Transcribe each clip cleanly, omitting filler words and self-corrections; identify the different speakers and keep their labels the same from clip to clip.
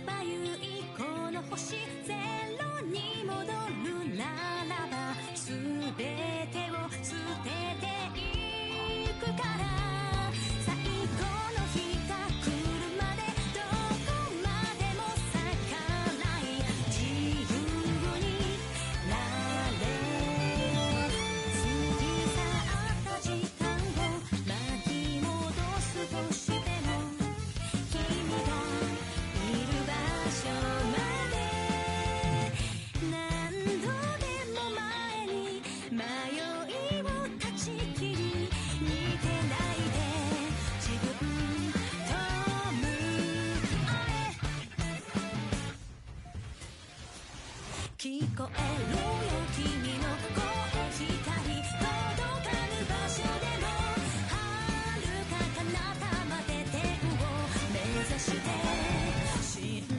Speaker 1: ばゆいこの星ゼロに戻るならば全てを捨てていくから最後の日が来るまでどこまでも逆らい自由になれ過ぎ去った時間を巻き戻すとしても君がいる場所まで何度でも前に迷いを断ち切り逃げないで自分と向かえ聞こえるよ君の声光届かぬ場所でも遥か彼方まで天を目指して真実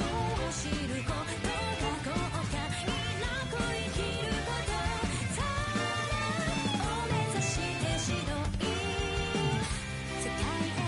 Speaker 1: を知ることが後悔なく生きることただを目指して白い世界へ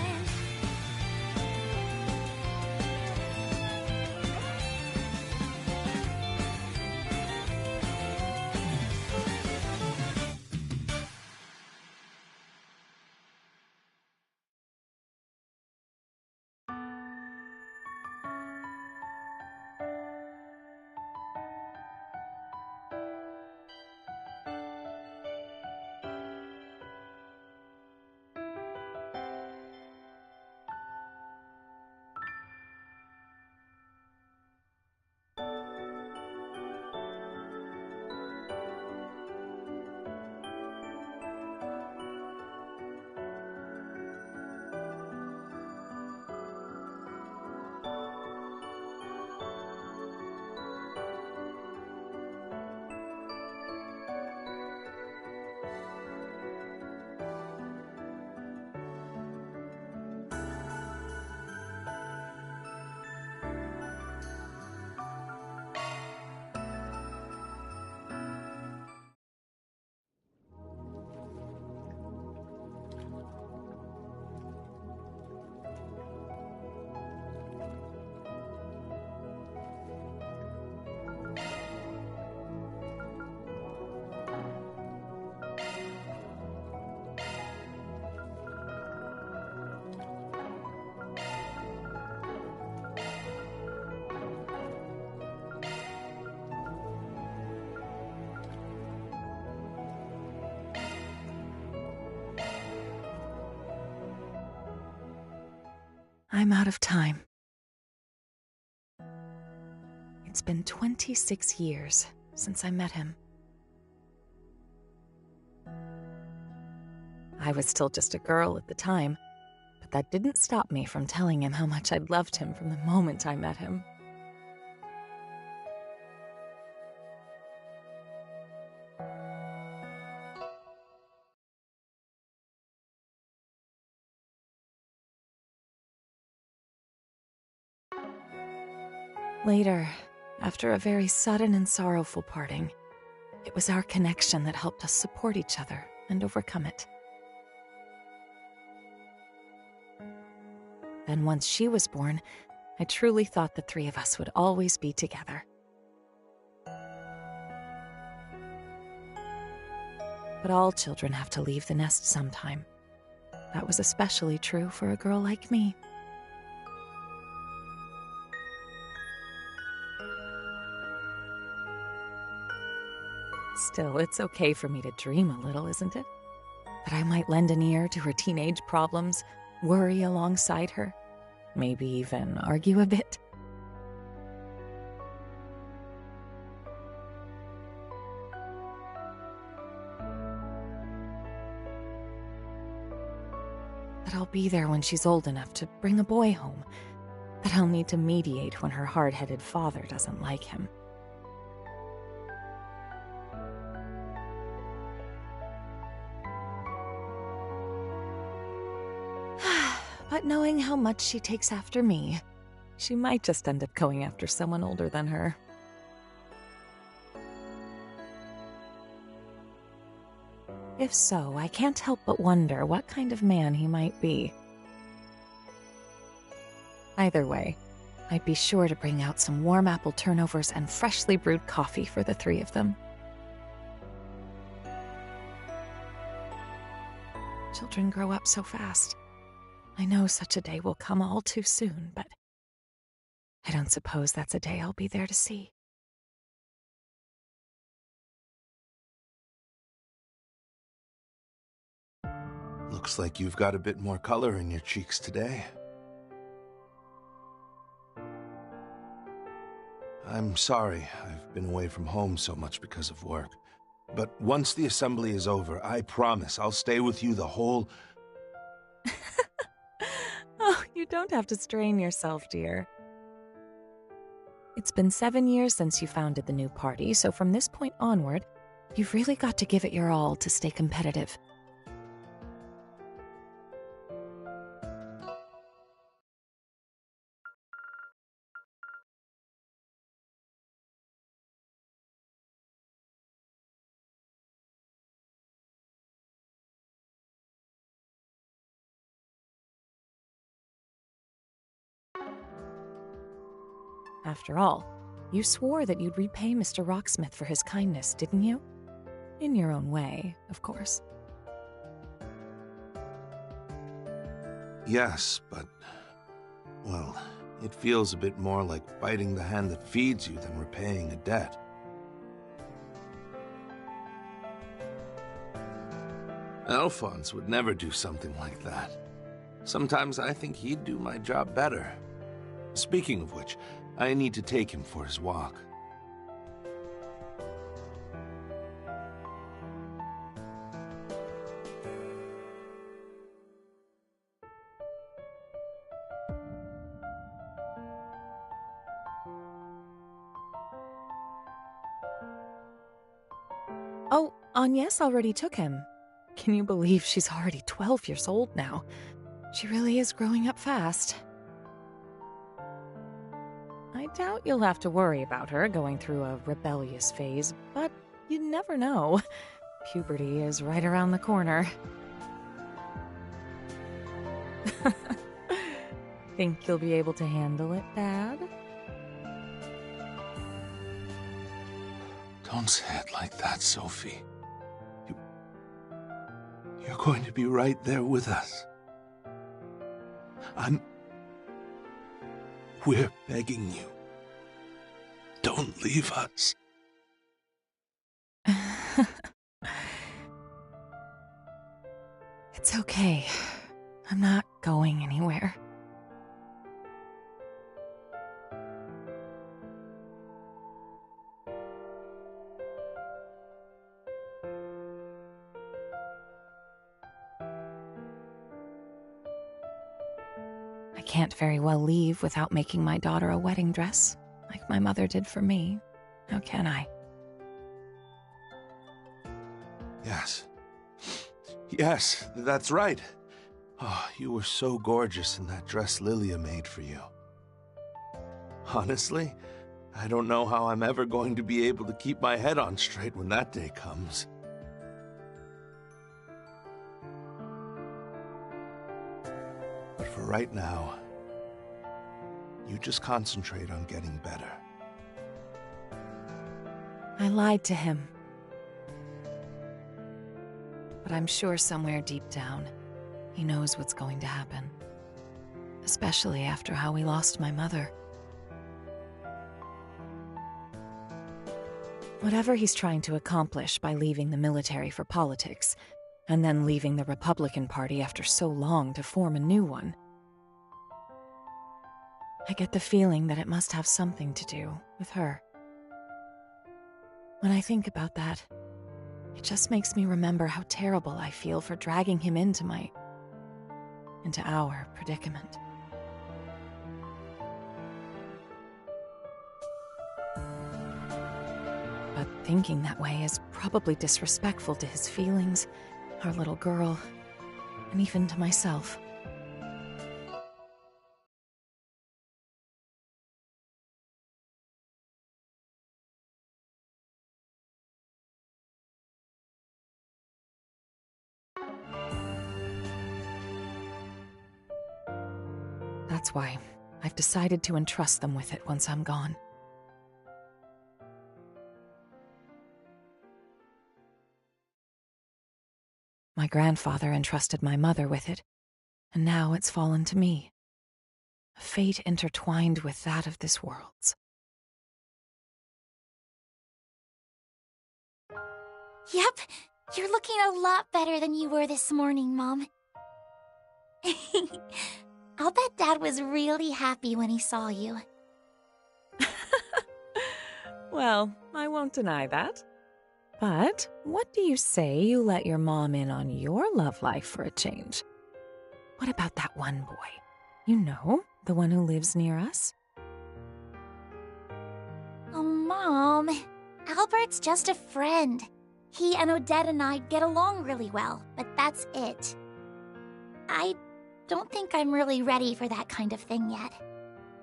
Speaker 2: I'm out of time. It's been 26 years since I met him. I was still just a girl at the time, but that didn't stop me from telling him how much I'd loved him from the moment I met him. Later, after a very sudden and sorrowful parting, it was our connection that helped us support each other and overcome it. Then once she was born, I truly thought the three of us would always be together. But all children have to leave the nest sometime. That was especially true for a girl like me. Still, it's okay for me to dream a little, isn't it? That I might lend an ear to her teenage problems, worry alongside her, maybe even argue a bit. That I'll be there when she's old enough to bring a boy home. That I'll need to mediate when her hard-headed father doesn't like him. But knowing how much she takes after me, she might just end up going after someone older than her. If so, I can't help but wonder what kind of man he might be. Either way, I'd be sure to bring out some warm apple turnovers and freshly brewed coffee for the three of them. Children grow up so fast. I know such a day will come all too soon, but I don't suppose that's a day I'll be there to see.
Speaker 3: Looks like you've got a bit more color in your cheeks today. I'm sorry I've been away from home so much because of work. But once the assembly is over, I promise I'll stay with you the whole...
Speaker 2: Oh, you don't have to strain yourself, dear. It's been 7 years since you founded the new party, so from this point onward, you've really got to give it your all to stay competitive. After all, you swore that you'd repay Mr. Rocksmith for his kindness, didn't you? In your own way, of course.
Speaker 3: Yes, but... well, it feels a bit more like biting the hand that feeds you than repaying a debt. Alphonse would never do something like that. Sometimes I think he'd do my job better. Speaking of which, I need to take him for his walk.
Speaker 2: Oh, Agnes already took him. Can you believe she's already 12 years old now? She really is growing up fast. I doubt you'll have to worry about her going through a rebellious phase, but you never know. Puberty is right around the corner. Think you'll be able to handle it, Dad?
Speaker 3: Don't say it like that, Sophie. You're going to be right there with us. We're begging you. Don't leave us.
Speaker 2: It's okay. I'm not going anywhere. I can't very well leave without making my daughter a wedding dress, like my mother did for me. How can I?
Speaker 3: Yes. Yes, that's right. Oh, you were so gorgeous in that dress Lilia made for you. Honestly, I don't know how I'm ever going to be able to keep my head on straight when that day comes. But for right now, you just concentrate on getting better.
Speaker 2: I lied to him. But I'm sure somewhere deep down, he knows what's going to happen. Especially after how we lost my mother. Whatever he's trying to accomplish by leaving the military for politics, and then leaving the Republican Party after so long to form a new one, I get the feeling that it must have something to do with her. When I think about that, it just makes me remember how terrible I feel for dragging him into our predicament. But thinking that way is probably disrespectful to his feelings, our little girl, and even to myself. That's why I've decided to entrust them with it once I'm gone. My grandfather entrusted my mother with it, and now it's fallen to me. A fate intertwined with that of this world's.
Speaker 4: Yep, you're looking a lot better than you were this morning, Mom. I'll bet Dad was really happy when he saw you.
Speaker 2: Well, I won't deny that. But what do you say you let your mom in on your love life for a change? What about that one boy? You know, the one who lives near us?
Speaker 4: Oh, Mom, Albert's just a friend. He and Odette and I get along really well, but that's it. I don't think I'm really ready for that kind of thing yet.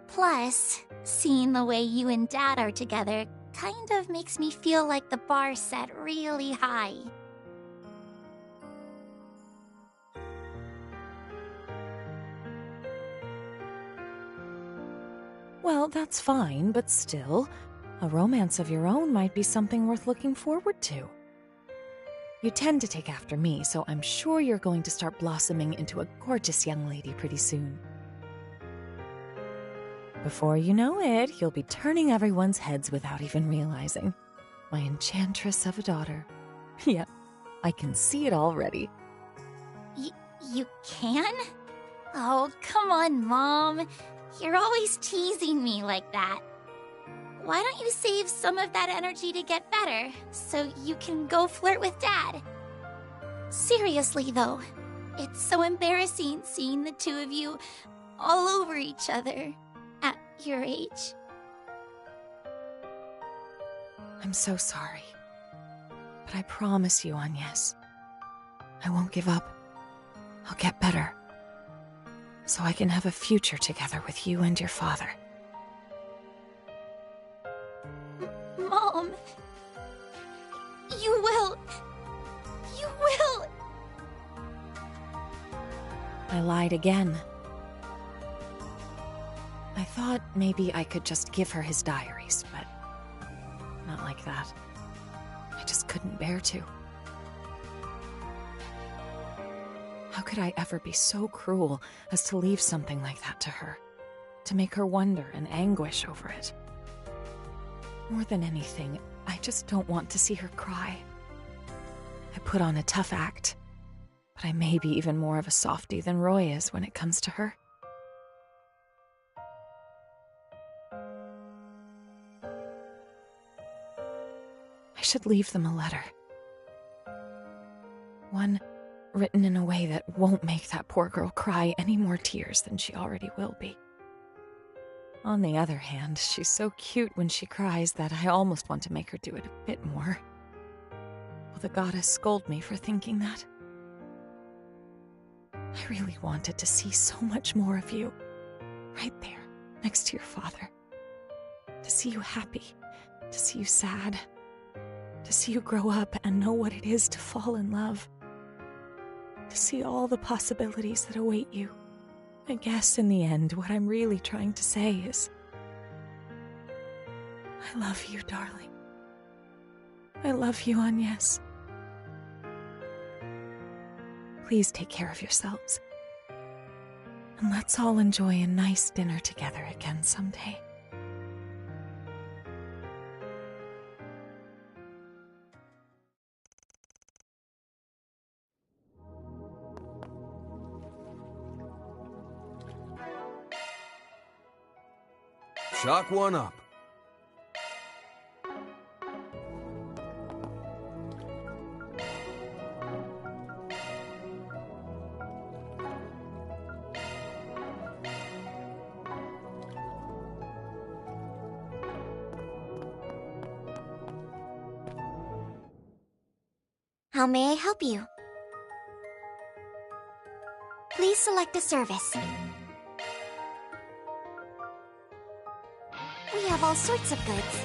Speaker 4: Plus, seeing the way you and Dad are together kind of makes me feel like the bar's set really high.
Speaker 2: Well, that's fine, but still, a romance of your own might be something worth looking forward to. You tend to take after me, so I'm sure you're going to start blossoming into a gorgeous young lady pretty soon. Before you know it, you'll be turning everyone's heads without even realizing. My enchantress of a daughter. Yep, I can see it already.
Speaker 4: You can? Oh, come on, Mom. You're always teasing me like that. Why don't you save some of that energy to get better, so you can go flirt with Dad? Seriously, though, it's so embarrassing seeing the two of you all over each other at your age.
Speaker 2: I'm so sorry. But I promise you, Agnes, I won't give up. I'll get better. So I can have a future together with you and your father.
Speaker 4: Mom, you will. You will.
Speaker 2: I lied again. I thought maybe I could just give her his diaries, but not like that. I just couldn't bear to. How could I ever be so cruel as to leave something like that to her? To make her wonder and anguish over it? More than anything, I just don't want to see her cry. I put on a tough act, but I may be even more of a softie than Roy is when it comes to her. I should leave them a letter. One written in a way that won't make that poor girl cry any more tears than she already will be. On the other hand, she's so cute when she cries that I almost want to make her do it a bit more. Will the goddess scold me for thinking that? I really wanted to see so much more of you, right there, next to your father. To see you happy, to see you sad, to see you grow up and know what it is to fall in love. To see all the possibilities that await you. I guess in the end, what I'm really trying to say is, I love you, darling. I love you, Agnes. Please take care of yourselves. And let's all enjoy a nice dinner together again someday.
Speaker 5: Chalk one up.
Speaker 4: How may I help you? Please select a service. We have all sorts of goods.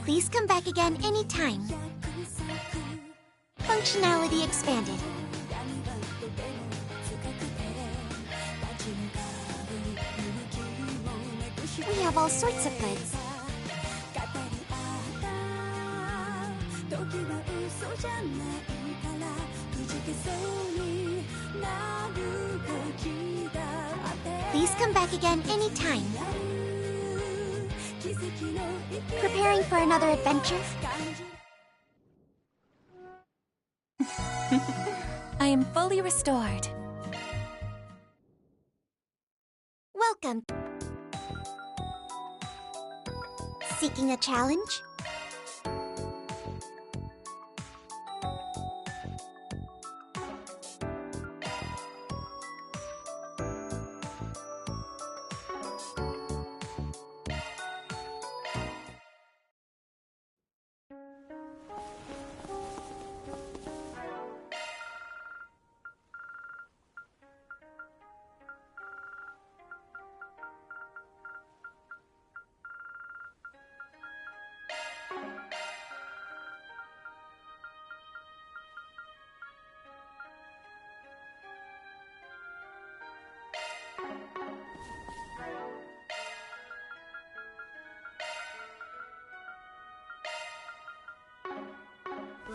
Speaker 4: Please come back again anytime. Functionality expanded. We have all sorts of goods. Please come back again anytime. Preparing for another adventure?
Speaker 1: I am fully restored.
Speaker 4: Welcome. Seeking a challenge?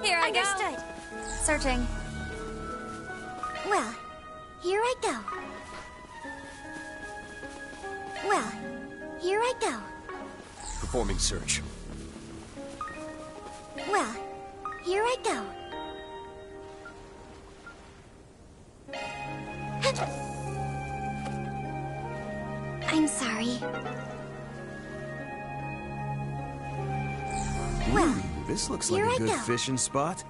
Speaker 1: Here I
Speaker 4: Understood.
Speaker 1: go. Searching.
Speaker 4: Well, here I go. Well, here I go.
Speaker 5: Performing search.
Speaker 4: Well, here I go. I'm sorry. Well,
Speaker 5: This looks like
Speaker 4: here
Speaker 5: a
Speaker 4: I
Speaker 5: good
Speaker 4: go.
Speaker 5: fishing spot.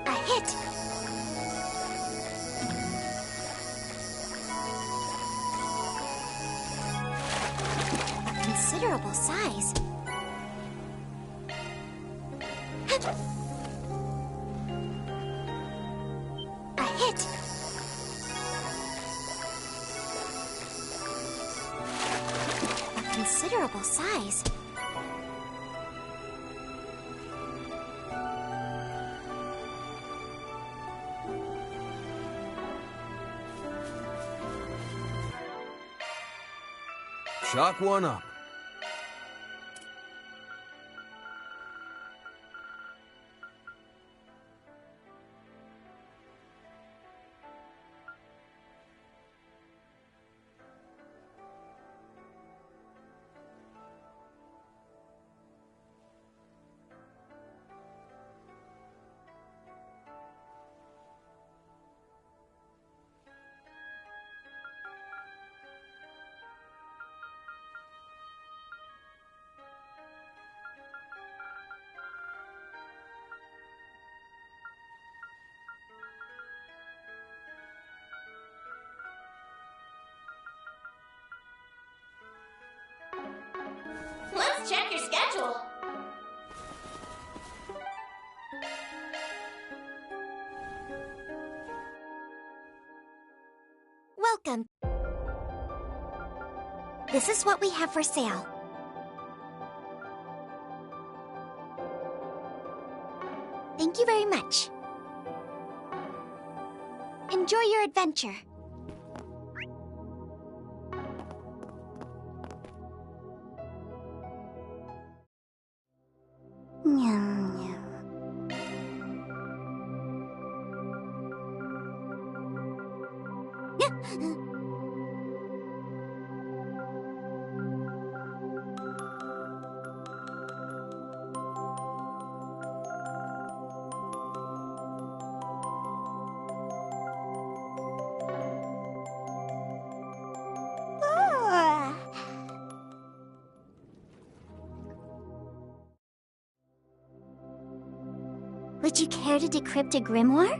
Speaker 4: a hit. A considerable size. A hit. A considerable size.
Speaker 5: Chalk one up.
Speaker 4: Let's check your schedule. Welcome. This is what we have for sale. Thank you very much. Enjoy your adventure. Nyum, nyum. Ah. Would you care to decrypt a grimoire?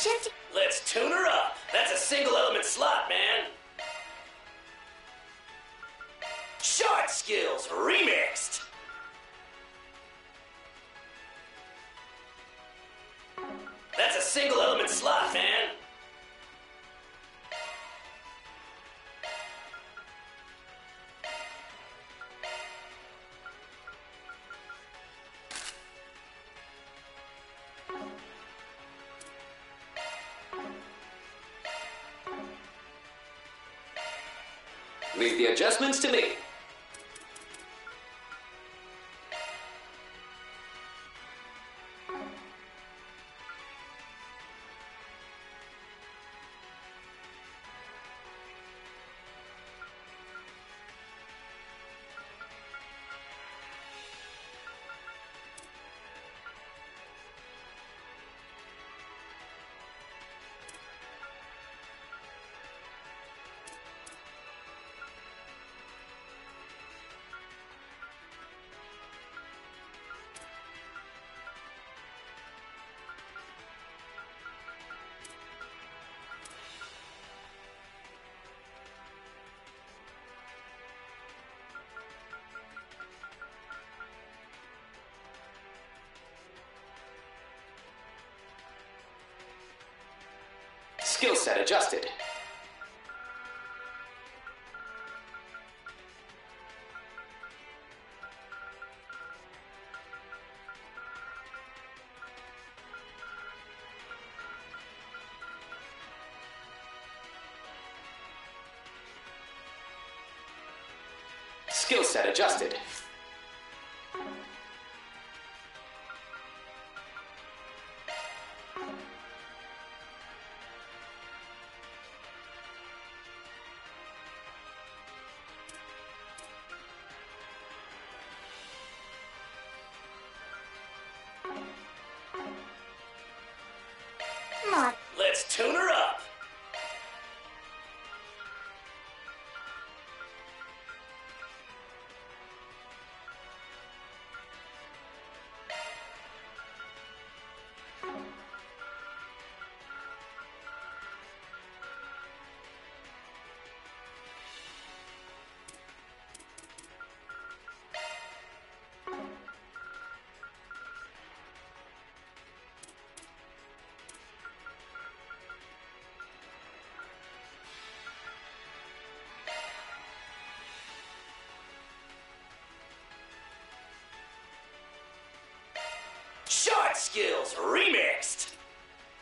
Speaker 4: Shift.
Speaker 6: Let's tune her up. That's a single element slot, man. Short skills remixed. That's a single element slot, man. Leave the adjustments to me. Skill set adjusted. Skill set adjusted.
Speaker 4: Mod.
Speaker 6: Let's tune her up. Short skills remixed.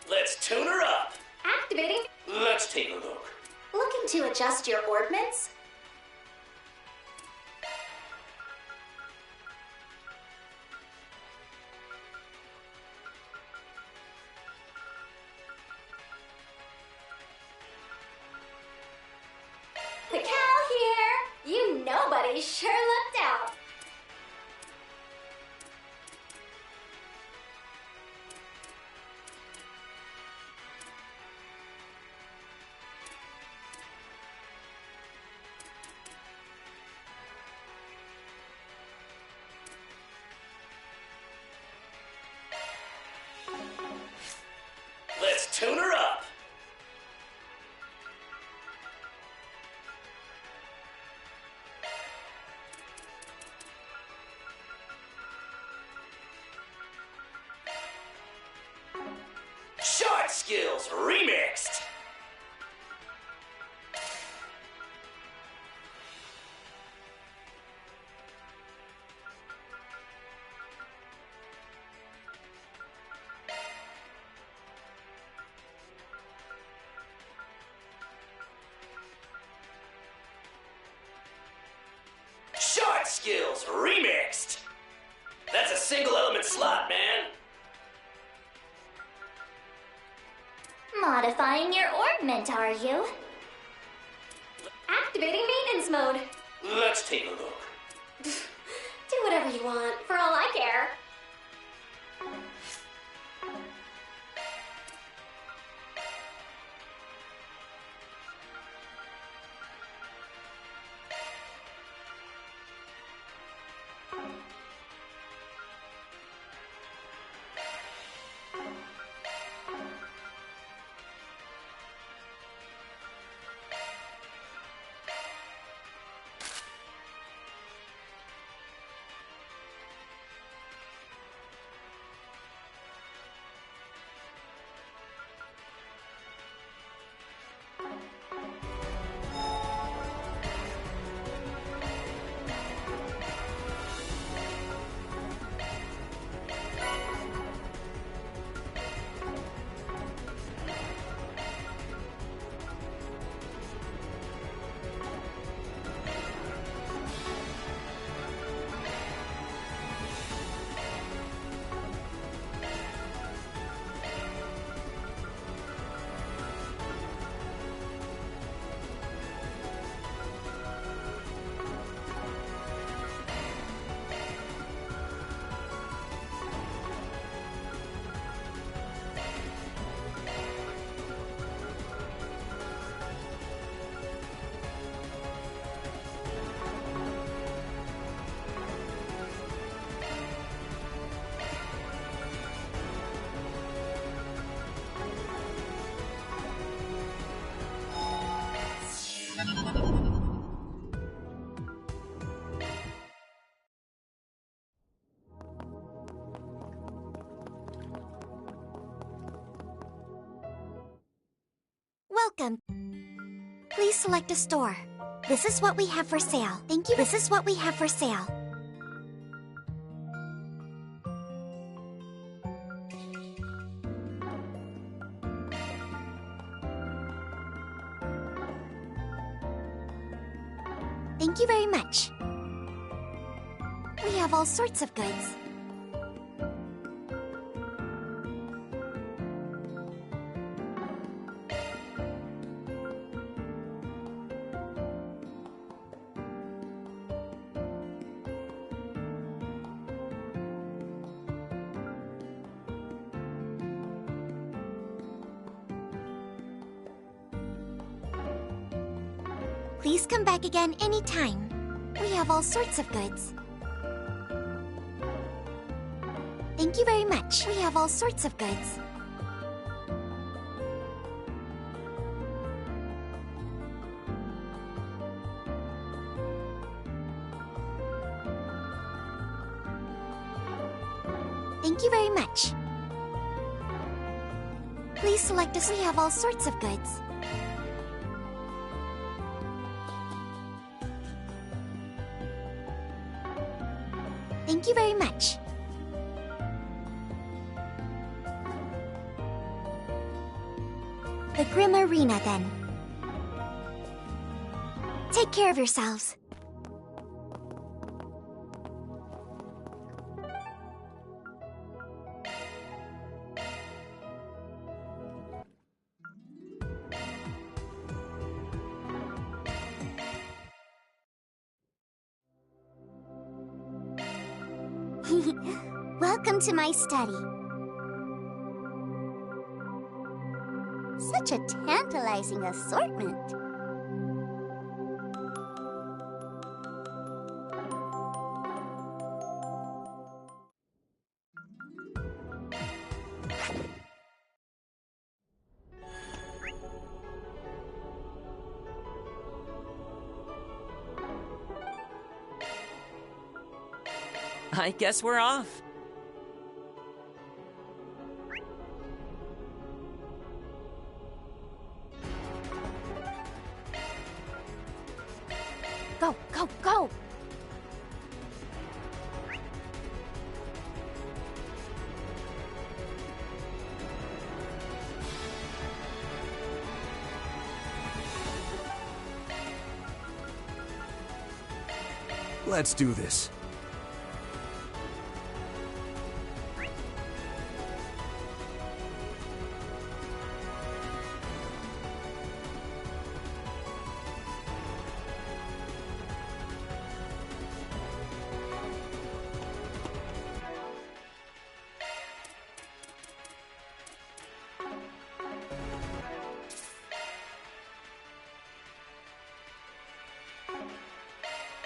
Speaker 6: Let's tune her up.
Speaker 4: Activating.
Speaker 6: Let's take a look.
Speaker 4: Looking to adjust your orbments? The cow here! You nobody sure looked out!
Speaker 6: Let's tune her up. Short skills remixed. Short skills remixed. That's a single element slot, man.
Speaker 4: Modifying your orbment, are you? Activating maintenance mode.
Speaker 6: Let's take a look.
Speaker 4: Do whatever you want, for all I care. welcome. Please select a store. This is what we have for sale. Thank you. This is what we have for sale. Thank you very much. We have all sorts of goods. Please come back again anytime. We have all sorts of goods. Thank you very much. We have all sorts of goods. Thank you very much. Please select us. We have all sorts of goods. Thank you very much. The Grim Arena, then. Take care of yourselves. Welcome to my study. Such a tantalizing assortment.
Speaker 7: I guess we're off.
Speaker 4: Go, go, go!
Speaker 5: Let's do this.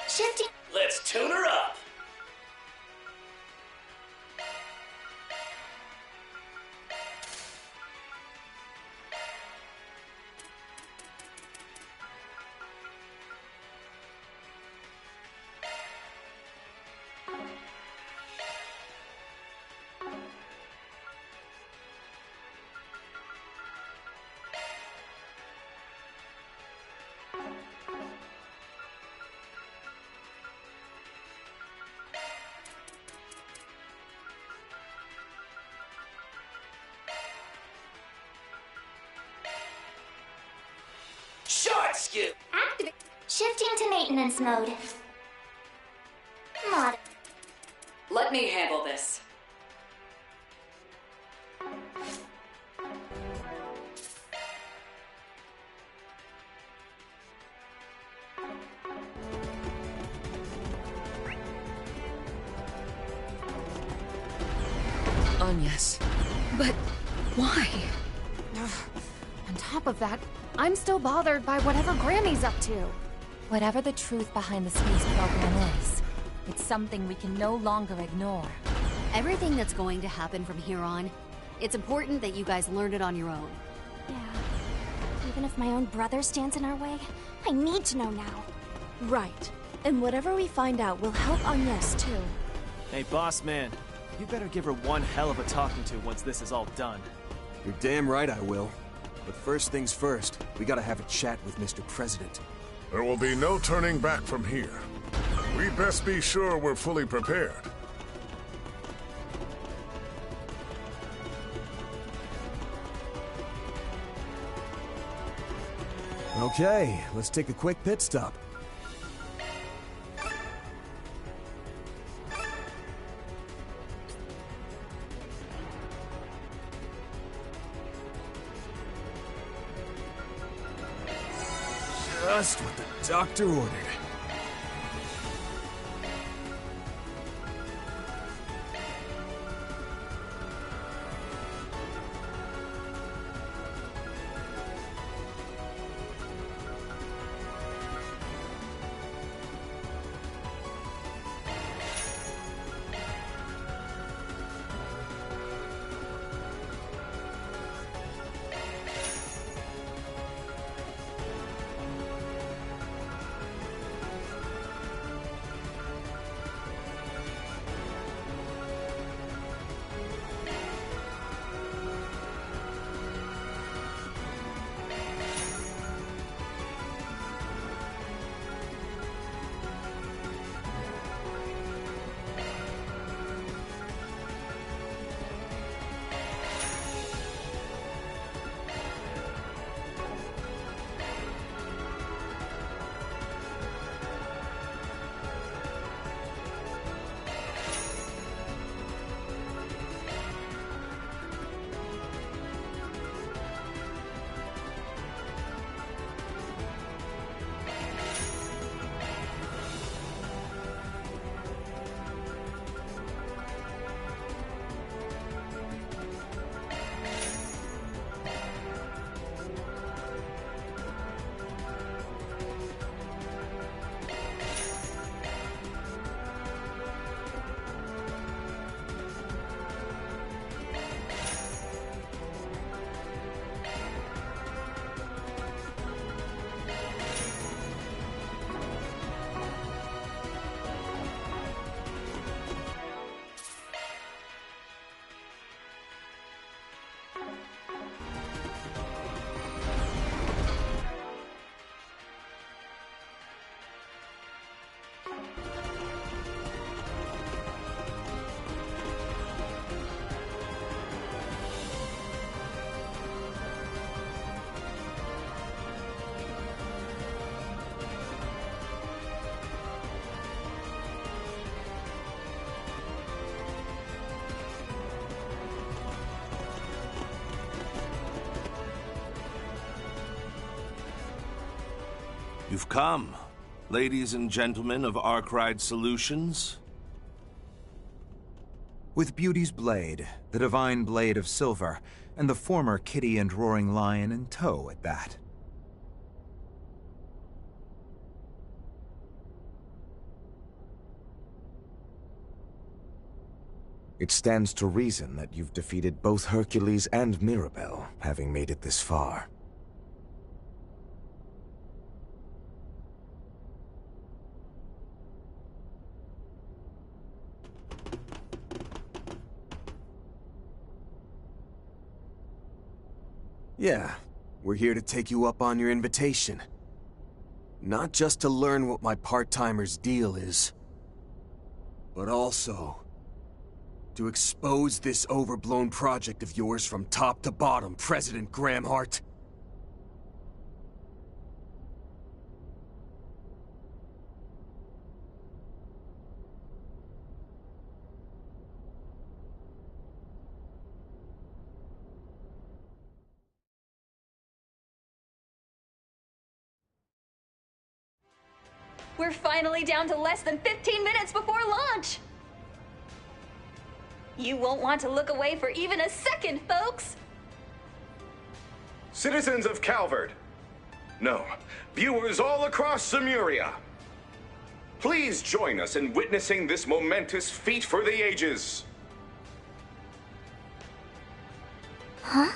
Speaker 4: Shifting.
Speaker 6: Let's tune her up. Short skill.
Speaker 4: Activate. Shifting to maintenance mode. Mod.
Speaker 8: Let me handle this.
Speaker 7: Yes.
Speaker 2: But why?
Speaker 9: On top of that, I'm still bothered by whatever Grammy's up to.
Speaker 10: Whatever the truth behind the space program is, it's something we can no longer ignore.
Speaker 11: Everything that's going to happen from here on, it's important that you guys learn it on your own.
Speaker 4: Yeah. Even if my own brother stands in our way, I need to know now.
Speaker 2: Right. And whatever we find out will help Agnes too.
Speaker 12: Hey, boss man. You better give her one hell of a talking to once this is all done.
Speaker 5: You're damn right I will. But first things first, we gotta have a chat with Mr. President.
Speaker 13: There will be no turning back from here. We best be sure we're fully prepared.
Speaker 5: Okay, let's take a quick pit stop. Just what the doctor ordered.
Speaker 3: You've come, ladies and gentlemen of Arkwright Solutions.
Speaker 14: With Beauty's blade, the divine blade of silver, and the former Kitty and Roaring Lion in tow at that.
Speaker 5: It stands to reason that you've defeated both Hercules and Mirabelle, having made it this far. Yeah, we're here to take you up on your invitation. Not just to learn what my part-timer's deal is, but also to expose this overblown project of yours from top to bottom, President Gramhart.
Speaker 15: We're finally down to less than 15 minutes before launch! You won't want to look away for even a second, folks!
Speaker 16: Citizens of Calvert. No, viewers all across Zemuria. Please join us in witnessing this momentous feat for the ages.
Speaker 4: Huh?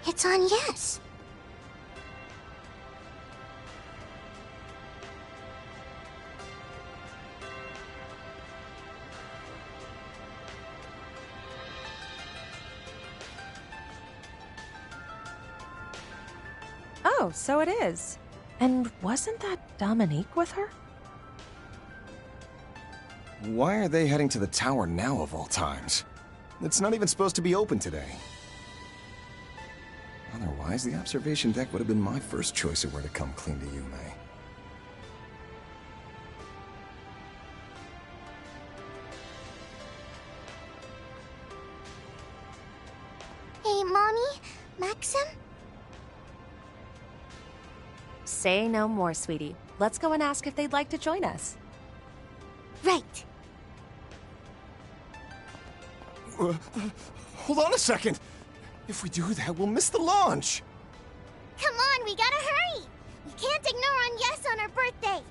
Speaker 4: It's on yes.
Speaker 2: Oh, so it is. And wasn't that Dominique with her?
Speaker 17: Why are they heading to the tower now of all times? It's not even supposed to be open today. Otherwise, the observation deck would have been my first choice of where to come clean to Yume.
Speaker 4: Hey, Mommy? Maxim?
Speaker 18: Say no more, sweetie. Let's go and ask if they'd like to join us.
Speaker 4: Right.
Speaker 17: Hold on a second! If we do that, we'll miss the launch!
Speaker 4: Come on, we gotta hurry! We can't ignore on Yes on her birthday!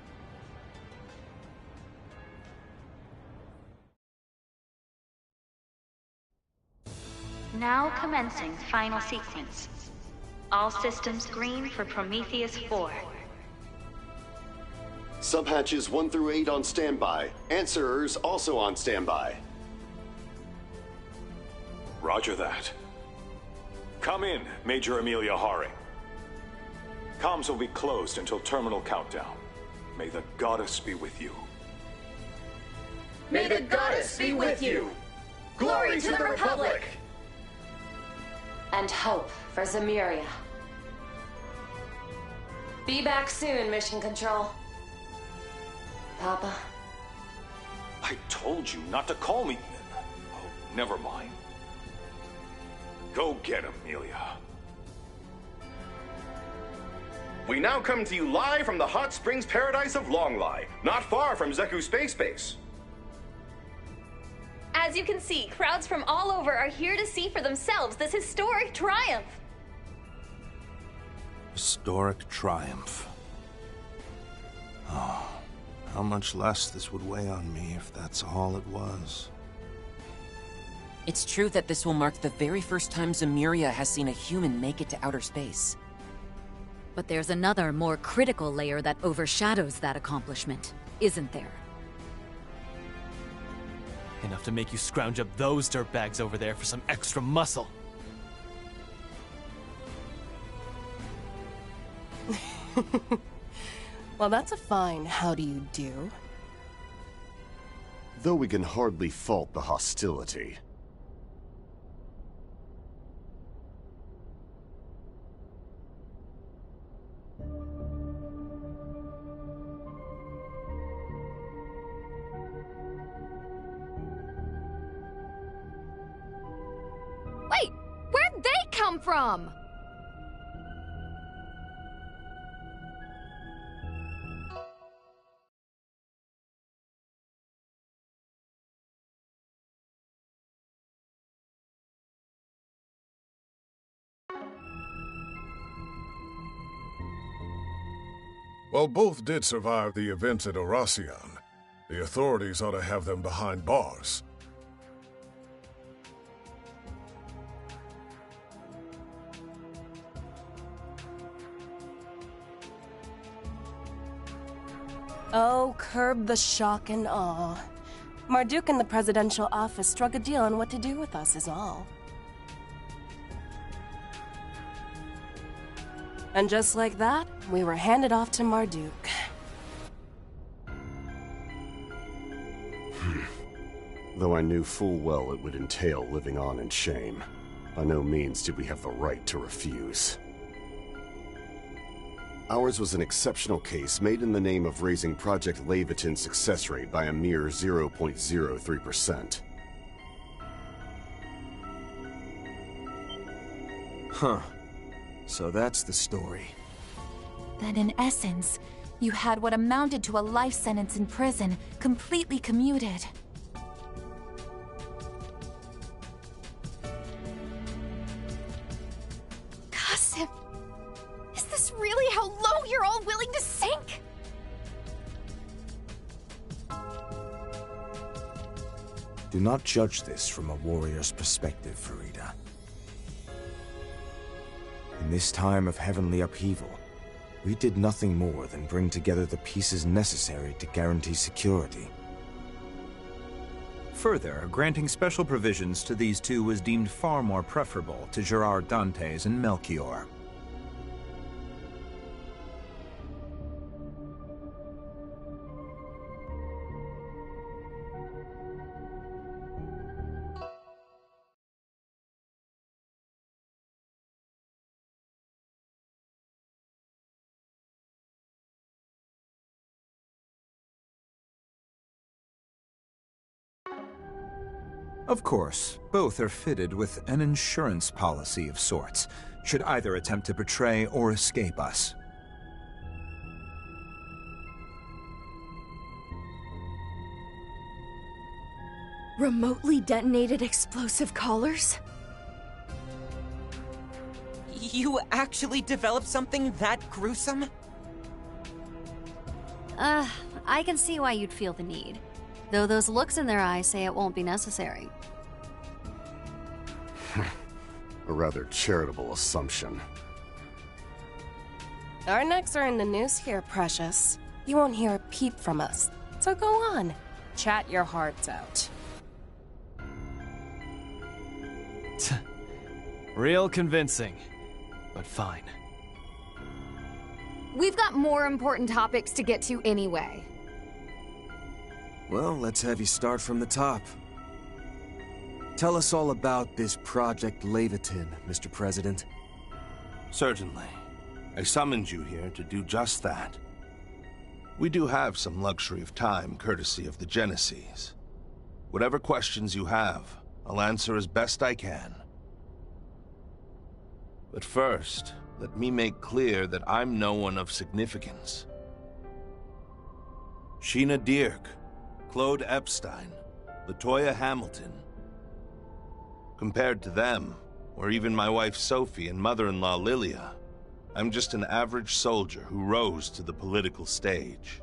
Speaker 15: Now commencing final sequence. All systems green for Prometheus 4.
Speaker 19: Subhatches 1 through 8 on standby. Answerers also on standby.
Speaker 20: Roger that. Come in, Major Amelia Haring. Comms will be closed until terminal countdown. May the goddess be with you.
Speaker 6: May the goddess be with you! Glory to the Republic!
Speaker 18: And hope for Zemuria. Be back soon, Mission Control. Papa?
Speaker 20: I told you not to call me. Oh, never mind. Go get him, Amelia.
Speaker 16: We now come to you live from the hot springs paradise of Longlai, not far from Zeku Space Base.
Speaker 15: As you can see, crowds from all over are here to see for themselves this historic triumph.
Speaker 3: Historic triumph. Oh, how much less this would weigh on me if that's all it was.
Speaker 7: It's true that this will mark the very first time Zemuria has seen a human make it to outer space.
Speaker 11: But there's another, more critical layer that overshadows that accomplishment, isn't there?
Speaker 12: Enough to make you scrounge up those dirtbags over there for some extra muscle.
Speaker 21: Well, that's a fine how do you do.
Speaker 19: Though we can hardly fault the hostility.
Speaker 9: Wait, where'd they come from?
Speaker 13: Well, both did survive the events at Oracion. The authorities ought to have them behind bars.
Speaker 21: Oh, curb the shock and awe. Marduk and the presidential office struck a deal on what to do with us is all. And just like that, we were handed off to Marduk.
Speaker 19: Though I knew full well it would entail living on in shame, by no means did we have the right to refuse. Ours was an exceptional case made in the name of raising Project Leviton's success rate by a mere 0.03%.
Speaker 5: Huh. So that's the story.
Speaker 10: Then in essence, you had what amounted to a life sentence in prison, completely commuted.
Speaker 9: Qasim, is this really how low you're all willing to sink?
Speaker 22: Do not judge this from a warrior's perspective, Farida. In this time of heavenly upheaval, we did nothing more than bring together the pieces necessary to guarantee security.
Speaker 14: Further, granting special provisions to these two was deemed far more preferable to Gerard Dantes and Melchior. Of course, both are fitted with an insurance policy of sorts, should either attempt to betray or escape us.
Speaker 9: Remotely detonated explosive collars?
Speaker 7: You actually developed something that gruesome?
Speaker 11: I can see why you'd feel the need. Though those looks in their eyes say it won't be necessary.
Speaker 19: A rather charitable assumption.
Speaker 21: Our necks are in the noose here, Precious. You won't hear a peep from us. So go on. Chat your hearts out.
Speaker 12: Real convincing, but fine.
Speaker 9: We've got more important topics to get to anyway.
Speaker 5: Well, let's have you start from the top. Tell us all about this Project Leviathan, Mr. President.
Speaker 3: Certainly. I summoned you here to do just that. We do have some luxury of time, courtesy of the Genesees. Whatever questions you have, I'll answer as best I can. But first, let me make clear that I'm no one of significance. Sheena Dirk, Claude Epstein, Latoya Hamilton. Compared to them, or even my wife Sophie and mother-in-law Lilia, I'm just an average soldier who rose to the political stage.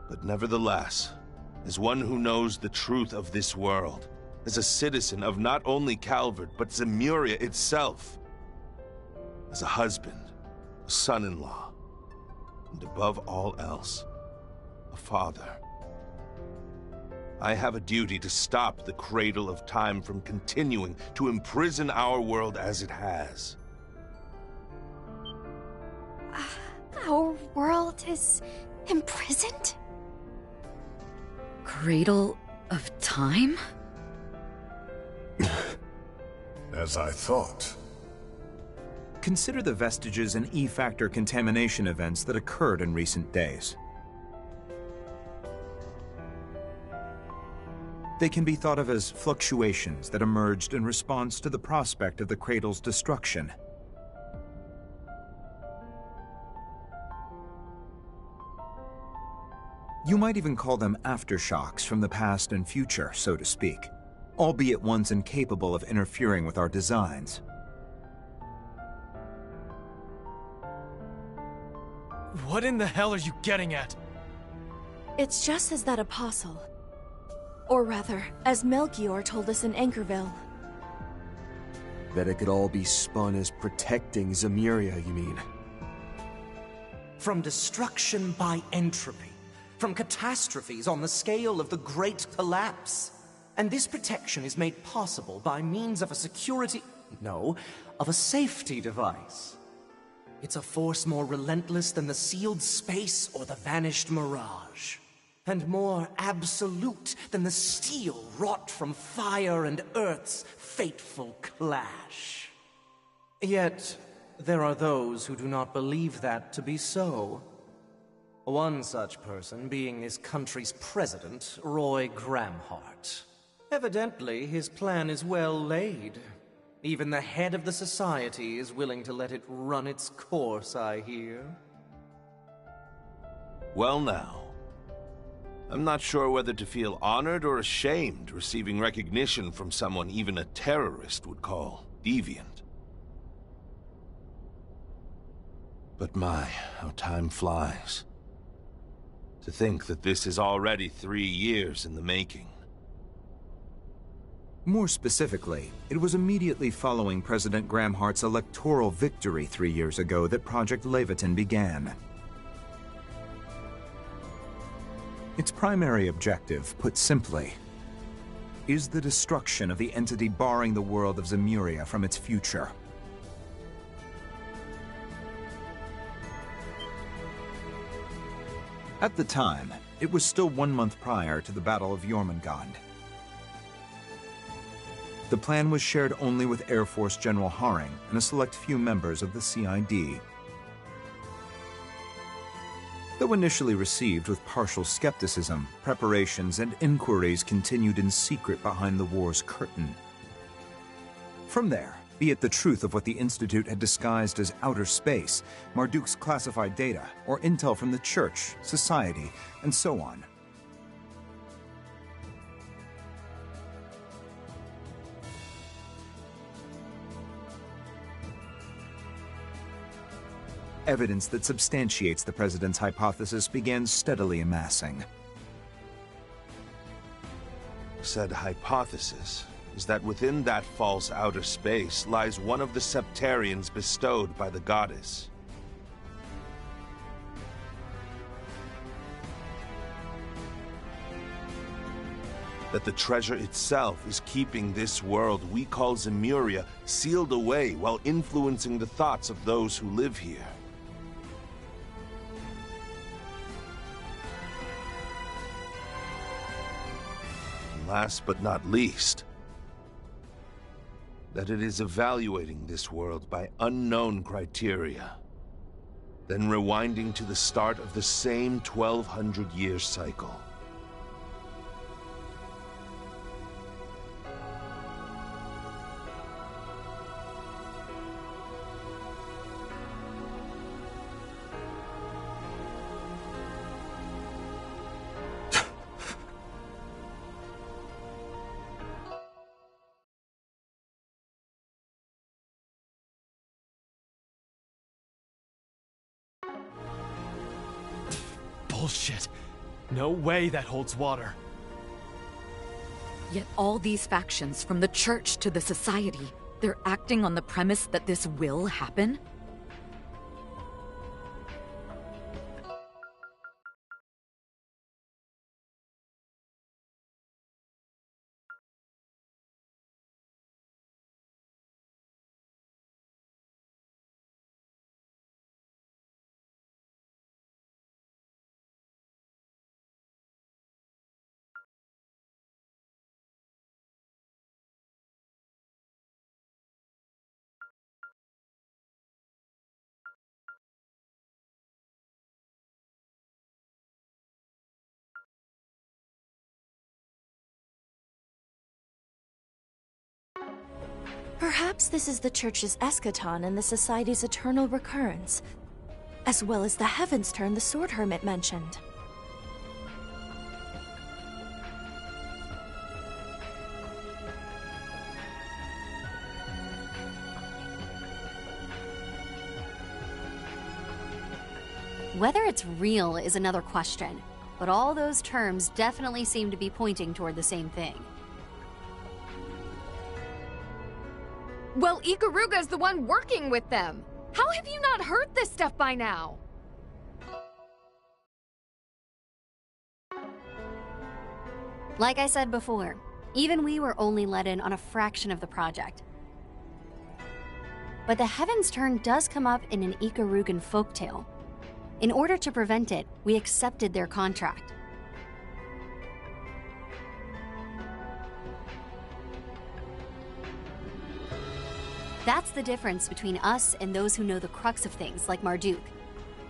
Speaker 3: But nevertheless, as one who knows the truth of this world, as a citizen of not only Calvert, but Zemuria itself, as a husband, a son-in-law, and above all else, a father, I have a duty to stop the Cradle of Time from continuing to imprison our world as it has.
Speaker 10: Our world is imprisoned?
Speaker 1: Cradle of Time?
Speaker 13: As I thought.
Speaker 14: Consider the vestiges and E-factor contamination events that occurred in recent days. They can be thought of as fluctuations that emerged in response to the prospect of the Cradle's destruction. You might even call them aftershocks from the past and future, so to speak, albeit ones incapable of interfering with our designs.
Speaker 12: What in the hell are you getting at?
Speaker 9: It's just as that apostle. Or rather, as Melchior told us in Anchorville.
Speaker 5: That it could all be spun as protecting Zemuria, you mean?
Speaker 8: From destruction by entropy, from catastrophes on the scale of the Great Collapse. And this protection is made possible by means of a of a safety device. It's a force more relentless than the sealed space or the vanished mirage. And more absolute than the steel wrought from fire and Earth's fateful clash. Yet, there are those who do not believe that to be so. One such person being this country's president, Roy Gramhart. Evidently, his plan is well laid. Even the head of the society is willing to let it run its course, I hear.
Speaker 3: Well now, I'm not sure whether to feel honored or ashamed receiving recognition from someone even a terrorist would call deviant. But my, how time flies. To think that this is already 3 years in the making.
Speaker 14: More specifically, it was immediately following President Gramhart's electoral victory 3 years ago that Project Leviathan began. Its primary objective, put simply, is the destruction of the entity barring the world of Zemuria from its future. At the time, it was still 1 month prior to the Battle of Jormungand. The plan was shared only with Air Force General Haring and a select few members of the CID. There Though initially received with partial skepticism, preparations and inquiries continued in secret behind the war's curtain. From there, be it the truth of what the Institute had disguised as outer space, Marduk's classified data, or intel from the Church, society, and so on. Evidence that substantiates the President's hypothesis began steadily amassing.
Speaker 3: Said hypothesis is that within that false outer space lies one of the septarians bestowed by the goddess. That the treasure itself is keeping this world we call Zemuria sealed away while influencing the thoughts of those who live here. And last but not least, that it is evaluating this world by unknown criteria, then rewinding to the start of the same 1200-year cycle.
Speaker 12: Bullshit. No way that holds water.
Speaker 1: Yet all these factions, from the Church to the Society, they're acting on the premise that this will happen?
Speaker 9: Perhaps this is the Church's eschaton and the Society's eternal recurrence, as well as the Heaven's Turn the Sword Hermit mentioned.
Speaker 11: Whether it's real is another question, but all those terms definitely seem to be pointing toward the same thing.
Speaker 2: Well, Ikaruga's the one working with them. How have you not heard this stuff by now?
Speaker 11: Like I said before, even we were only let in on a fraction of the project. But the Heaven's Turn does come up in an Ikarugan folktale. In order to prevent it, we accepted their contract. That's the difference between us and those who know the crux of things, like Marduk.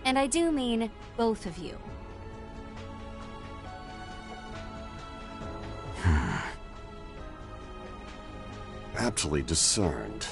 Speaker 11: And I do mean both of you.
Speaker 19: Aptly discerned.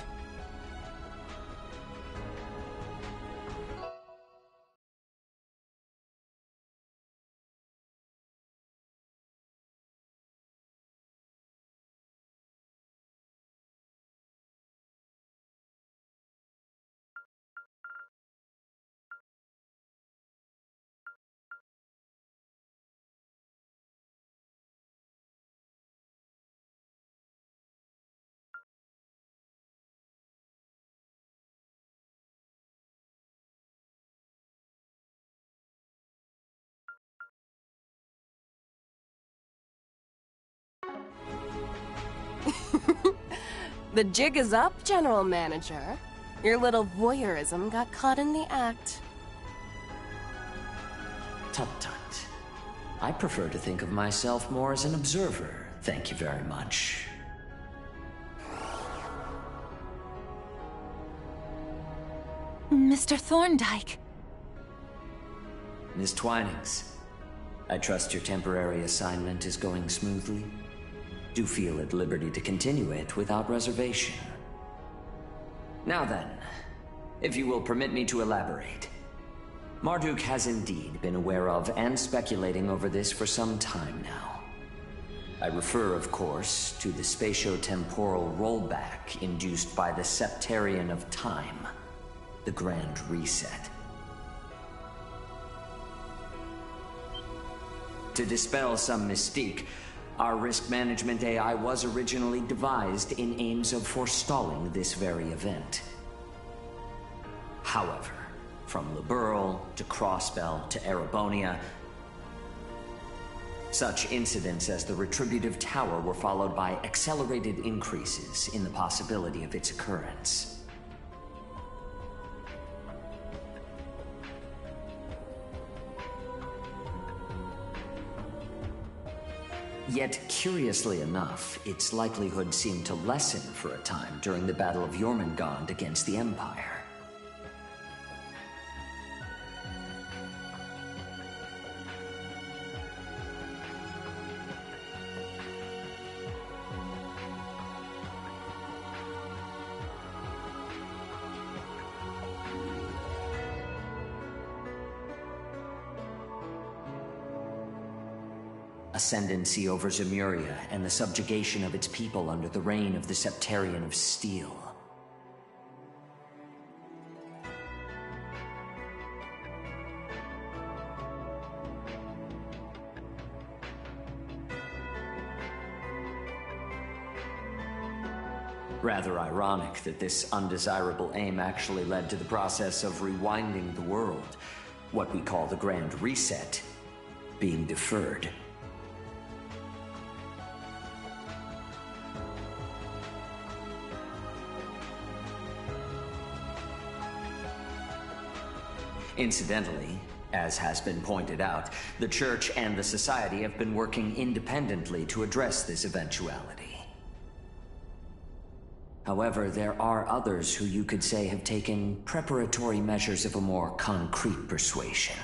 Speaker 21: The jig is up, General Manager. Your little voyeurism got caught in the act.
Speaker 17: Tut-tut. I prefer to think of myself more as an observer. Thank you very much.
Speaker 10: Mr. Thorndyke.
Speaker 17: Miss Twinings. I trust your temporary assignment is going smoothly. Do feel at liberty to continue it without reservation. Now then, if you will permit me to elaborate. Marduk has indeed been aware of and speculating over this for some time now. I refer, of course, to the spatio-temporal rollback induced by the Septarian of Time, the Grand Reset. To dispel some mystique, our risk management AI was originally devised in aims of forestalling this very event. However, from Liberl to Crossbell to Erebonia, such incidents as the Retributive Tower were followed by accelerated increases in the possibility of its occurrence. Yet, curiously enough, its likelihood seemed to lessen for a time during the Battle of Jormungand against the Empire. Ascendancy over Zemuria and the subjugation of its people under the reign of the Septarian of Steel. Rather ironic that this undesirable aim actually led to the process of rewinding the world, what we call the Grand Reset, being deferred. Incidentally, as has been pointed out, the Church and the Society have been working independently to address this eventuality. However, there are others who you could say have taken preparatory measures of a more concrete persuasion.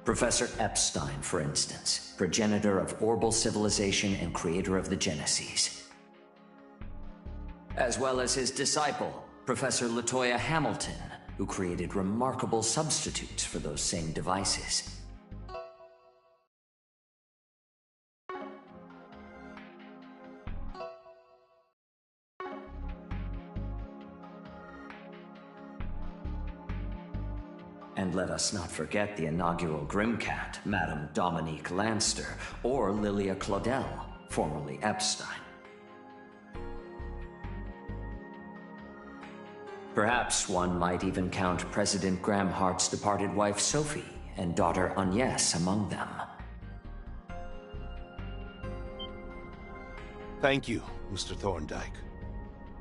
Speaker 17: Professor Epstein, for instance, progenitor of Orbal civilization and creator of the Genesis. As well as his disciple, Professor Latoya Hamilton, who created remarkable substitutes for those same devices. And let us not forget the inaugural Grimcat, Madame Dominique Lanster, or Lilia Claudel, formerly Epstein. Perhaps one might even count President Graham Hart's departed wife Sophie and daughter Agnes among them.
Speaker 3: Thank you, Mr. Thorndyke.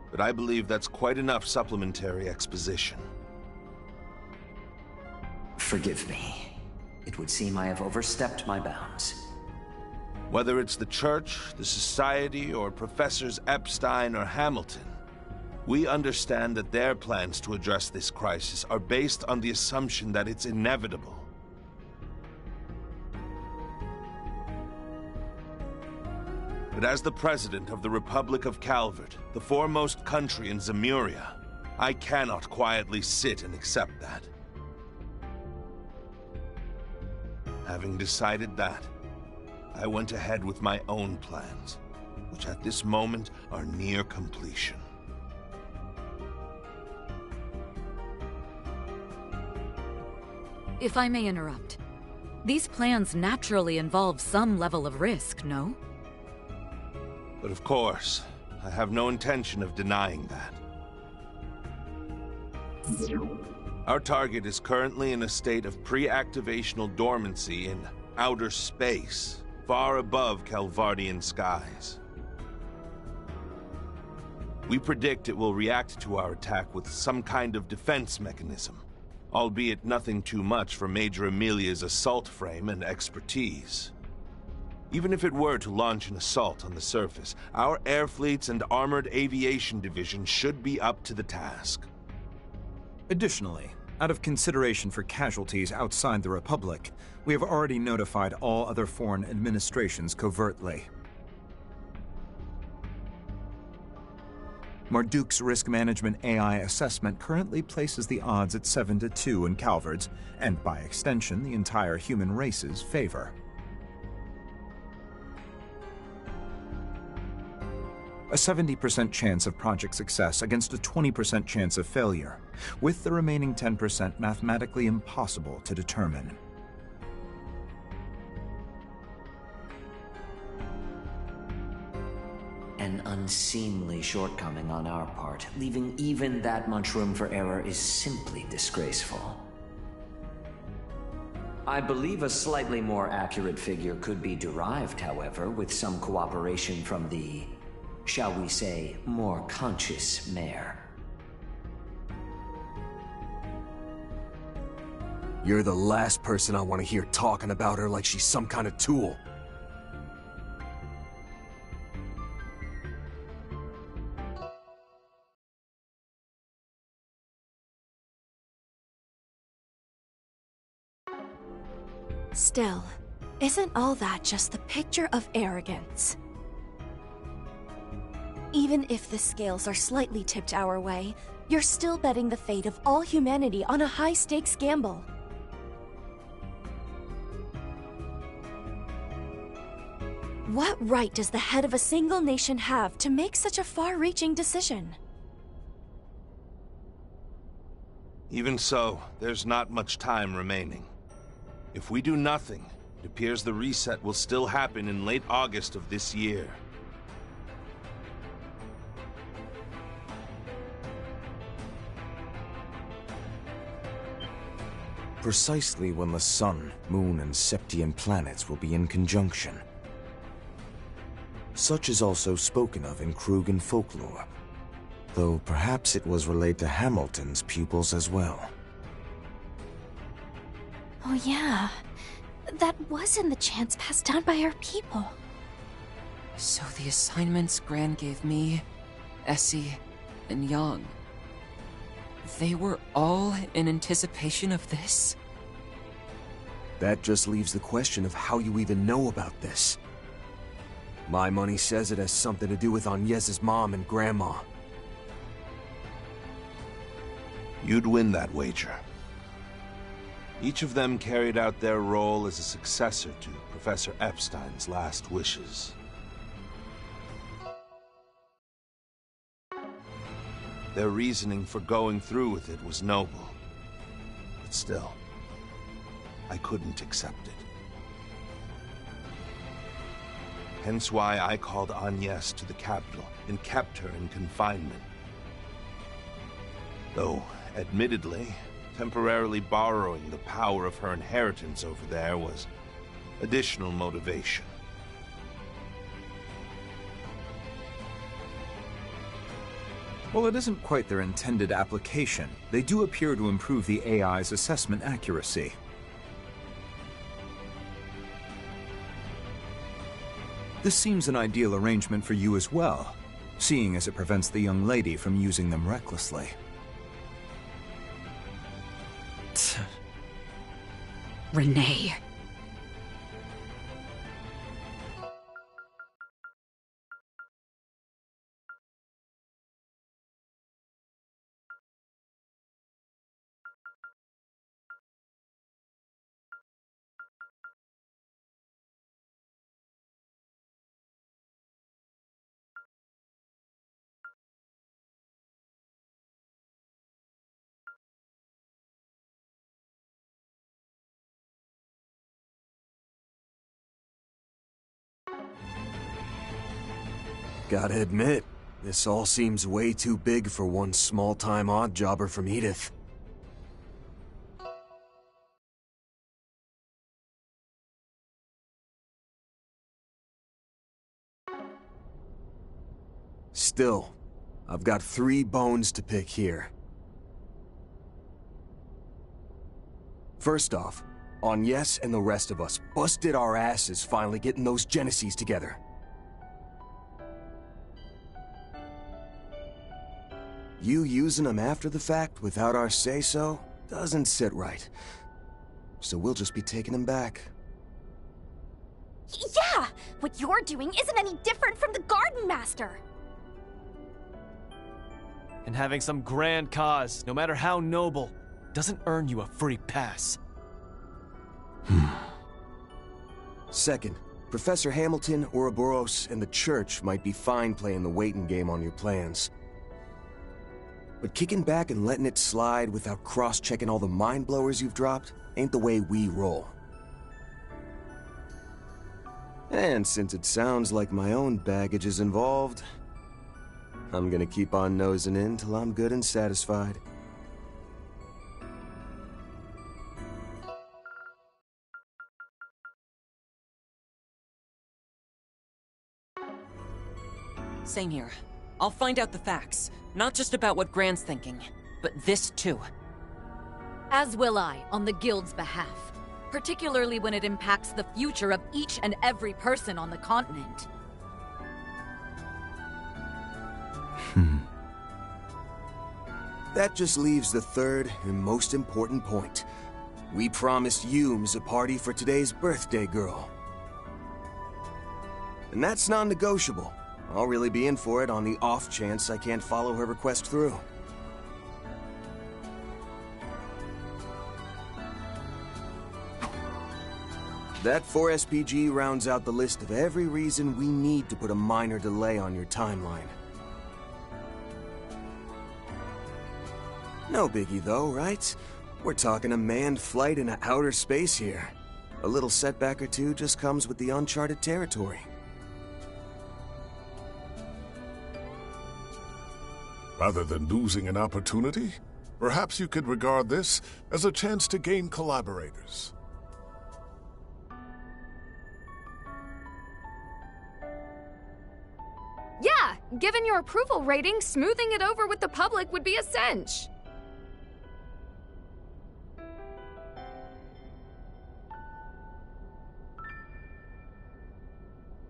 Speaker 3: But I believe that's quite enough supplementary exposition.
Speaker 17: Forgive me. It would seem I have overstepped my bounds.
Speaker 3: Whether it's the Church, the Society, or Professors Epstein or Hamilton, we understand that their plans to address this crisis are based on the assumption that it's inevitable. But as the President of the Republic of Calvert, the foremost country in Zemuria, I cannot quietly sit and accept that. Having decided that, I went ahead with my own plans, which at this moment are near completion.
Speaker 1: If I may interrupt, these plans naturally involve some level of risk, no?
Speaker 3: But of course, I have no intention of denying that. Our target is currently in a state of pre-activational dormancy in outer space, far above Calvardian skies. We predict it will react to our attack with some kind of defense mechanism, albeit nothing too much for Major Amelia's assault frame and expertise. Even if it were to launch an assault on the surface, our air fleets and armored aviation division should be up to the task.
Speaker 14: Additionally, Out of consideration for casualties outside the Republic, we have already notified all other foreign administrations covertly. Marduk's risk management AI assessment currently places the odds at 7-2 in Calvard's, and by extension, the entire human race's favor. A 70% chance of project success against a 20% chance of failure, with the remaining 10% mathematically impossible to determine.
Speaker 17: An unseemly shortcoming on our part, leaving even that much room for error is simply disgraceful. I believe a slightly more accurate figure could be derived, however, with some cooperation from the, shall we say, more conscious mayor.
Speaker 5: You're the last person I want to hear talking about her like she's some kind of tool.
Speaker 9: Still, isn't all that just the picture of arrogance? Even if the scales are slightly tipped our way, you're still betting the fate of all humanity on a high-stakes gamble. What right does the head of a single nation have to make such a far-reaching decision?
Speaker 3: Even so, there's not much time remaining. If we do nothing, it appears the reset will still happen in late August of this year.
Speaker 22: Precisely when the sun, moon, and Septian planets will be in conjunction. Such is also spoken of in Krugan folklore, though perhaps it was relayed to Hamilton's pupils as well.
Speaker 10: Oh yeah, that was in the chants passed down by our people.
Speaker 7: So the assignments Gran gave me, Essie, and Yang, they were all in anticipation of this?
Speaker 5: That just leaves the question of how you even know about this. My money says it has something to do with Agnes's mom and grandma.
Speaker 3: You'd win that wager. Each of them carried out their role as a successor to Professor Epstein's last wishes. Their reasoning for going through with it was noble. But still, I couldn't accept it. Hence why I called Agnes to the capital and kept her in confinement. Though, admittedly, temporarily borrowing the power of her inheritance over there was additional motivation.
Speaker 14: While it isn't quite their intended application, they do appear to improve the AI's assessment accuracy. This seems an ideal arrangement for you as well, seeing as it prevents the young lady from using them recklessly.
Speaker 1: Renee.
Speaker 5: Gotta admit, this all seems way too big for one small-time odd jobber from Edith. Still, I've got 3 bones to pick here. First off, Agnes and the rest of us busted our asses finally getting those Genesees together. You using them after the fact without our say-so? doesn't sit right. So we'll just be taking him back.
Speaker 9: Yeah! What you're doing isn't any different from the Garden Master!
Speaker 12: And having some grand cause, no matter how noble, doesn't earn you a free pass.
Speaker 5: Second, Professor Hamilton, Ouroboros, and the Church might be fine playing the waiting game on your plans. But kicking back and letting it slide without cross-checking all the mind-blowers you've dropped ain't the way we roll. And since it sounds like my own baggage is involved, I'm gonna keep on nosing in till I'm good and satisfied.
Speaker 7: Same here. I'll find out the facts. Not just about what Grant's thinking, but this too.
Speaker 1: As will I, on the Guild's behalf. Particularly when it impacts the future of each and every person on the continent.
Speaker 5: That just leaves the third and most important point. We promised Humes a party for today's birthday girl. And that's non-negotiable. I'll really be in for it on the off chance I can't follow her request through. That 4-SPG rounds out the list of every reason we need to put a minor delay on your timeline. No biggie though, right? We're talking a manned flight into outer space here. A little setback or two just comes with the uncharted territory.
Speaker 13: Rather than losing an opportunity, perhaps you could regard this as a chance to gain collaborators.
Speaker 2: Yeah, given your approval rating, smoothing it over with the public would be a cinch.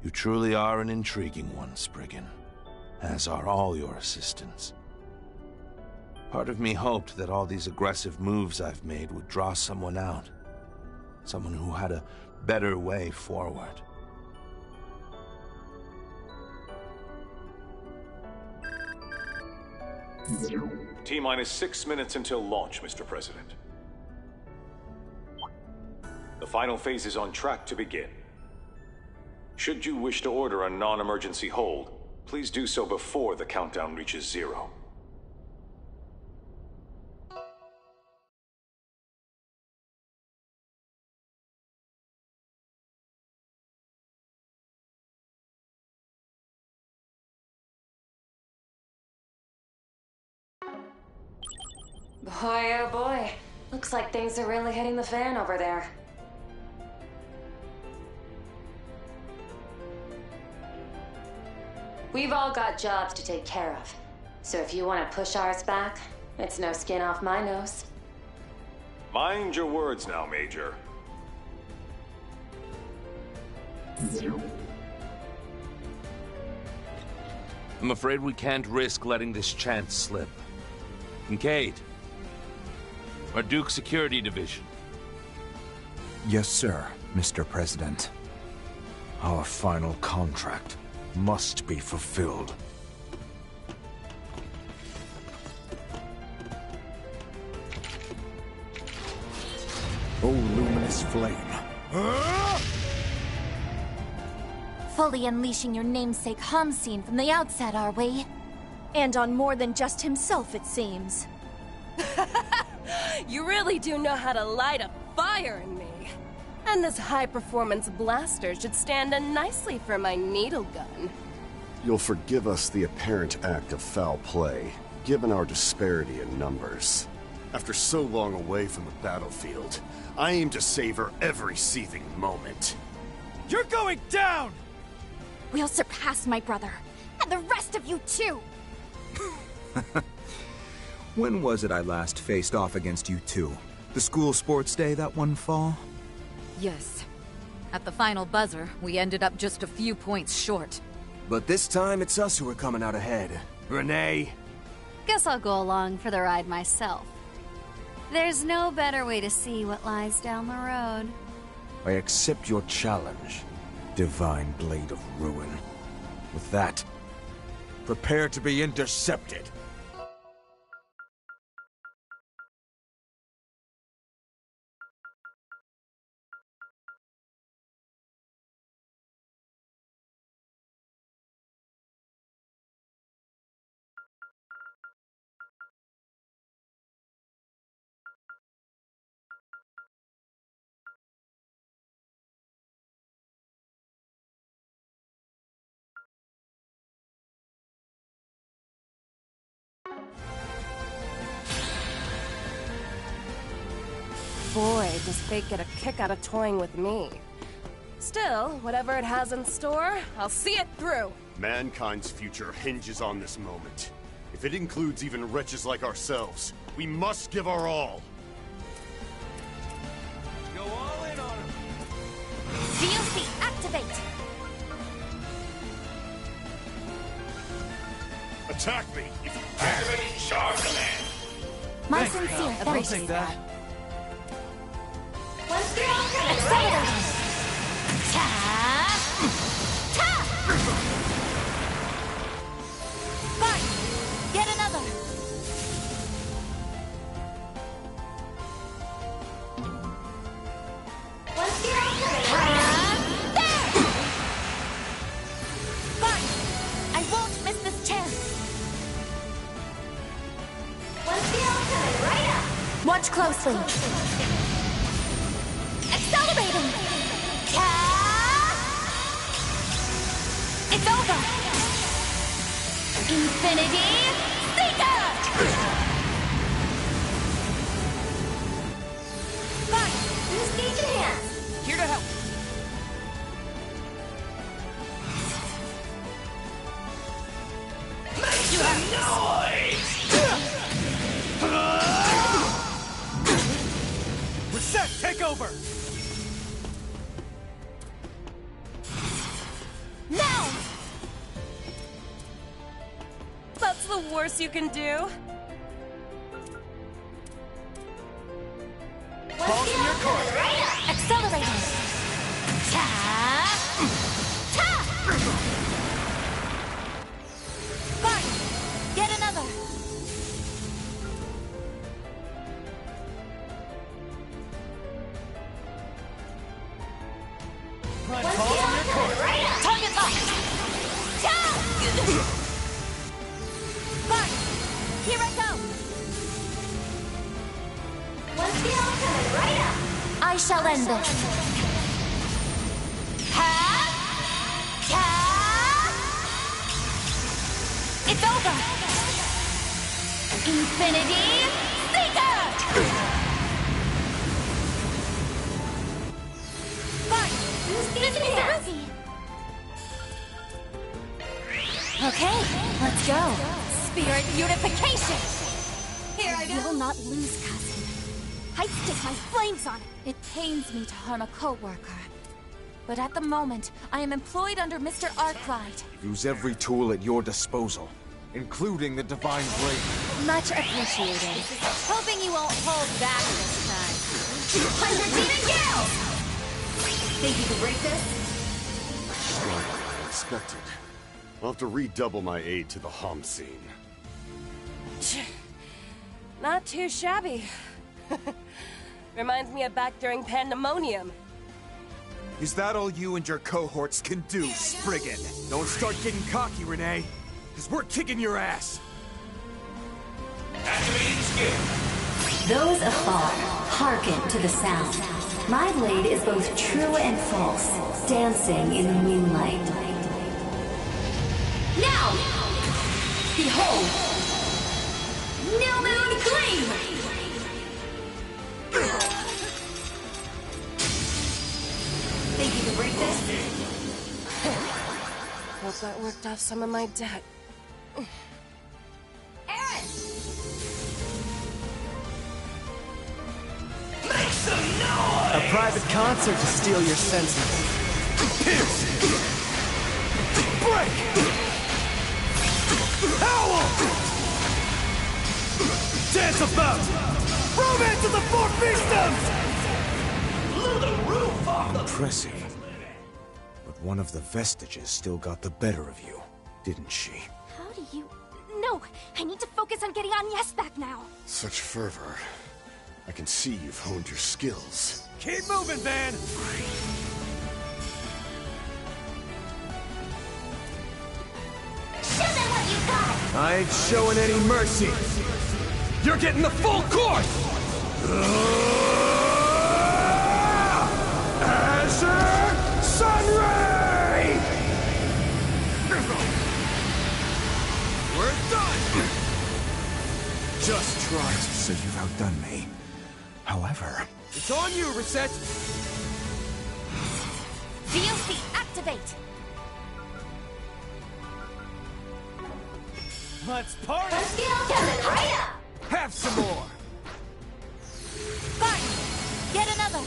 Speaker 3: You truly are an intriguing one, Spriggan, as are all your assistants. Part of me hoped that all these aggressive moves I've made would draw someone out. Someone who had a better way forward.
Speaker 20: T-minus 6 minutes until launch, Mr. President. The final phase is on track to begin. Should you wish to order a non-emergency hold, please do so before the countdown reaches 0.
Speaker 15: Boy, oh boy. Looks like things are really hitting the fan over there. We've all got jobs to take care of. So if you want to push ours back, it's no skin off my nose.
Speaker 20: Mind your words now, Major.
Speaker 3: I'm afraid we can't risk letting this chance slip. Kincaid, our Duke Security Division.
Speaker 14: Yes, sir, Mr. President. Our final contract must be fulfilled. O luminous flame.
Speaker 10: Fully unleashing your namesake Hamseen from the outset, are we?
Speaker 9: And on more than just himself, it seems.
Speaker 21: You really do know how to light a fire in me. And this high-performance blaster should stand in nicely for my needle gun.
Speaker 19: You'll forgive us the apparent act of foul play, given our disparity in numbers. After so long away from the battlefield, I aim to savor every seething moment.
Speaker 4: You're going down!
Speaker 9: We'll surpass my brother, and the rest of you too!
Speaker 14: When was it I last faced off against you two? The school sports day that one fall?
Speaker 1: Yes. At the final buzzer, we ended up just a few points short.
Speaker 5: But this time, it's us who are coming out ahead. Renee?
Speaker 11: Guess I'll go along for the ride myself. There's no better way to see what lies down the road.
Speaker 22: I accept your challenge, Divine Blade of Ruin. With that, prepare to be intercepted.
Speaker 21: Boy, does fate get a kick out of toying with me. Still, whatever it has in store, I'll see it through.
Speaker 19: Mankind's future hinges on this moment. If it includes even wretches like ourselves, we must give our all.
Speaker 4: Go all in on him.
Speaker 10: DLC, activate!
Speaker 19: Attack me if you can.
Speaker 16: Activating Char Command.
Speaker 10: My
Speaker 12: Thanks,
Speaker 10: sincere
Speaker 12: pal.
Speaker 10: thanks.
Speaker 12: I'll take that.
Speaker 10: Accelerating! Ta! Ta! Fine! Get another! There! Fine! I won't miss this chance! Watch closely! Accelerating! It's over! Infinity Seeker! Fine! New stage in hand! Here to help!
Speaker 4: Make some noise! Reset, take over!
Speaker 21: Now! That's the worst you can do.
Speaker 4: Balls in your court!
Speaker 10: Accelerating! Ta! Ta! Fine! Get another!
Speaker 4: Balls in your court!
Speaker 10: Target locked! Ta! Fine! Here I go! I shall end this. Ha! Ta! It's over! Infinity Seeker! Fine! This is easy! Okay, let's go. Spirit unification! Here I go. You'll not lose, cousin. I stick my flames on it. It pains me to harm a co-worker. But at the moment, I am employed under Mr. Arclight.
Speaker 22: Use every tool at your disposal, including the Divine Blade.
Speaker 11: Much appreciated. Hoping you won't hold back this time. 100 Demon Gale! Think you can break this?
Speaker 19: Stronger than I expected. I'll have to redouble my aid to the Hom scene.
Speaker 21: Not too shabby. Reminds me of back during Pandemonium.
Speaker 22: Is that all you and your cohorts can do, Spriggan? Don't start getting cocky, Renee, because we're kicking your ass.
Speaker 16: Activating skill.
Speaker 6: Those afar, hearken to the sound. My blade is both true and false, dancing in the moonlight.
Speaker 11: Now! Behold! New Moon Gleam! Think you can break this?
Speaker 21: Hope that worked off some of my debt.
Speaker 11: Aaron!
Speaker 4: Make some noise! A private concert to steal your senses. Pierce! Break! Howl! Dance about! Romance of the Four Fiefdoms!
Speaker 22: Blew the roof off the... Impressive. But one of the vestiges still got the better of you, didn't she?
Speaker 10: How do you... No! I need to focus on getting Agnes back now!
Speaker 19: Such fervor. I can see you've honed your skills.
Speaker 4: Keep moving, Van!
Speaker 10: Show them what you got!
Speaker 4: I ain't showing any mercy! You're getting the full course! Azure Sunray! We're done!
Speaker 22: Just tries to say you've outdone me. However...
Speaker 4: It's on you, Reset!
Speaker 10: VOC, activate!
Speaker 4: Let's party!
Speaker 10: Let's get on coming right up!
Speaker 4: Have some more!
Speaker 10: Fine! Get another!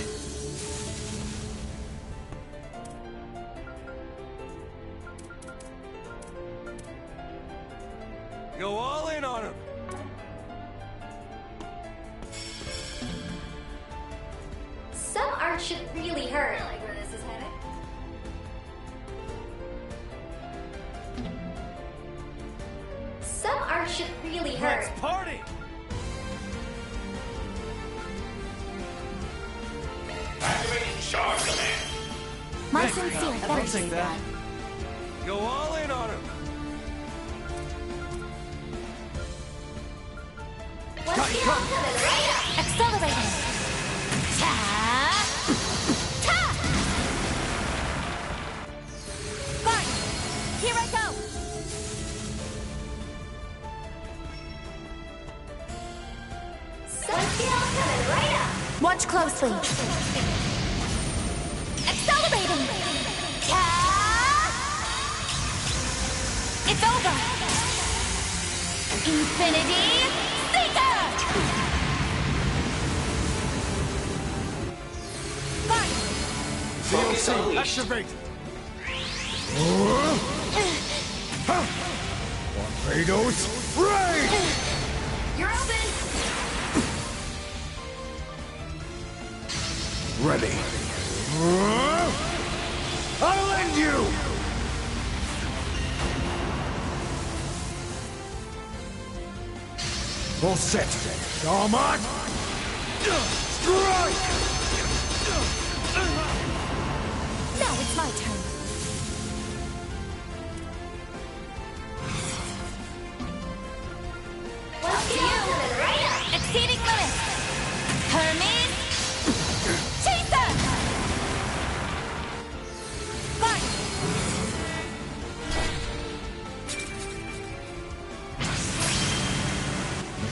Speaker 4: Go all in on him!
Speaker 10: Some art should really hurt. I like where this is headed. Some art should really hurt.
Speaker 4: Let's party!
Speaker 16: Activating charge command.
Speaker 10: My sincere
Speaker 4: I'll
Speaker 10: thanks.
Speaker 4: take that. Go all in on him!
Speaker 10: Let's get on coming right up! Accelerating! Ta! Ta! Fine! Here I go! Let's get on coming right up! Watch closely! Accelerating! Ta! It's over! Infinity Seeker! Fine!
Speaker 4: VOC, activate!
Speaker 22: Barbados, raid!
Speaker 10: You're open!
Speaker 22: Ready. I'll end you! All set. Damat! Strike!
Speaker 10: Now it's my turn. Let's get on coming right up! Exceeding limits! Hermes! Chaser! Fine!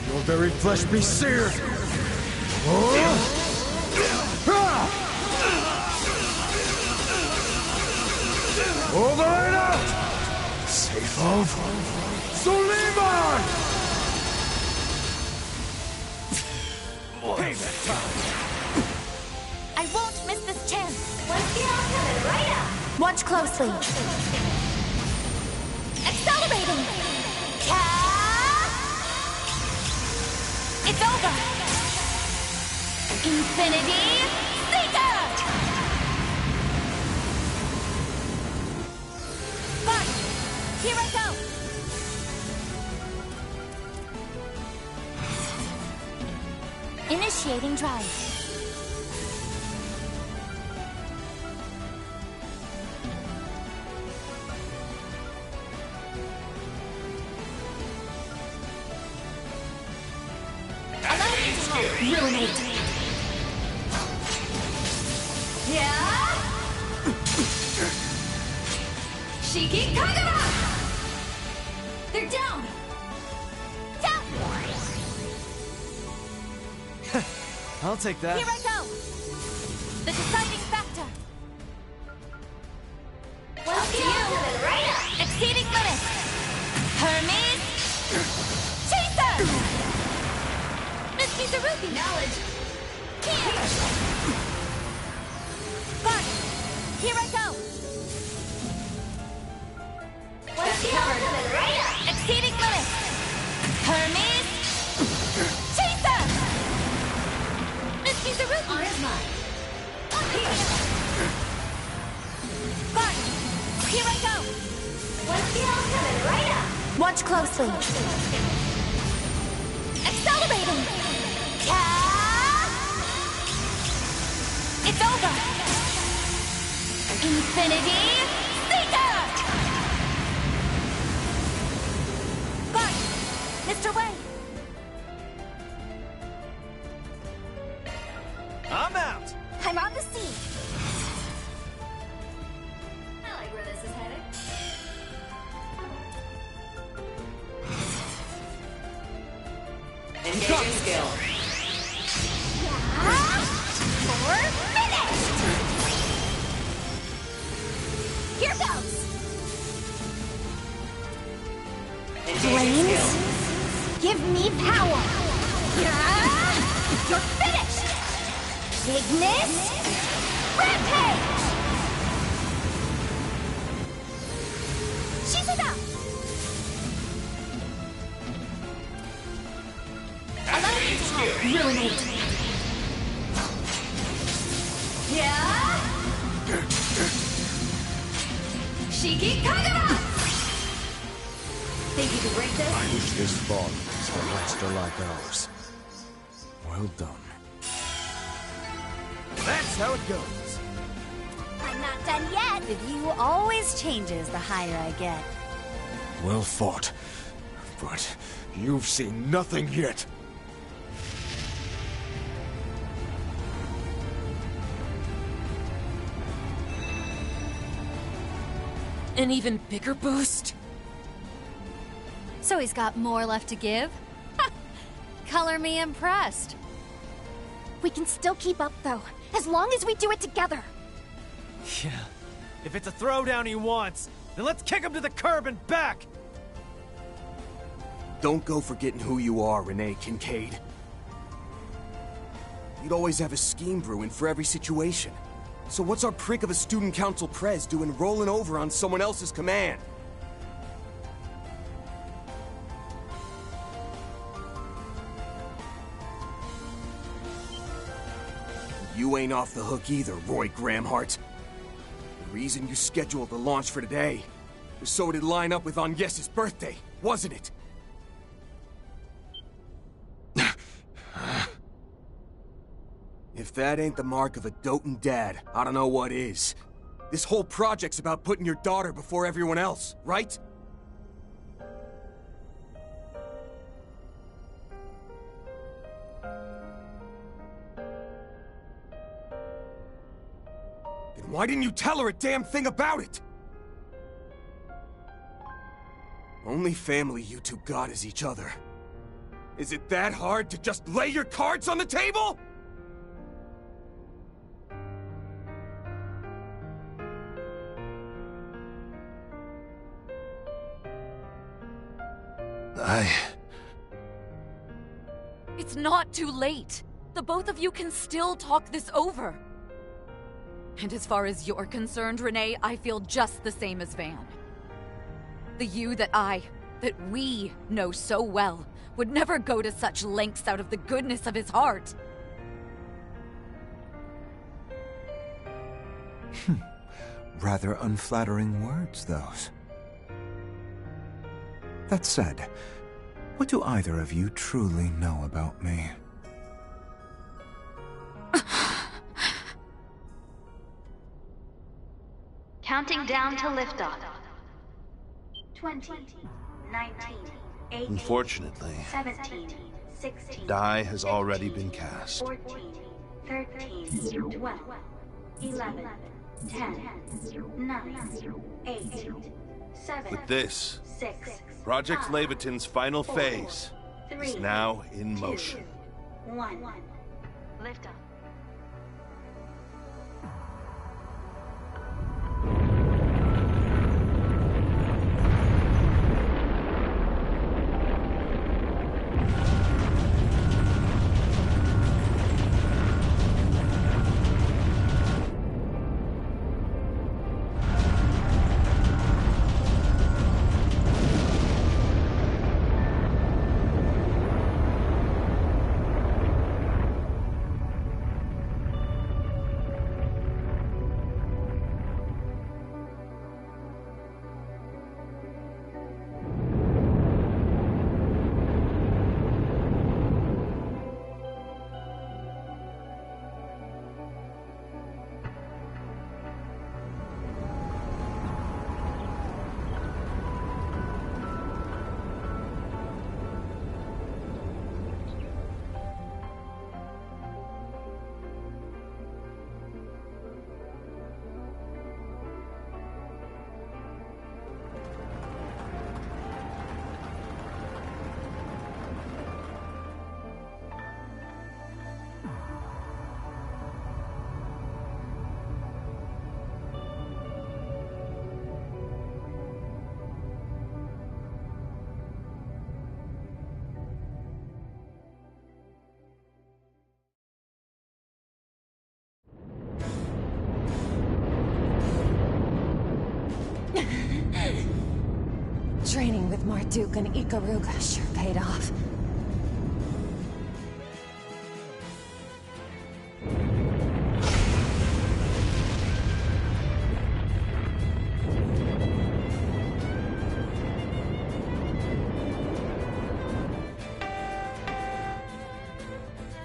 Speaker 22: Your very flesh be seared! Over and out! Safe of Suleiman!
Speaker 4: Payback time!
Speaker 10: I won't miss this chance! Let's get on coming right up! Watch closely! Accelerating! Ca! It's over! Infinity Seeker! Fine! Here I go! Initiating drive. Ruinate. Yeah. Shiki Kagura. They're down. Down.
Speaker 12: I'll take that.
Speaker 10: Here I go. The deciding factor. Well, to you. Right up. Exceeding limits. Hermes. Chaser. Miss Mizuruki. Knowledge. Here. Fine. Here I go. Let's cover. Right up. Exceeding limits. Hermes. Chaser.
Speaker 6: Coming right up.
Speaker 9: Watch closely.
Speaker 10: Accelerating! It's over! Infinity Seeker!
Speaker 9: Guard! Mr. Wang!
Speaker 12: I'm out!
Speaker 10: I'm on the scene!
Speaker 6: I like where this is headed.
Speaker 17: Engaging skill.
Speaker 10: We're finished! Here goes! Flames, give me power! You're finished! Ignis, rampage! She's about!
Speaker 6: Ruinate. Yeah. Shiki Kagura! Think you can break this?
Speaker 22: I wish this bond was a monster like ours. Well done.
Speaker 12: That's how it goes.
Speaker 10: I'm not done yet!
Speaker 11: The view always changes the higher I get.
Speaker 22: Well fought. But you've seen nothing yet.
Speaker 7: An even bigger boost?
Speaker 11: So he's got more left to give? Color me impressed.
Speaker 2: We can still keep up, though, as long as we do it together.
Speaker 12: Yeah. If it's a throwdown he wants, then let's kick him to the curb and back!
Speaker 5: Don't go forgetting who you are, Renee Kincaid. You'd always have a scheme brewing for every situation. So what's our prick of a student council prez doing rolling over on someone else's command? You ain't off the hook either, Roy Gramhart. The reason you scheduled the launch for today was so it'd line up with Agnes's birthday, wasn't it? If that ain't the mark of a doting dad, I don't know what is. This whole project's about putting your daughter before everyone else, right? Then why didn't you tell her a damn thing about it? Only family you two got is each other. Is it that hard to just lay your cards on the table?
Speaker 1: It's not too late. The both of you can still talk this over. And as far as you're concerned, Renee, I feel just the same as Van. The you that we know so well would never go to such lengths out of the goodness of his heart.
Speaker 14: Rather unflattering words, those. That said, what do either of you truly know about me?
Speaker 6: Counting down to liftoff. 20, 19, 18,
Speaker 3: Unfortunately,
Speaker 6: 17, 16,
Speaker 3: die has already been cast.
Speaker 6: 14, 13, 12, 11, 10, 9, 8, 7,
Speaker 3: With this,
Speaker 6: 6,
Speaker 3: Project
Speaker 6: 5,
Speaker 3: Leviton's final
Speaker 6: 4,
Speaker 3: phase
Speaker 6: 3,
Speaker 3: is now in motion.
Speaker 6: 1. Liftoff.
Speaker 10: Training with Marduk and Ikaruga sure paid off.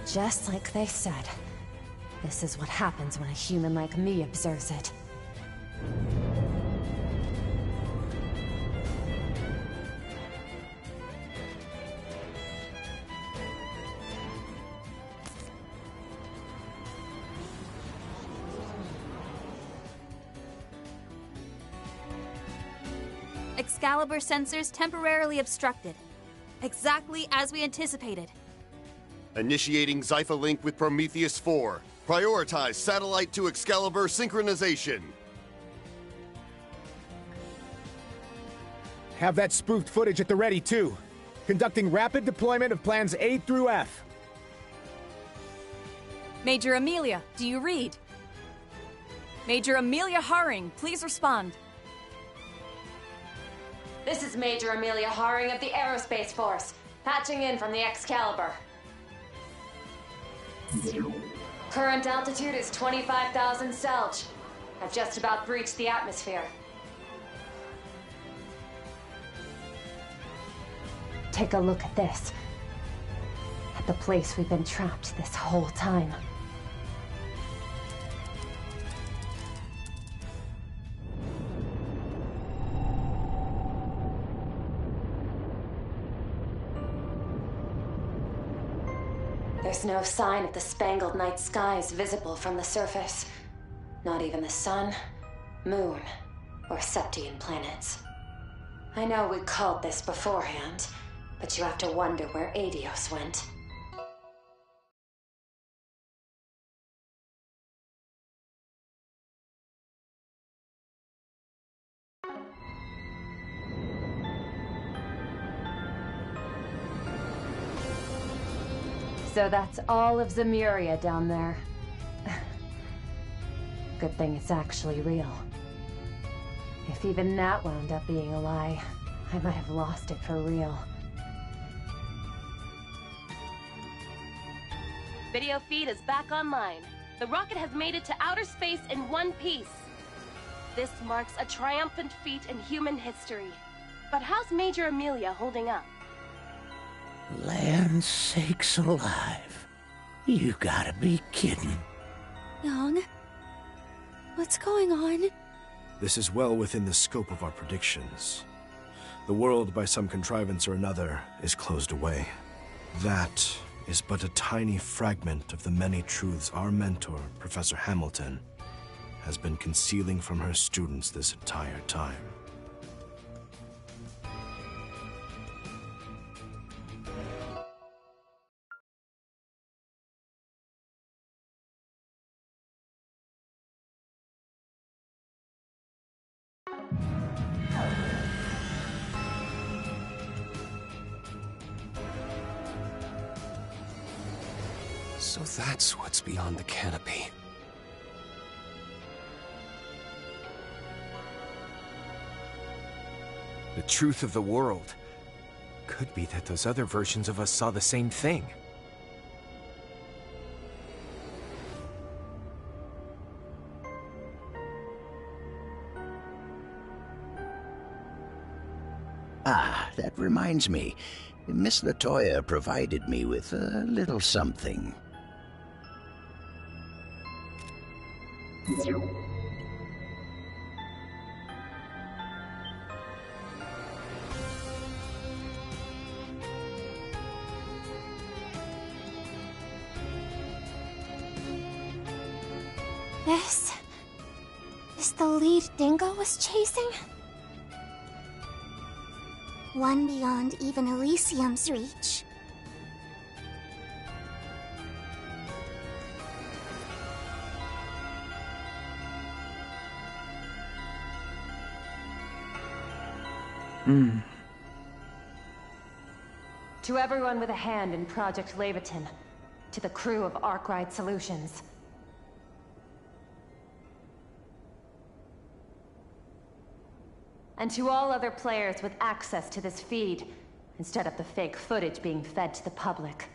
Speaker 10: Just like they said. This is what happens when a human like me observes it.
Speaker 8: Excalibur sensors temporarily obstructed. Exactly as we anticipated.
Speaker 19: Initiating Zypha link with Prometheus 4. Prioritize satellite to Excalibur synchronization.
Speaker 18: Have that spoofed footage at the ready, too. Conducting rapid deployment of plans A through F.
Speaker 23: Major Amelia, do you read? Major Amelia Haring, please respond.
Speaker 15: This is Major Amelia Haring of the Aerospace Force, patching in from the Excalibur. Current altitude is 25,000 Selge. I've just about breached the atmosphere. Take a look at this. At the place we've been trapped this whole time. There's no sign of the spangled night skies visible from the surface. Not even the sun, moon, or Septian planets. I know we called this beforehand, but you have to wonder where Adios went. So that's all of Zemuria down there. Good thing it's actually real. If even that wound up being a lie, I might have lost it for real.
Speaker 21: Video feed is back online. The rocket has made it to outer space in one piece. This marks a triumphant feat in human history. But how's Major Amelia holding up?
Speaker 24: Land sakes alive. You gotta be kidding.
Speaker 9: Young? What's going on?
Speaker 4: This is well within the scope of our predictions. The world, by some contrivance or another, is closed away. That is but a tiny fragment of the many truths our mentor, Professor Hamilton, has been concealing from her students this entire time.
Speaker 22: So that's what's beyond the canopy. The truth of the world. Could be that those other versions of us saw the same thing.
Speaker 24: Ah, that reminds me. Miss Latoya provided me with a little something.
Speaker 10: This is the lead Dingo was chasing? One beyond even Elysium's reach.
Speaker 15: To everyone with a hand in Project Leviathan, to the crew of Arkwright Solutions. And to all other players with access to this feed, instead of the fake footage being fed to the public.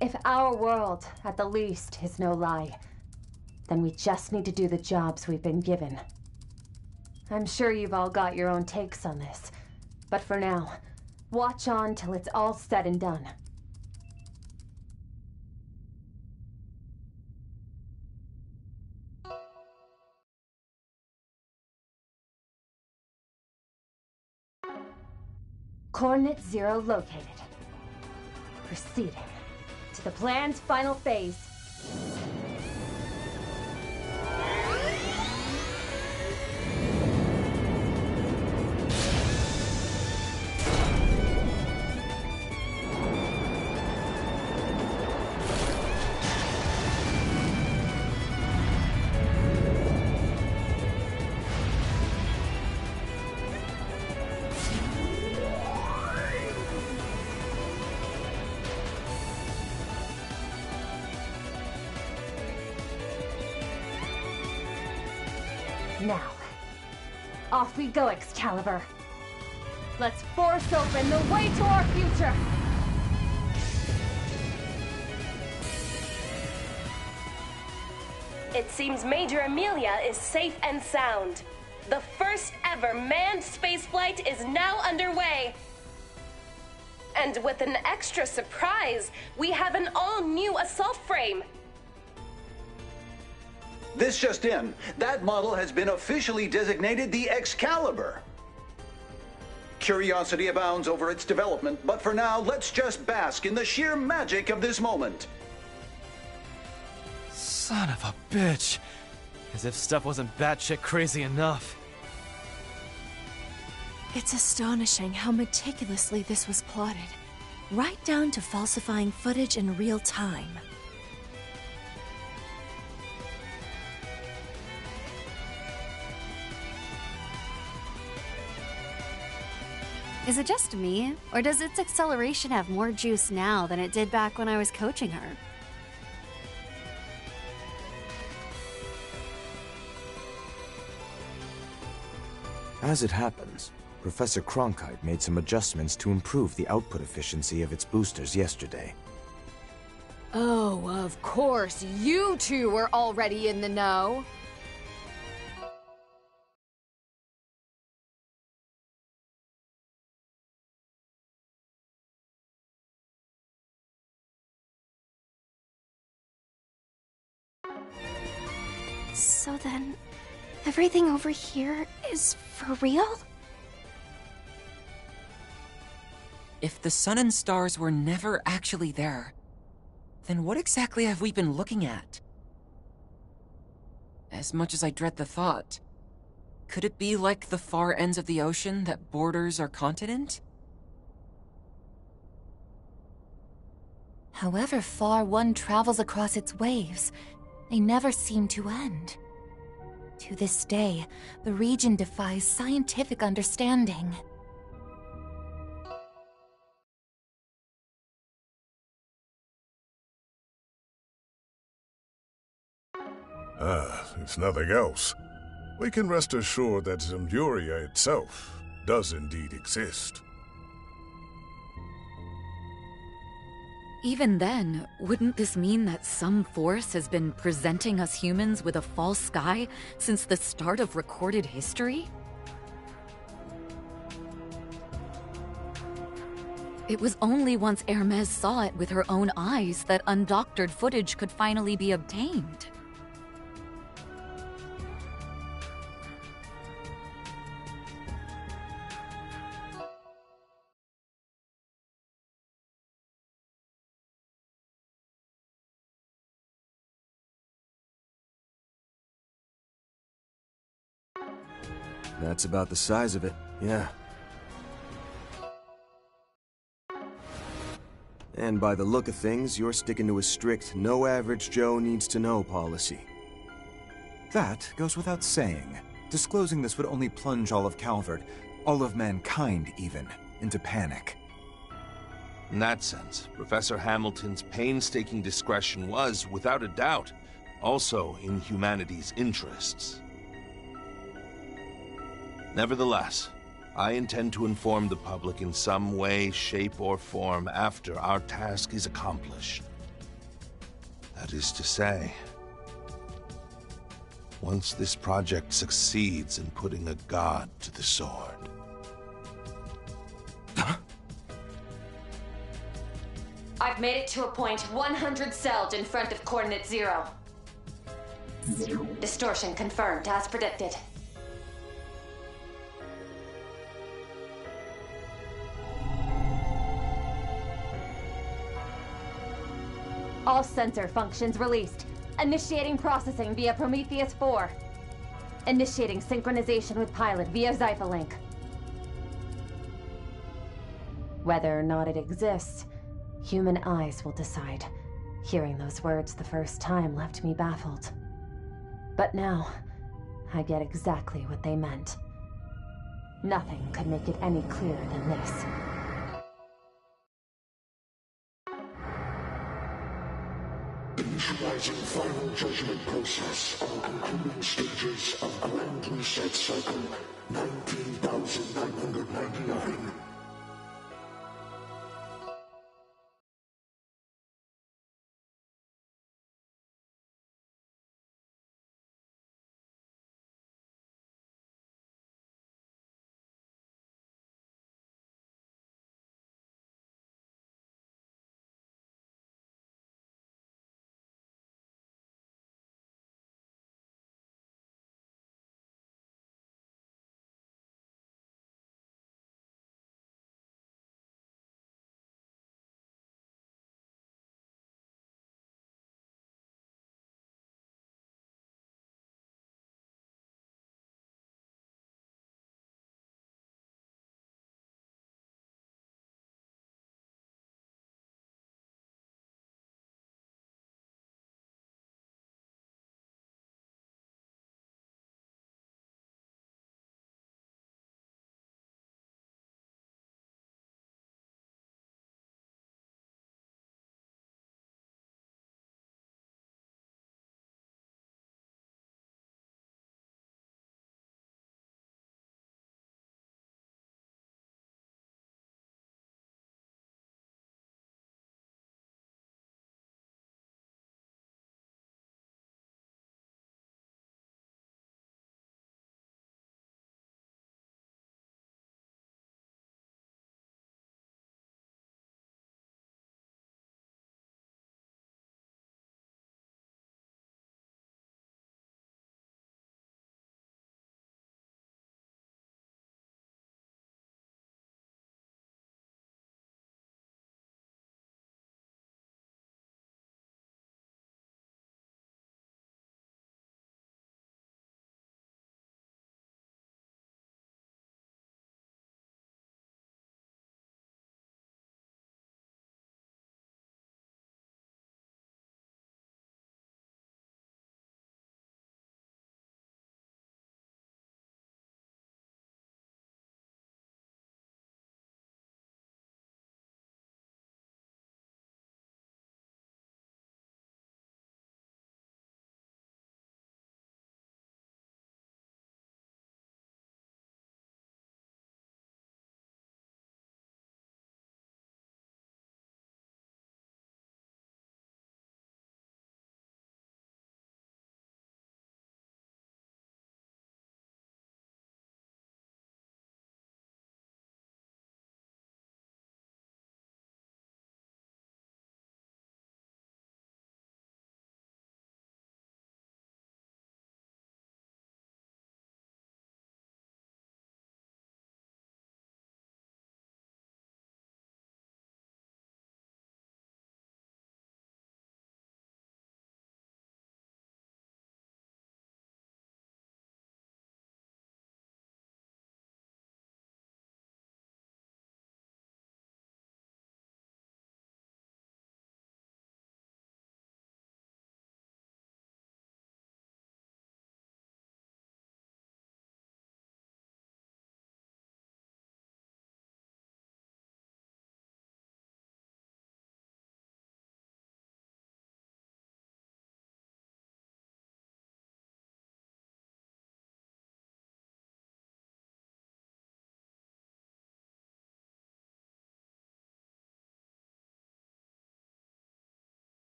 Speaker 15: If our world, at the least, is no lie, then we just need to do the jobs we've been given. I'm sure you've all got your own takes on this, but for now, watch on till it's all said and done. Coordinate 0 located. Proceeding to the plan's final phase. Now, off we go, Excalibur. Let's force open the way to our future!
Speaker 21: It seems Major Amelia is safe and sound. The first ever manned spaceflight is now underway. And with an extra surprise, we have an all-new assault frame.
Speaker 13: This just in. That model has been officially designated the Excalibur. Curiosity abounds over its development, but for now, let's just bask in the sheer magic of this moment.
Speaker 12: Son of a bitch. As if stuff wasn't batshit crazy enough.
Speaker 9: It's astonishing how meticulously this was plotted, right down to falsifying footage in real time.
Speaker 16: Is it just me, or does its acceleration have more juice now than it did back when I was coaching her?
Speaker 22: As it happens, Professor Cronkite made some adjustments to improve the output efficiency of its boosters yesterday.
Speaker 2: Oh, of course, you two were already in the know.
Speaker 10: So then, everything over here is for real?
Speaker 7: If the sun and stars were never actually there, then what exactly have we been looking at? As much as I dread the thought, could it be like the far ends of the ocean that borders our continent?
Speaker 1: However far one travels across its waves, they never seem to end. To this day, the region defies scientific understanding.
Speaker 17: If nothing else, we can rest assured that Zemuria itself does indeed exist.
Speaker 1: Even then, wouldn't this mean that some force has been presenting us humans with a false sky since the start of recorded history? It was only once Hermes saw it with her own eyes that undoctored footage could finally be obtained.
Speaker 5: That's about the size of it, yeah. And by the look of things, you're sticking to a strict no average Joe needs to know policy.
Speaker 3: That goes without saying. Disclosing this would only plunge all of Calvert, all of mankind even, into panic.
Speaker 11: In that sense, Professor Hamilton's painstaking discretion was, without a doubt, also in humanity's interests. Nevertheless, I intend to inform the public in some way, shape, or form after our task is accomplished. That is to say, once this project succeeds in putting a god to the sword.
Speaker 15: I've made it to a point 100 celled in front of Coordinate 0. Distortion confirmed, as predicted.
Speaker 21: All sensor functions released. Initiating processing via Prometheus 4. Initiating synchronization with pilot via Zyphalink. Whether or not it exists, human eyes will decide. Hearing those words the first time left me baffled. But now, I get exactly what they meant. Nothing could make it any clearer than this.
Speaker 14: Initializing final judgment process on concluding stages of Grand Reset Cycle 19,999.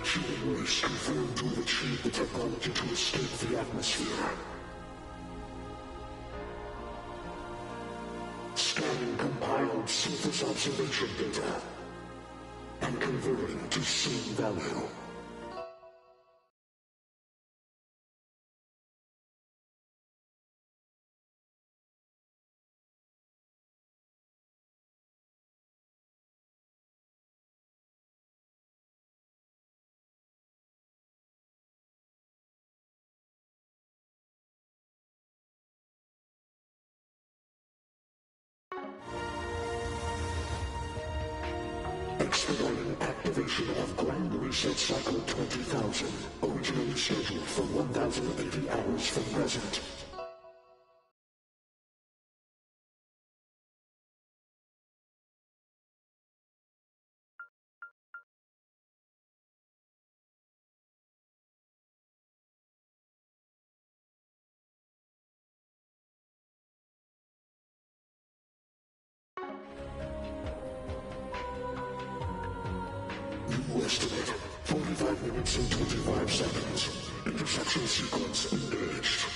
Speaker 14: Human race confirmed to have achieved the technology to escape the atmosphere. Scanning compiled surface observation data and converting to scene value. Expediting activation of Grand Reset Cycle 20,000, originally scheduled for 1,080 hours from present. New estimate, 45 minutes and 25 seconds. Intersection sequence engaged.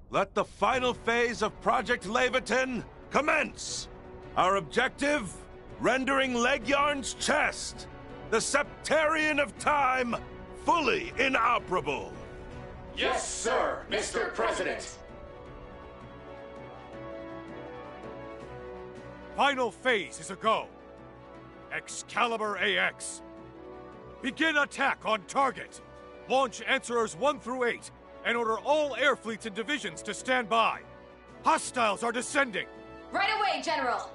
Speaker 11: Let the final phase of Project Leviathan commence! Our objective? Rendering Leguiarn's chest, the Septarian of Time, fully inoperable!
Speaker 6: Yes, sir, Mr. President!
Speaker 8: Final phase is a go. Excalibur AX. Begin attack on target. Launch Answerers 1 through 8, and order all air fleets and divisions to stand by. Hostiles are descending.
Speaker 23: Right away, General!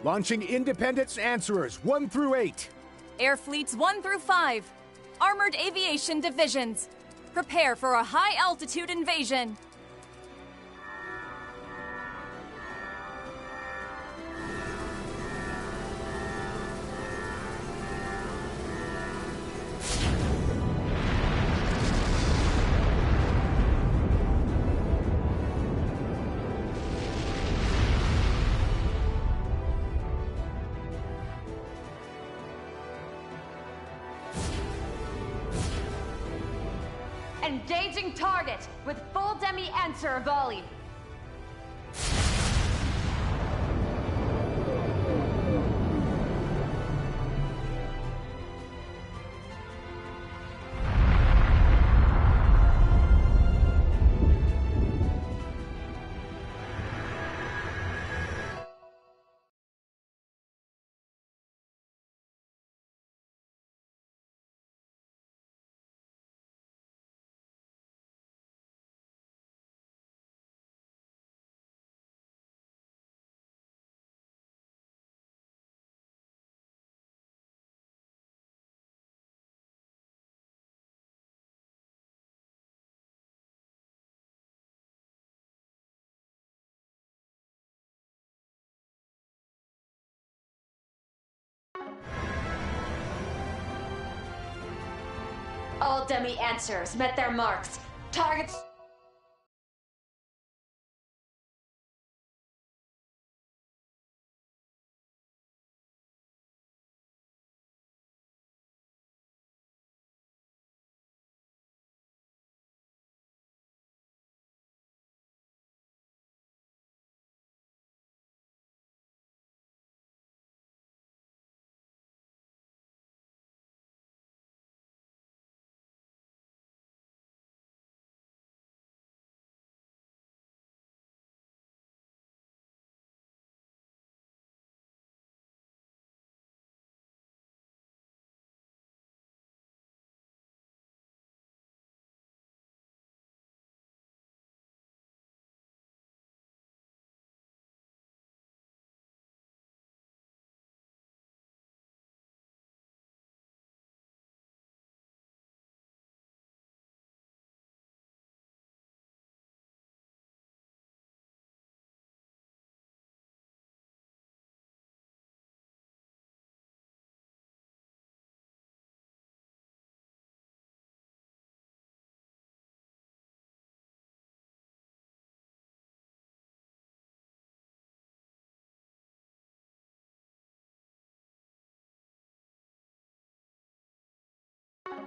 Speaker 18: Launching Independence Answerers 1 through 8.
Speaker 23: Air fleets 1 through 5. Armored aviation divisions. Prepare for a high-altitude invasion.
Speaker 19: Engaging target with full demi-answer volley. All demi-answers met their marks. Targets...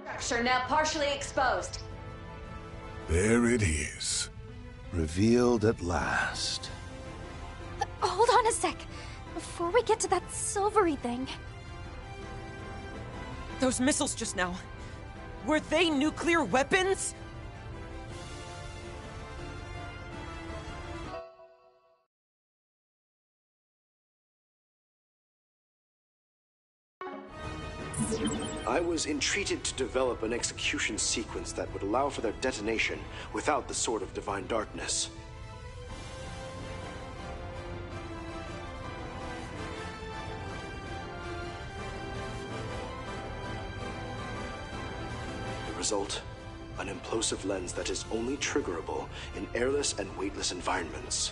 Speaker 19: Structure now partially exposed.
Speaker 17: There it is.
Speaker 11: Revealed at last.
Speaker 10: Hold on a sec. Before we get to that silvery thing.
Speaker 7: Those missiles just now. Were they nuclear weapons?
Speaker 4: I was entreated to develop an execution sequence that would allow for their detonation without the Sword of Divine Darkness. The result? An implosive lens that is only triggerable in airless and weightless environments.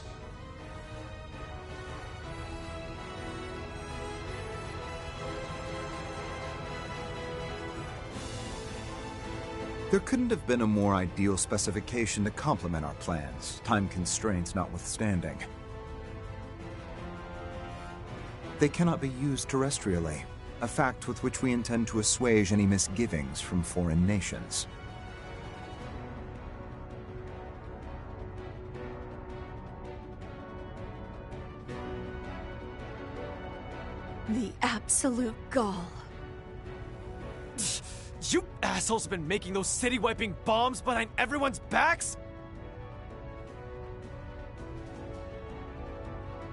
Speaker 3: There couldn't have been a more ideal specification to complement our plans, time constraints notwithstanding. They cannot be used terrestrially, a fact with which we intend to assuage any misgivings from foreign nations.
Speaker 1: The absolute gall.
Speaker 12: You assholes have been making those city-wiping bombs behind everyone's backs?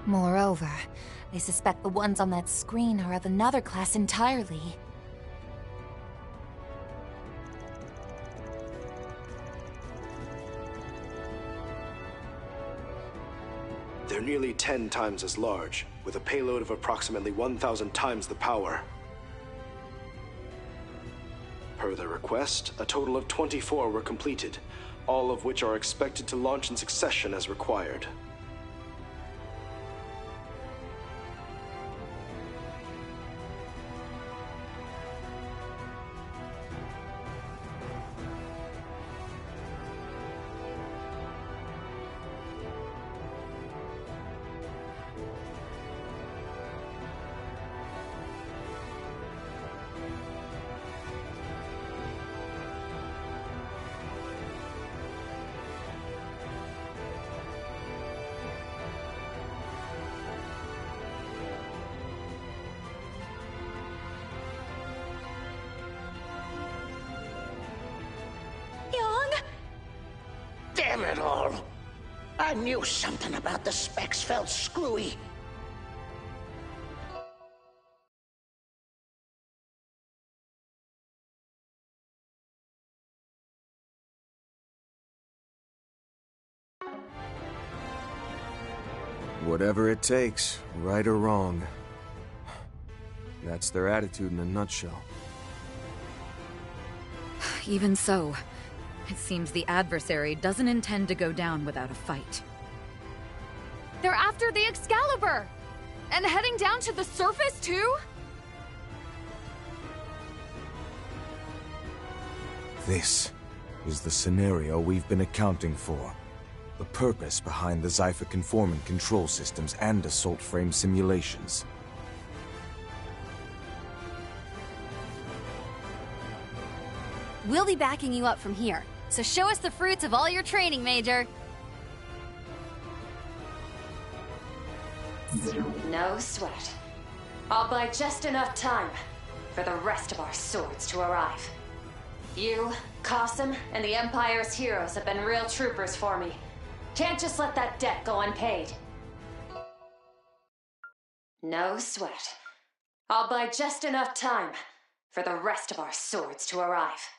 Speaker 10: Moreover, I suspect the ones on that screen are of another class entirely.
Speaker 4: They're nearly 10 times as large, with a payload of approximately 1,000 times the power. Per their request, a total of 24 were completed, all of which are expected to launch in succession as required.
Speaker 13: Damn it all! I knew something about the specs felt screwy.
Speaker 5: Whatever it takes, right or wrong. That's their attitude in a nutshell.
Speaker 1: Even so, it seems the adversary doesn't intend to go down without a fight.
Speaker 2: They're after the Excalibur! And heading down to the surface, too?
Speaker 22: This is the scenario we've been accounting for. The purpose behind the Zypher conformant control systems and assault frame simulations.
Speaker 16: We'll be backing you up from here, so show us the fruits of all your training, Major.
Speaker 15: No sweat. I'll buy just enough time for the rest of our swords to arrive. You, Qasim, and the Empire's heroes have been real troopers for me. Can't just let that debt go unpaid. No sweat. I'll buy just enough time for the rest of our swords to arrive.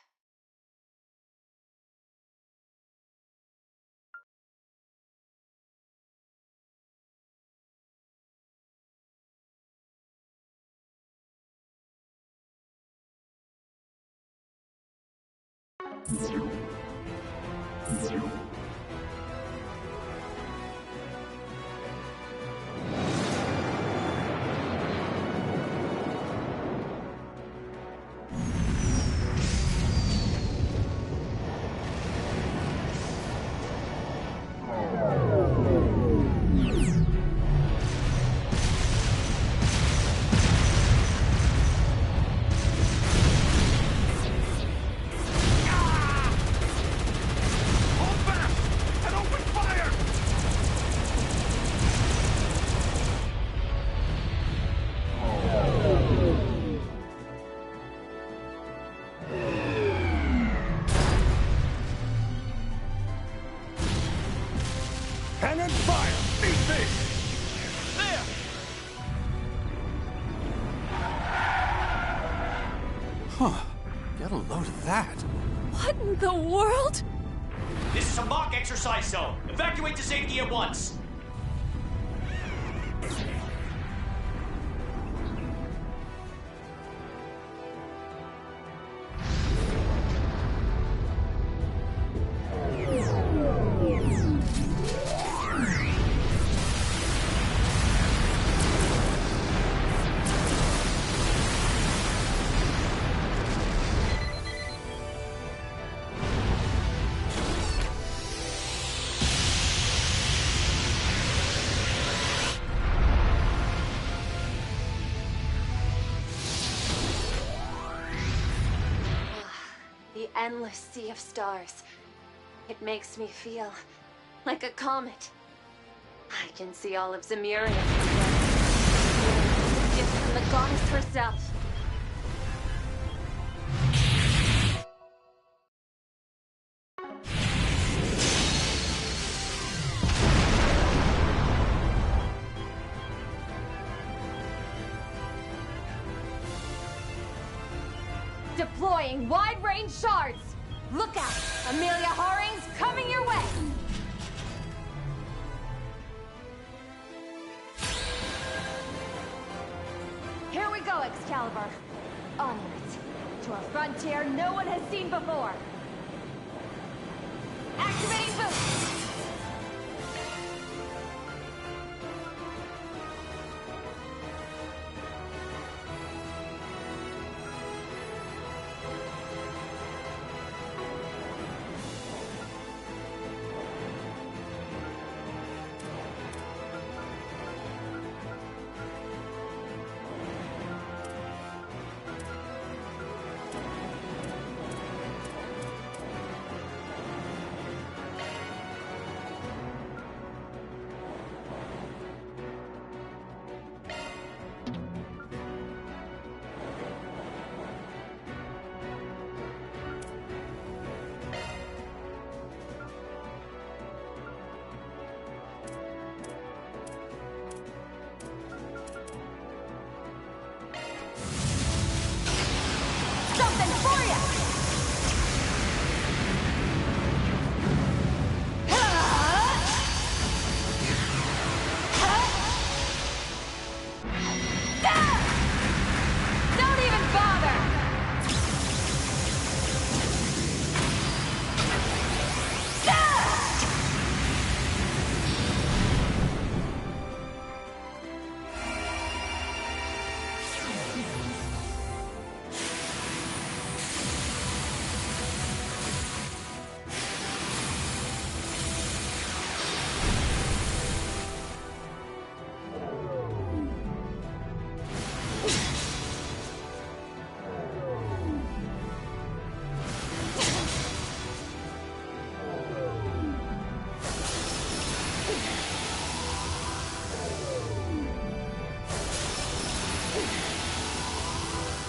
Speaker 3: Huh. Get a load of that.
Speaker 23: What in the world?
Speaker 6: This is a mock exercise zone. Evacuate to safety at once.
Speaker 15: The endless sea of stars. It makes me feel like a comet. I can see all of Zemuria. A gift from the goddess herself.
Speaker 19: Deploying wide-range shards! Look out! Amelia Haring's coming your way! Here we go, Excalibur. Onwards, to a frontier no one has seen before. Activating boost!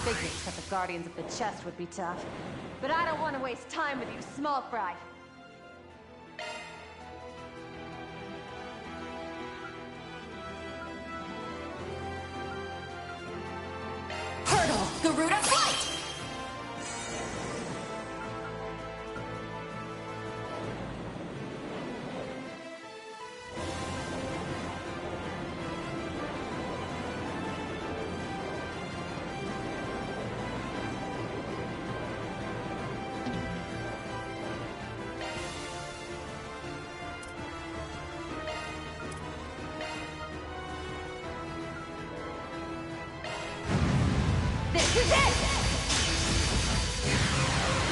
Speaker 19: Figured that the Guardians of the Chest would be tough. But I don't want to waste time with you, small fry.
Speaker 1: Hurdle, the root of flight!
Speaker 19: This is it!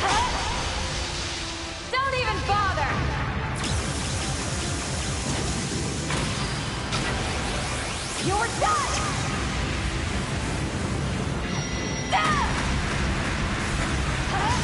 Speaker 19: Huh? Don't even bother! You're done! Ah! Huh?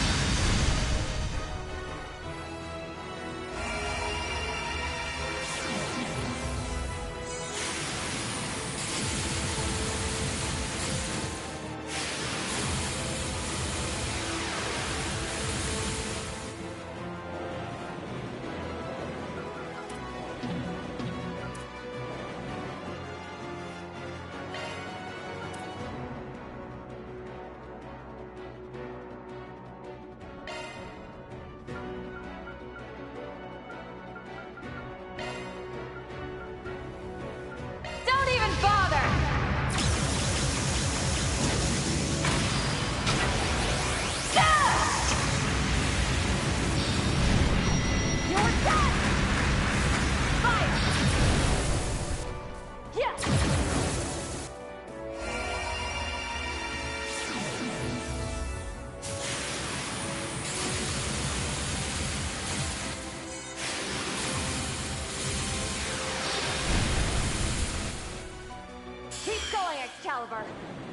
Speaker 19: Excalibur!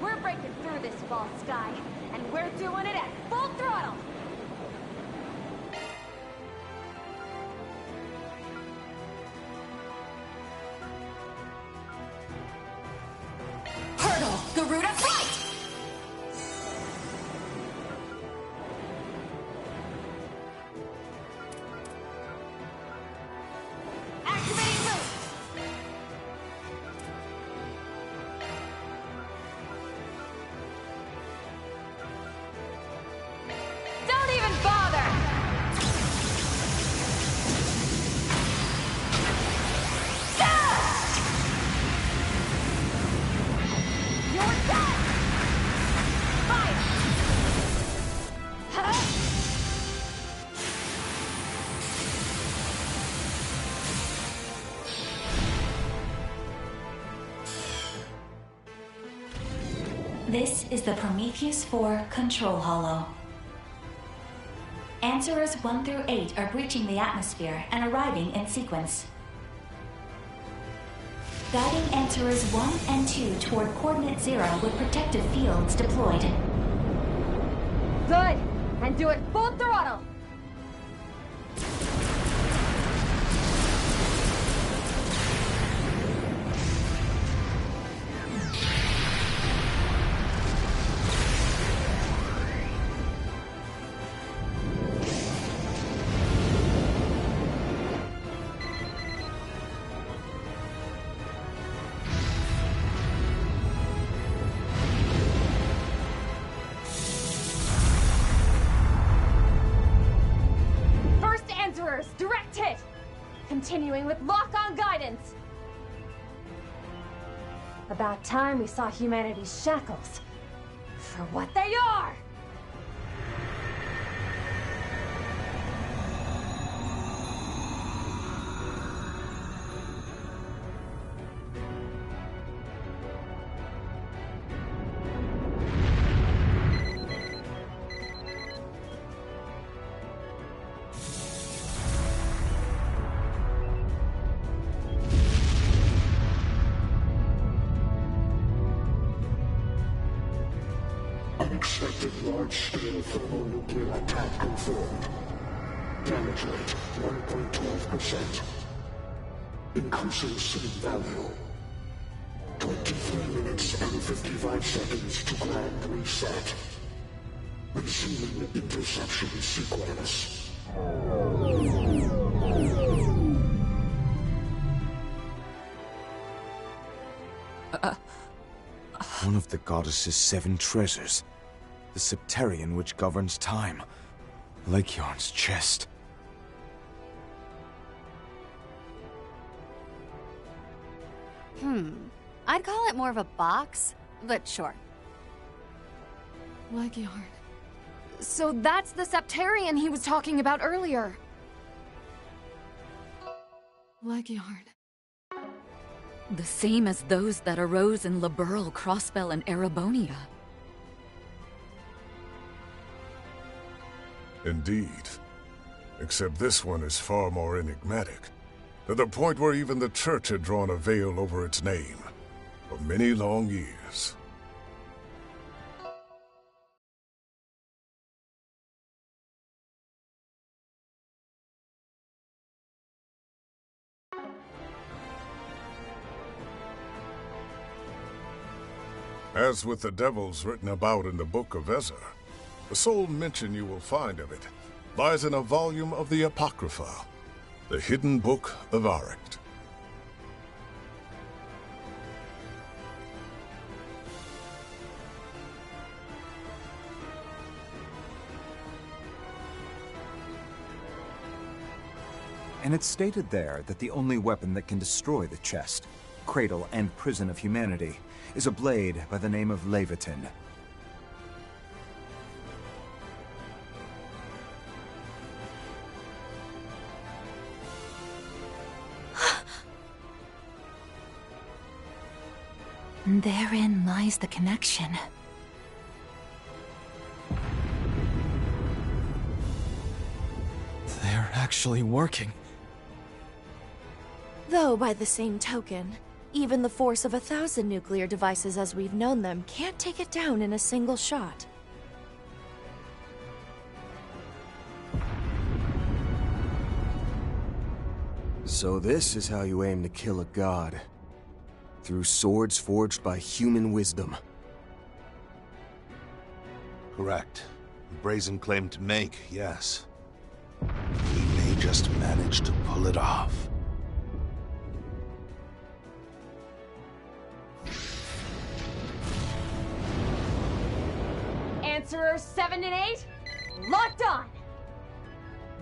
Speaker 19: We're breaking through this false sky, and we're doing it at full throttle!
Speaker 1: Hurdle, Garuda, fight!
Speaker 19: Activating boost! Don't even bother! You're done! Fire! Huh?
Speaker 9: This is the Prometheus 4 Control Hollow. Answerers 1 through 8 are breaching the atmosphere and arriving in sequence. Guiding Answerers 1 and 2 toward Coordinate 0 with protective fields deployed.
Speaker 19: Good! And do it full throttle! Direct hit! Continuing with lock-on guidance! About time we saw humanity's shackles for what they are!
Speaker 14: Unexpected large-scale thermonuclear attack confirmed. Damage rate 1.12%. Increasing scene value. 23 minutes and 55 seconds to grand reset. Resuming interception sequence.
Speaker 22: One of the goddess's 7 treasures. The Septerion which governs time. Lekyarn's chest.
Speaker 16: I'd call it more of a box, but sure.
Speaker 2: Lekyarn. So that's the Septerion he was talking about earlier. Lekyarn.
Speaker 1: The same as those that arose in Liberl, Crossbell, and Erebonia.
Speaker 17: Indeed. Except this one is far more enigmatic. To the point where even the Church had drawn a veil over its name. For many long years. As with the devils written about in the Book of Ezer, the sole mention you will find of it lies in a volume of the Apocrypha, the Hidden Book of Arict.
Speaker 3: And it's stated there that the only weapon that can destroy the chest, cradle, and prison of humanity is a blade by the name of Leviathan.
Speaker 9: Therein lies the connection.
Speaker 12: They're actually working.
Speaker 20: Though, by the same token,
Speaker 8: Even the force of 1,000 nuclear devices as we've known them can't take it down in a single shot.
Speaker 5: So this is how you aim to kill a god. Through swords forged by human wisdom.
Speaker 11: Correct. A brazen claim to make, yes. He may just manage to pull it off.
Speaker 19: Answerers 7 and 8, locked on!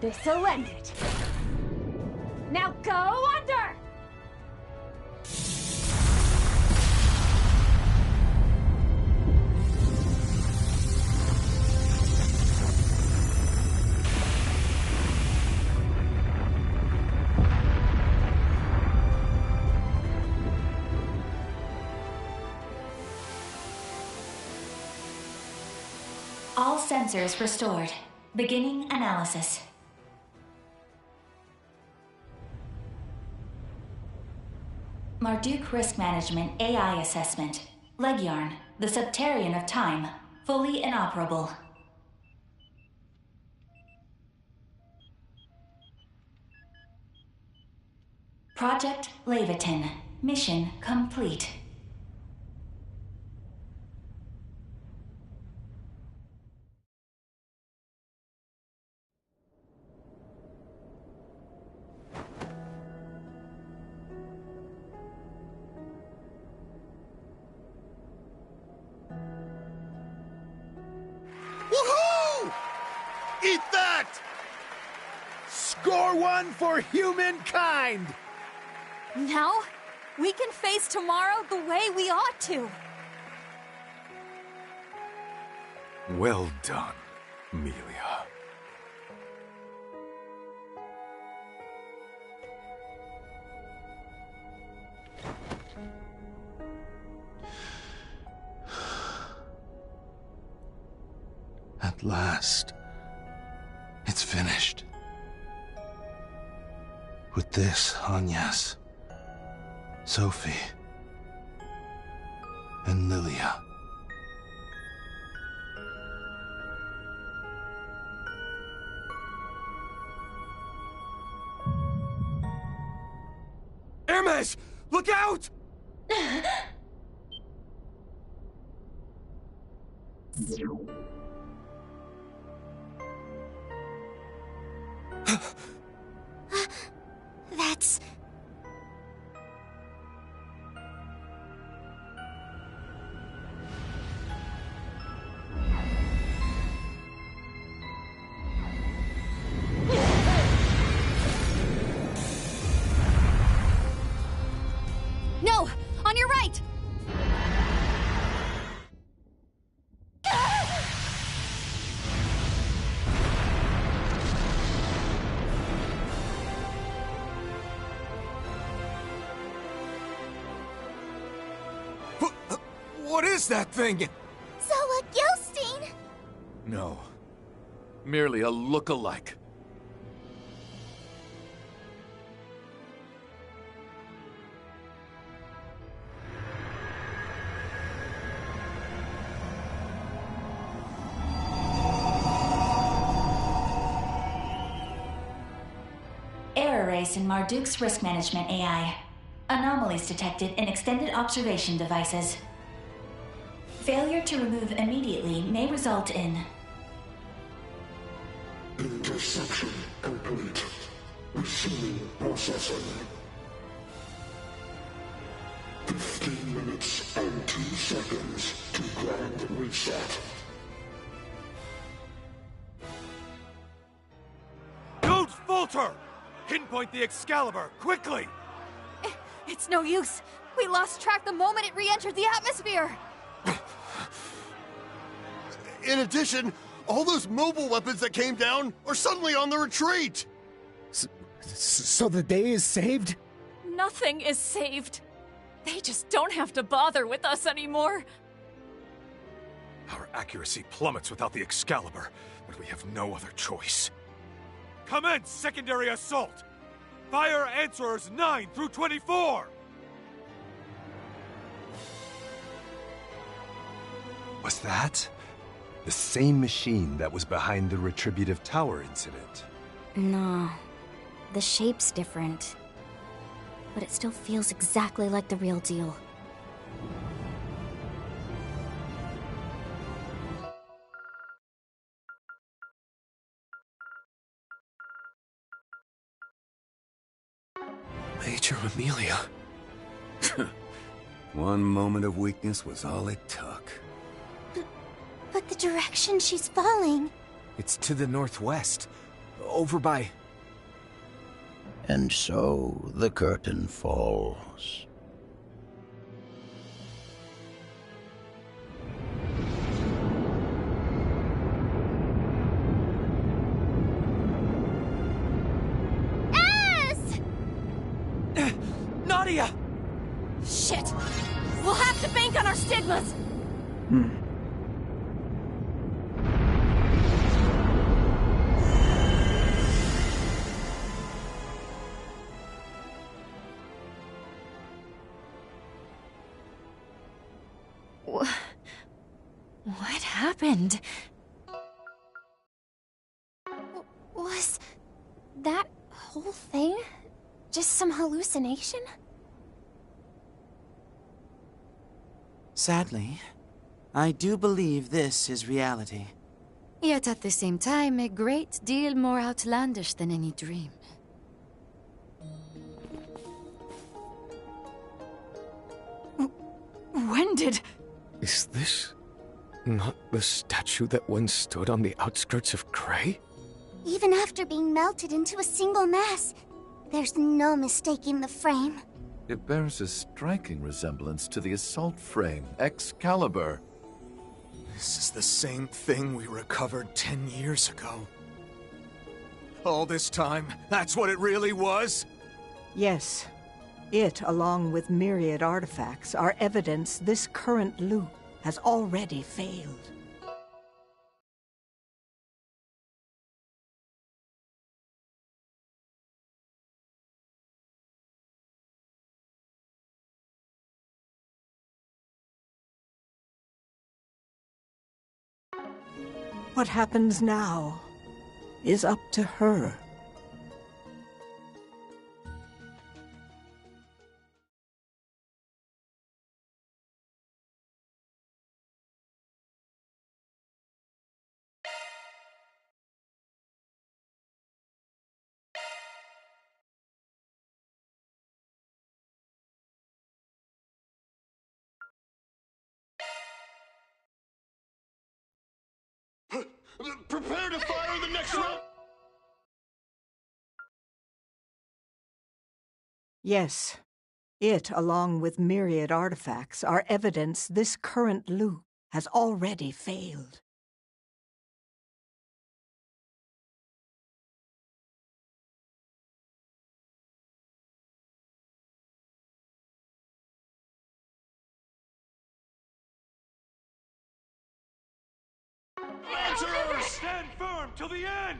Speaker 19: This'll end it. Now go under!
Speaker 9: All sensors restored. Beginning analysis. Marduk Risk Management AI Assessment. Leguiarn, the Septarian of Time, fully inoperable. Project Leviathan. Mission complete.
Speaker 18: Woohoo! Eat that! Score one for humankind!
Speaker 23: Now, we can face tomorrow the way we ought to.
Speaker 22: Well done, Amelia.
Speaker 11: At last, it's finished. With this, Agnes, Sophie, and Lilia.
Speaker 5: Hermes! Look out!
Speaker 10: That's...
Speaker 16: No! On your right!
Speaker 22: What is that thing?
Speaker 10: So a Gilstein!
Speaker 12: No. Merely a look-alike.
Speaker 9: Error raised in Marduk's Risk Management AI. Anomalies detected in extended observation devices. Failure to remove immediately may result in...
Speaker 14: Interception complete. Resuming processing. 15 minutes and 2 seconds to grand reset.
Speaker 12: Don't falter! Pinpoint the Excalibur, quickly!
Speaker 23: It's no use. We lost track the moment it re-entered the atmosphere.
Speaker 20: In addition, all those mobile weapons that came down are suddenly on the retreat!
Speaker 18: So the day is saved?
Speaker 23: Nothing is saved. They just don't have to bother with us anymore.
Speaker 12: Our accuracy plummets without the Excalibur, but we have no other choice. Commence secondary assault! Fire Answerers 9 through 24!
Speaker 4: Was that the same machine that was behind the Retributive Tower incident?
Speaker 10: No. The shape's different. But it still feels exactly like the real deal.
Speaker 5: Major Amelia. One moment of weakness was all it took.
Speaker 10: But the direction she's falling...
Speaker 22: It's to the northwest. Over by...
Speaker 7: And so the curtain falls.
Speaker 23: Nadia! Shit! We'll have to bank on our stigmas!
Speaker 10: What happened? Was that whole thing just some hallucination?
Speaker 21: Sadly, I do believe this is reality.
Speaker 1: Yet at the same time, a great deal more outlandish than any dream.
Speaker 23: When did...
Speaker 24: Is this not the statue that once stood on the outskirts of Cray?
Speaker 10: Even after being melted into a single mass, there's no mistaking the frame.
Speaker 25: It bears a striking resemblance to the assault frame, Excalibur.
Speaker 3: This is the same thing we recovered 10 years ago. All this time, that's what it really was?
Speaker 26: Yes. It, along with myriad artifacts, are evidence this current loop has already failed. What happens now is up to her.
Speaker 20: Prepare to fire the next round!
Speaker 26: Yes. It, along with myriad artifacts, are evidence this current loop has already failed.
Speaker 11: Stand firm till the end!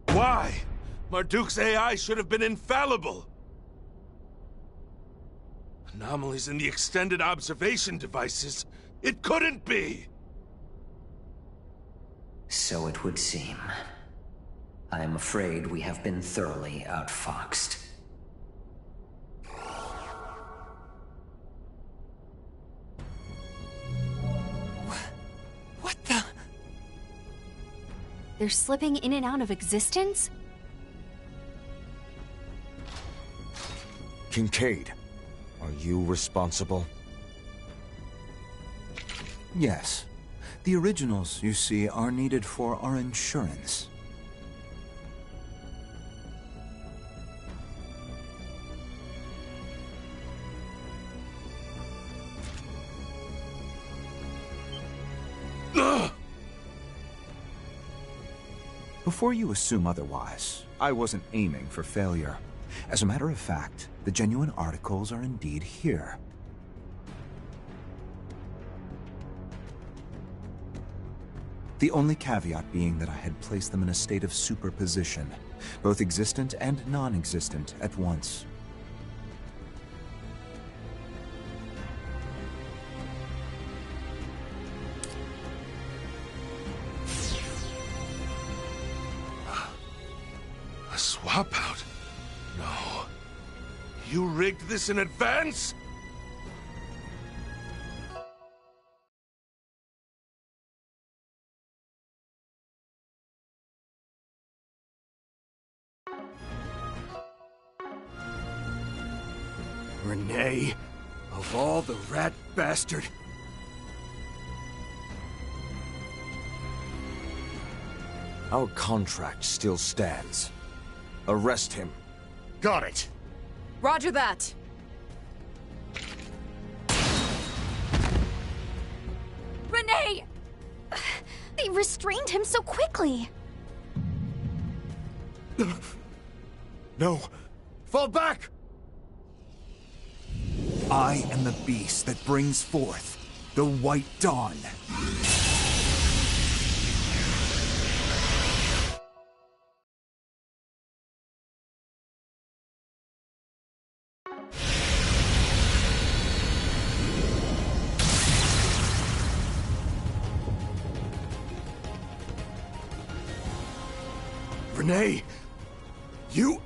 Speaker 11: Why? Marduk's AI should have been infallible! Anomalies in the extended observation devices? It couldn't be!
Speaker 27: So it would seem. I am afraid we have been thoroughly outfoxed.
Speaker 16: They're slipping in and out of existence?
Speaker 22: Kincaid, are you responsible?
Speaker 3: Yes. The originals, you see, are needed for our insurance. Before you assume otherwise, I wasn't aiming for failure. As a matter of fact, the genuine articles are indeed here. The only caveat being that I had placed them in a state of superposition, both existent and non-existent at once.
Speaker 11: swap out? No. You rigged this in advance?
Speaker 5: Renee, of all the rat bastard.
Speaker 3: Our contract still stands. Arrest him.
Speaker 20: Got it.
Speaker 23: Roger that.
Speaker 10: Renee! They restrained him so quickly.
Speaker 18: No. Fall back!
Speaker 3: I am the beast that brings forth the White Dawn.
Speaker 5: Renee! You...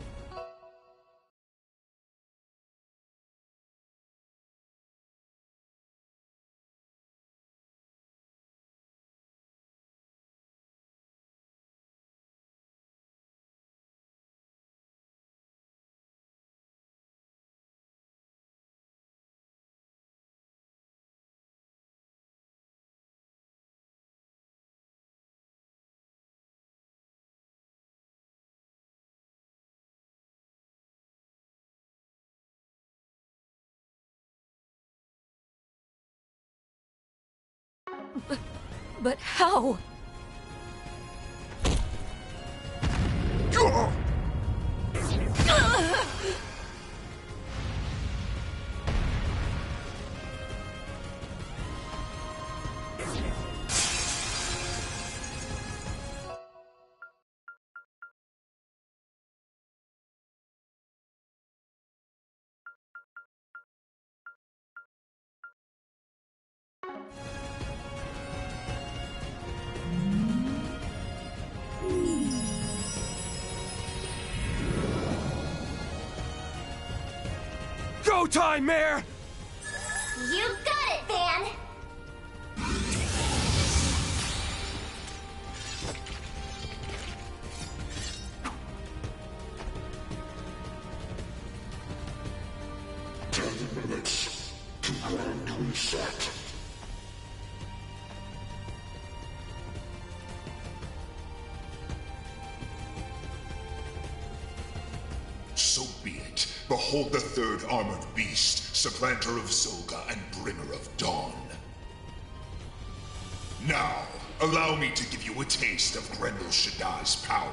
Speaker 1: But how?
Speaker 5: Go time, Mayor!
Speaker 10: You got it, Van!
Speaker 14: Minutes to grand reset.
Speaker 2: So be it. Behold the third armored beast, supplanter of Zolga and bringer of dawn. Now, allow me to give you a taste of Grendel Shadai's power.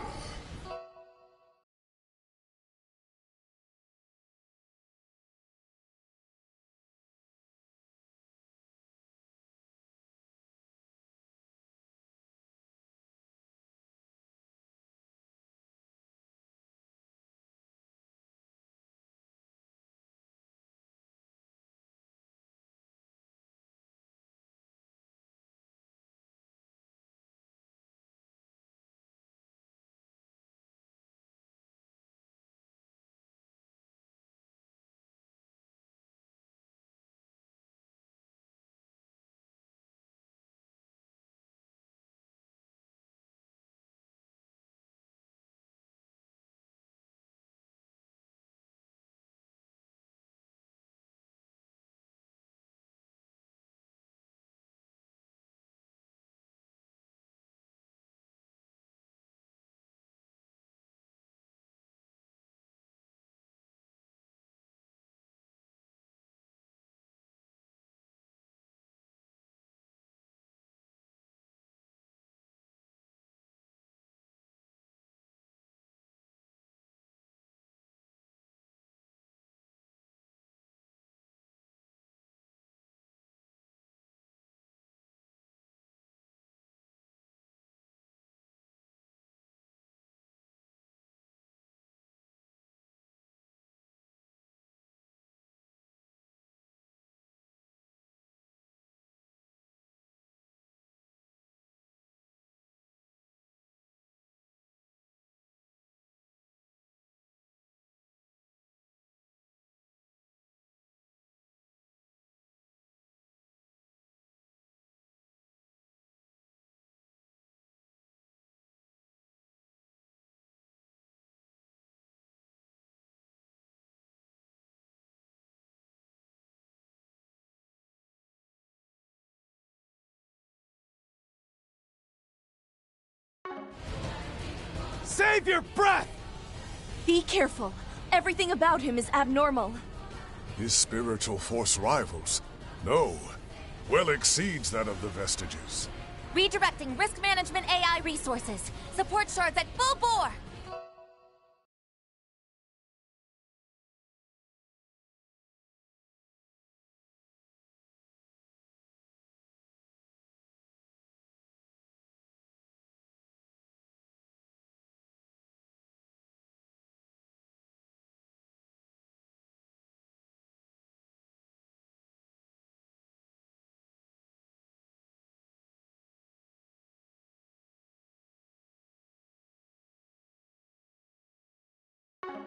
Speaker 12: Save your breath!
Speaker 23: Be careful. Everything about him is abnormal.
Speaker 6: His spiritual force rivals? No. Well exceeds that of the Vestiges.
Speaker 10: Redirecting risk management AI resources. Support shards at full bore!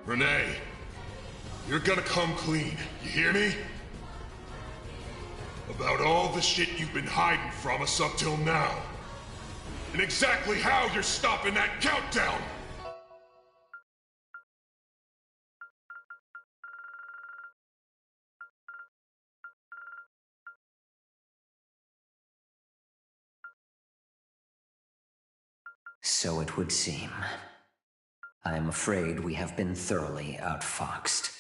Speaker 2: Renee, you're gonna come clean, you hear me? About all the shit you've been hiding from us up till now. And exactly how you're stopping that countdown!
Speaker 27: So it would seem. I am afraid we have been thoroughly outfoxed.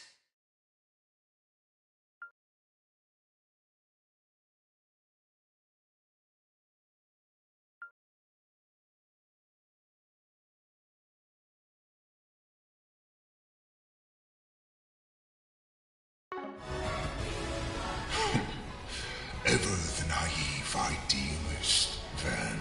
Speaker 2: Ever the naive idealist, Van.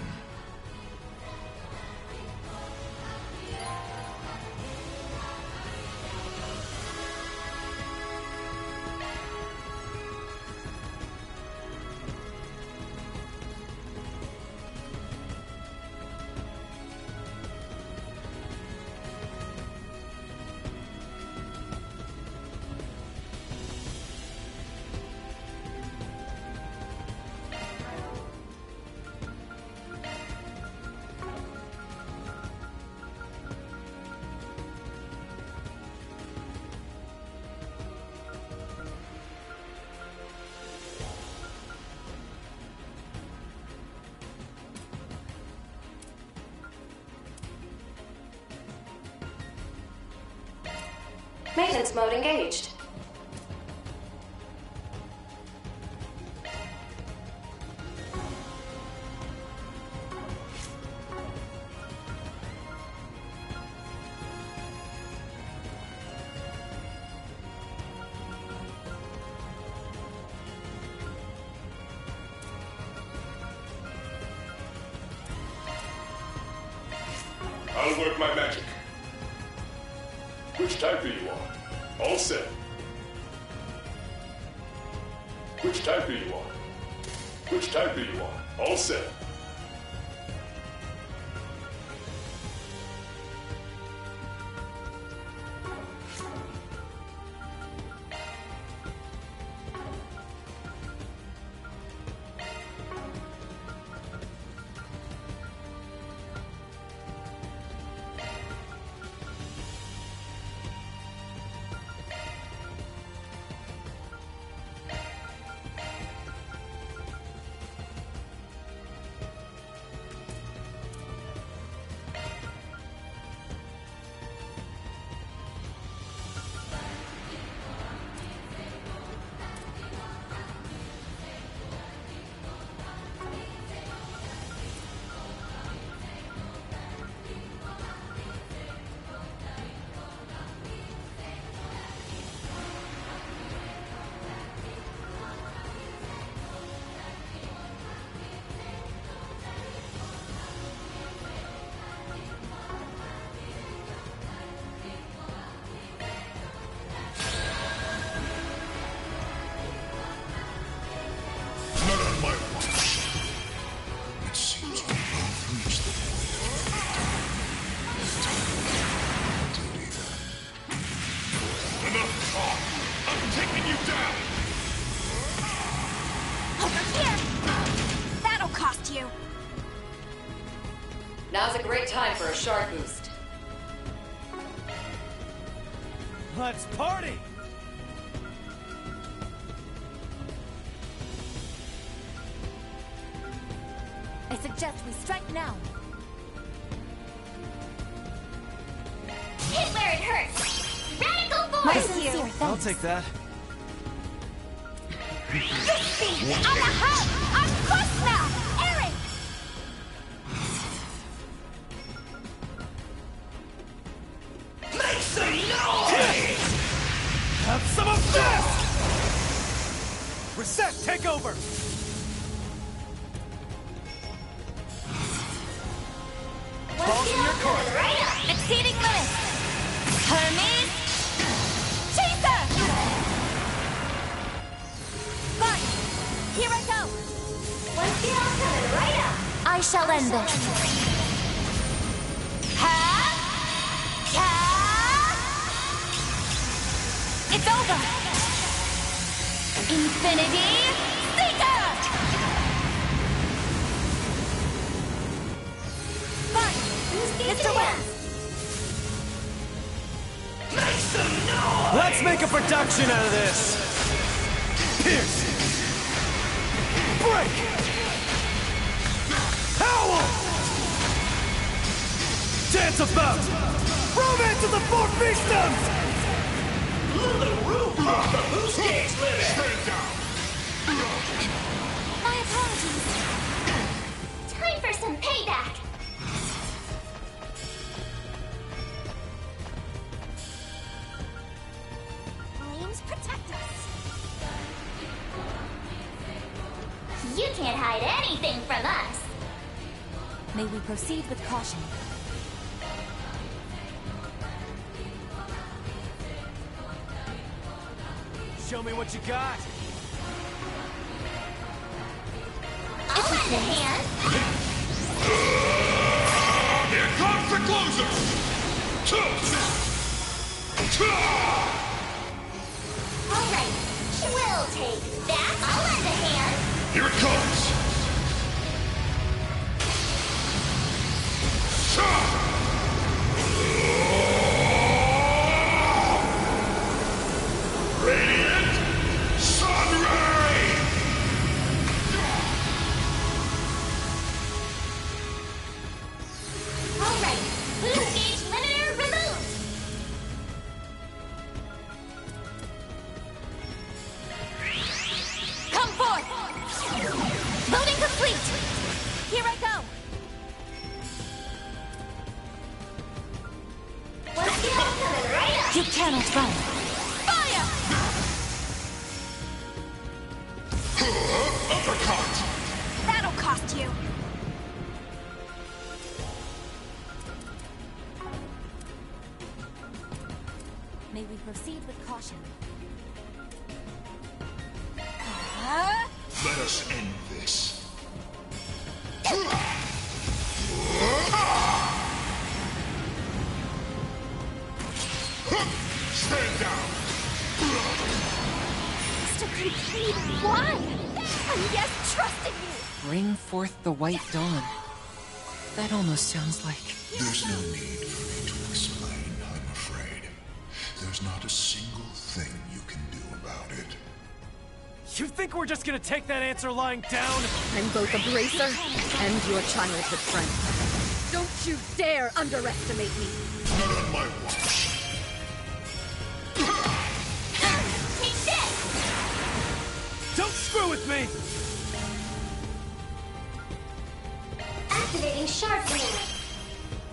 Speaker 8: Maintenance mode engaged.
Speaker 14: I'll work my magic. Which type are you on? All set. Which type are you on? Which type are you on? All set.
Speaker 23: Now's a great time for a shard boost.
Speaker 12: Let's party!
Speaker 10: I suggest we strike now. My sincere thanks.
Speaker 12: I'll take that.
Speaker 10: Eric!
Speaker 4: Make some noise!
Speaker 12: Have some of this! Reset, take over! Balls in your court!
Speaker 10: Exceeding limits! Hermes! Chaser! Fine! Here I go! One steel coming right up! I shall end this. It's over! Infinity Seeker! Fine! Mr. West!
Speaker 4: Make some noise!
Speaker 12: Let's make a production out of this! Pierce! Break! Howl! Dance about! Romance of the Four Fiefdoms!
Speaker 4: The roof off the boost gauge limit!
Speaker 2: Stand down!
Speaker 10: My apologies. Time for some payback! Flames protect us! You can't hide anything from us! May we proceed with caution.
Speaker 12: Show me what you got!
Speaker 10: I'll lend a hand!
Speaker 2: Here comes the closer!
Speaker 10: Alright, we'll take that. I'll lend a hand!
Speaker 2: Here it comes! Radiant Sunray!
Speaker 10: Alright, boost gauge limiter removed! Come forth! Loading complete! Here I go! One steel coming right up! You cannot run! Fire!
Speaker 2: Uppercut!
Speaker 10: That'll cost you! May we proceed with caution?
Speaker 2: Let us end this. Stand down!
Speaker 10: Mr. Complete, why? I'm just trusting you!
Speaker 7: Bring forth the white dawn. That almost sounds like...
Speaker 2: There's no need for me to explain, I'm afraid. There's not a single thing you can do about it.
Speaker 12: You think we're just gonna take that answer lying down?
Speaker 1: I'm both a bracer and your childhood friend. Don't you dare underestimate me!
Speaker 2: Not on my watch.
Speaker 10: Take this!
Speaker 12: Don't screw with me!
Speaker 10: Activating sharp ring.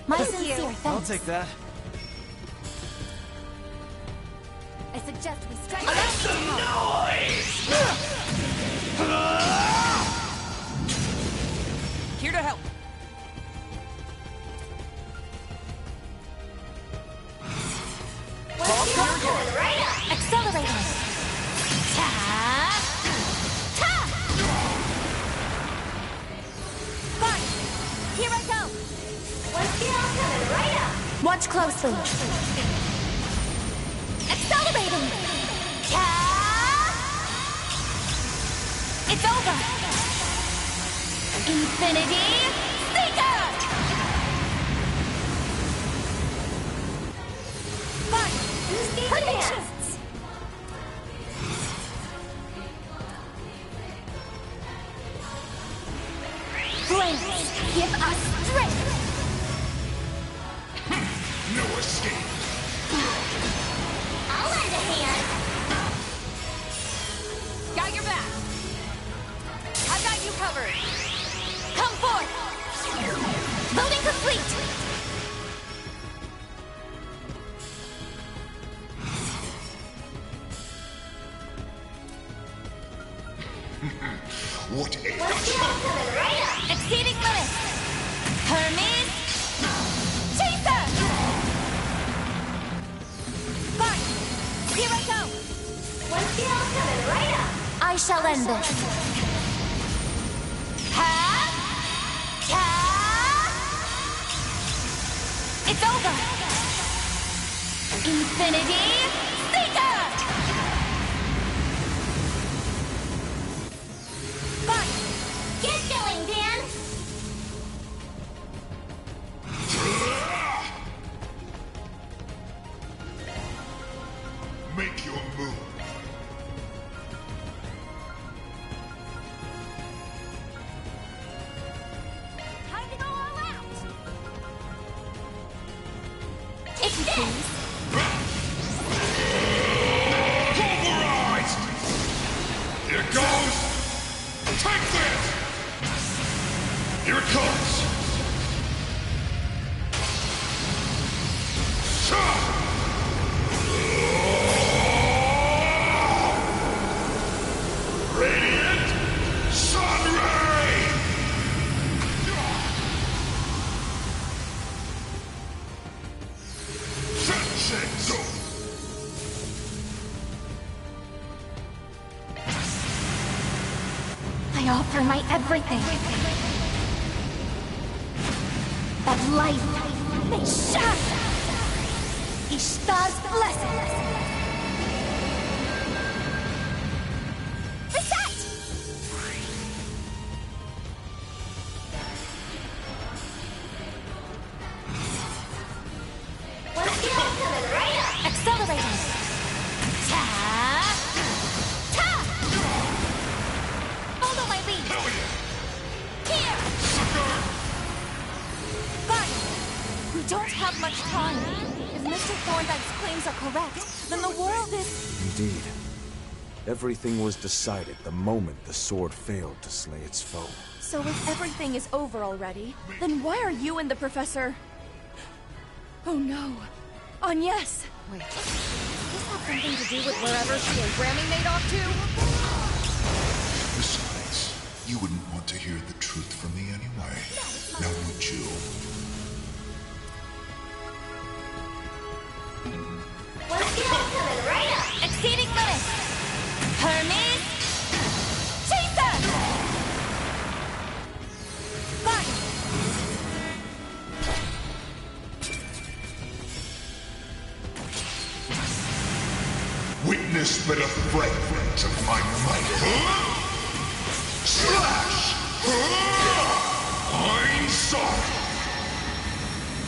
Speaker 10: My sincere thanks.
Speaker 12: I'll take that.
Speaker 10: I suggest we strike
Speaker 4: Make some noise!
Speaker 7: Here to help.
Speaker 10: Right up! Accelerating! Ta! Ta! Fine! Here I go! One steel coming right up! Watch closely. Accelerating! Ta! It's over! Infinity Seeker! Fine! Predictions! Flames, give us strength!
Speaker 2: No escape!
Speaker 10: I'll end discovered! Come forth! Loading complete!
Speaker 2: What ails
Speaker 10: Right exceeding limits! Hermes! Chaser! Fine! Here I go! One skill coming right up! I shall end this. Ha! Ha! It's over! Infinity Seeker! Fine! Get going, Dan!
Speaker 2: Make your move.
Speaker 10: Time to go all out! If you please.
Speaker 2: Pulverized! Here it goes! Take this! Here it comes! Radiant Sun Ray! Sensei!
Speaker 10: I offer my everything. That life may shine! Ishtar's blessing! Reset! One skill coming right up! Accelerating! Ta! Ta! Follow my lead! Here! Fine! We don't have much time. If Mr. Thorndyke's claims are correct, then the world is...
Speaker 22: Indeed. Everything was decided the moment the sword failed to slay its foe.
Speaker 9: So if everything is over already, then why are you and the professor... Oh no. Agnes!
Speaker 10: Wait, does this have something to do with wherever she and Grammy made off to?
Speaker 2: Besides, you wouldn't want to hear the truth from me anyway. Now would you?
Speaker 10: One skill coming right up! Exceeding limits! Hermes! Chaser! Fine!
Speaker 2: Witness but a fragment of my might. Slash! Einsock!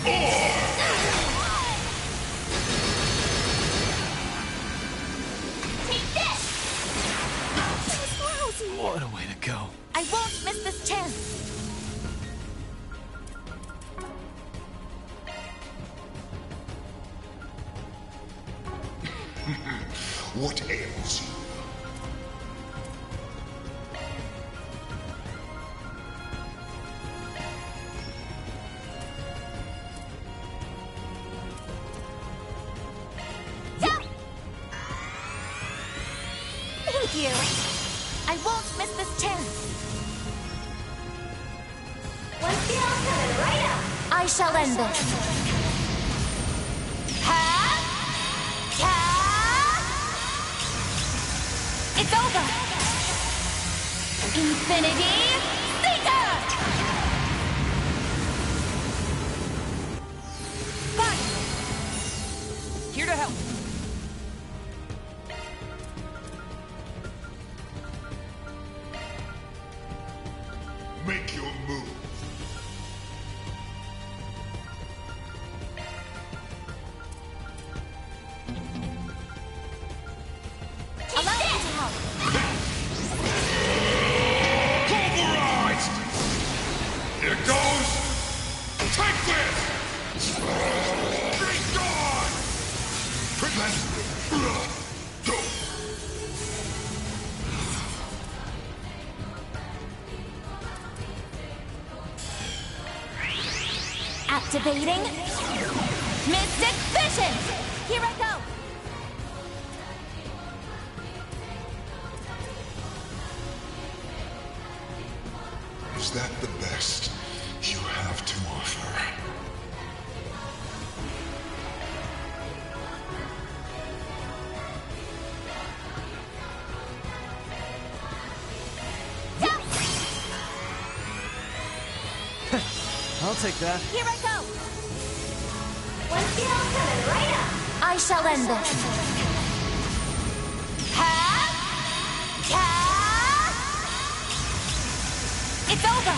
Speaker 2: Or...
Speaker 10: Take this!
Speaker 12: What a way to go.
Speaker 10: I won't miss this chance!
Speaker 2: What ails you?
Speaker 10: Thank you! I won't miss this chance! One skill coming right up! I shall end this! Ha! Ha! It's over! Infinity Seeker! Fine!
Speaker 9: Here to help.
Speaker 2: Make your move.
Speaker 10: Allow me to help!
Speaker 2: Pulverized! Here it goes! Take this! Be gone! Prevent! Go!
Speaker 10: Activating Mystic Vision! Here I go!
Speaker 2: Is that the best you have to offer?
Speaker 12: I'll take that.
Speaker 10: Here I go! One skill coming right up! I shall end this. Ha! It's over!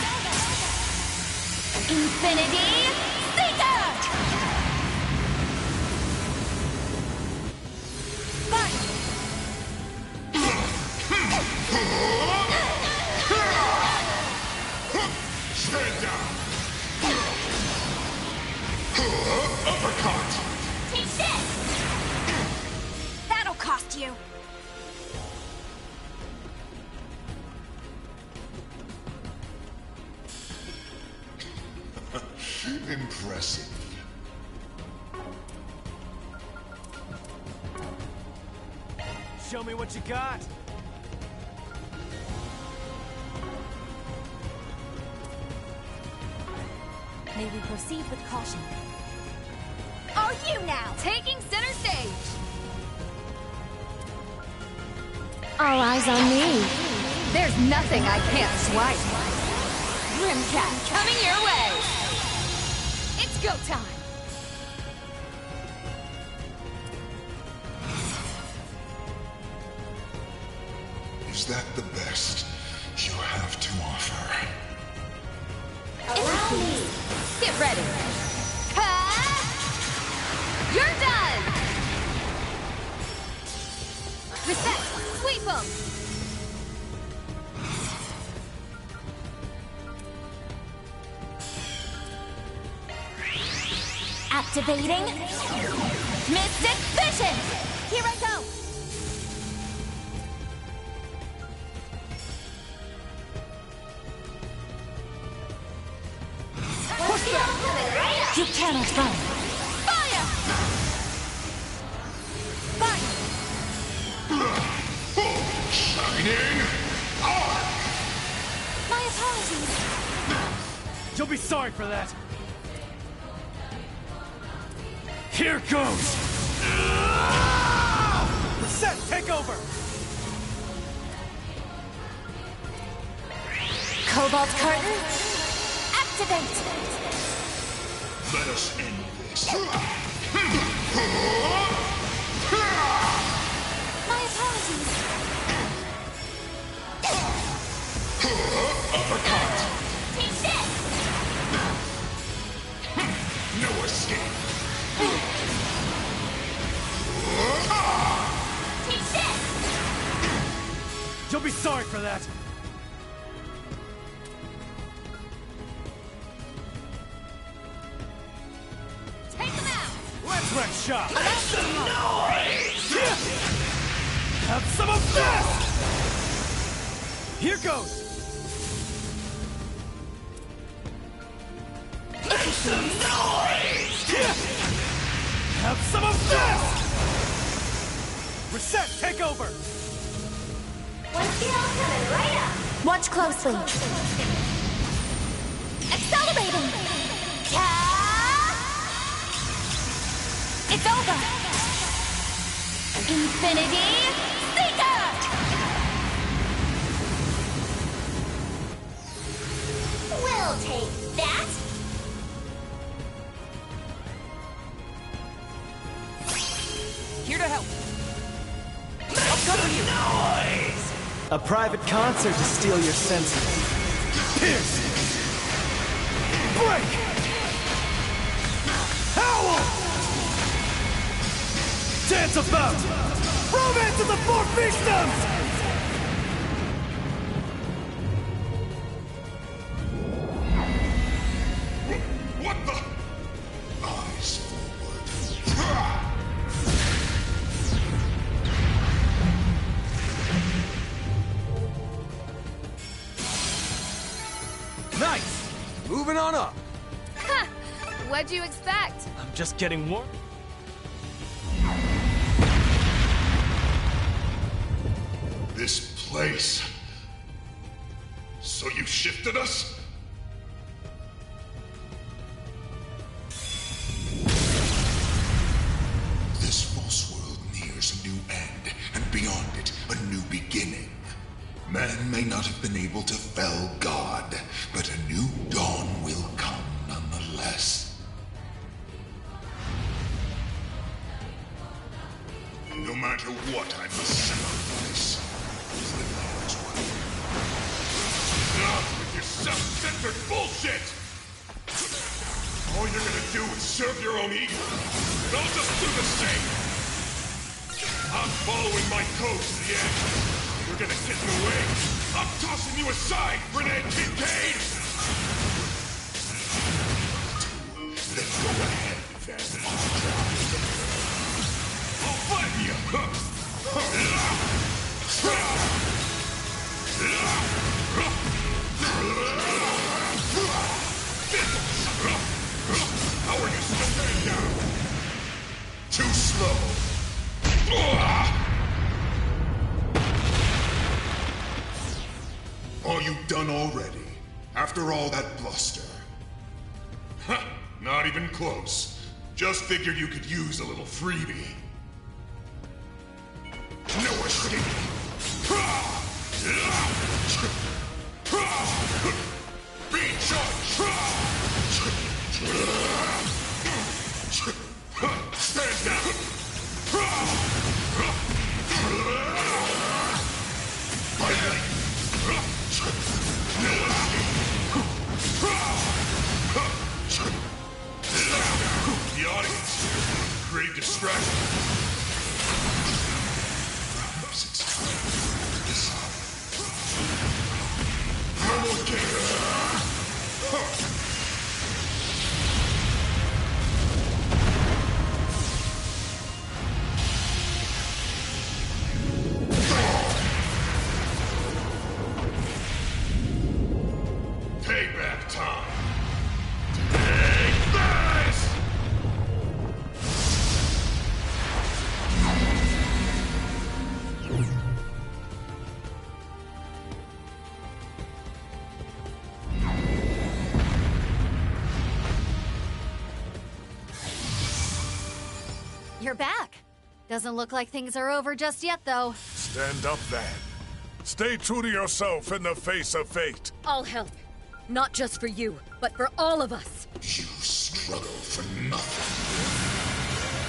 Speaker 10: Infinity Seeker! Fine!
Speaker 2: Stand down! Uppercut!
Speaker 10: Take this! That'll cost you!
Speaker 2: Impressive.
Speaker 12: Show me what you got.
Speaker 10: May we proceed with caution. Are you now?
Speaker 1: Taking center stage!
Speaker 10: All eyes on me.
Speaker 1: There's nothing I can't swipe. Grimcat coming your way! It's go time!
Speaker 2: Is that the best you have to offer?
Speaker 10: Allow me.
Speaker 1: Get ready! You're done! Reset! Sweep 'em!
Speaker 10: Activating Mystic Vision! Here I go! You cannot run!
Speaker 1: Fire!
Speaker 10: Fire!
Speaker 2: Shining Arc!
Speaker 10: My apologies!
Speaker 12: You'll be sorry for that. Here goes! Reset! Take over!
Speaker 10: Cobalt Curtain! Activate!
Speaker 2: Let us end this.
Speaker 10: My apologies!
Speaker 2: Uppercut!
Speaker 10: Take this!
Speaker 2: No escape!
Speaker 10: Take this!
Speaker 12: You'll be sorry for that.
Speaker 1: Take them out!
Speaker 12: Let's wreck shop!
Speaker 4: Make some noise!
Speaker 12: Have some of this! Here goes!
Speaker 4: Make some noise!
Speaker 12: Have some of this! Reset! Take over!
Speaker 10: One skill coming right up! Watch closely. Accelerating! It's over! Infinity Seeker! We'll take that!
Speaker 1: Here to help.
Speaker 4: I'll cover you! Noise!
Speaker 12: A private concert to steal your senses. Pierce! Break! Howl! Dance about! Romance of the Four Fiefdoms!
Speaker 2: What the? Eyes forward.
Speaker 5: Nice! Moving on up.
Speaker 13: What'd you expect?
Speaker 12: I'm just getting warm.
Speaker 2: This place. So you shifted us? This false world nears a new end, and beyond it, a new beginning. Man may not have been able to fell God, but a new dawn will come nonetheless. No matter what I must sacrifice, is the Lord's will. Enough with your self-centered bullshit! All you're gonna do is serve your own ego, and I'll just do the same! I'm following my code to the end. You're gonna get in the way. I'm tossing you aside, Renee Kincaid! Then go ahead, then. I'll fight you! How are you still getting down? Too slow. Are you done already? After all that bluster? Huh, not even close. Just figured you could use a little freebie. No escape! Be charged! Stand down! The audience, great distraction. Perhaps it's time to decide. No more games. Payback time. Take this!
Speaker 16: You're back. Doesn't look like things are over just yet, though.
Speaker 6: Stand up, then. Stay true to yourself in the face of fate.
Speaker 1: I'll help. Not just for you, but for all of us.
Speaker 2: You struggle for nothing.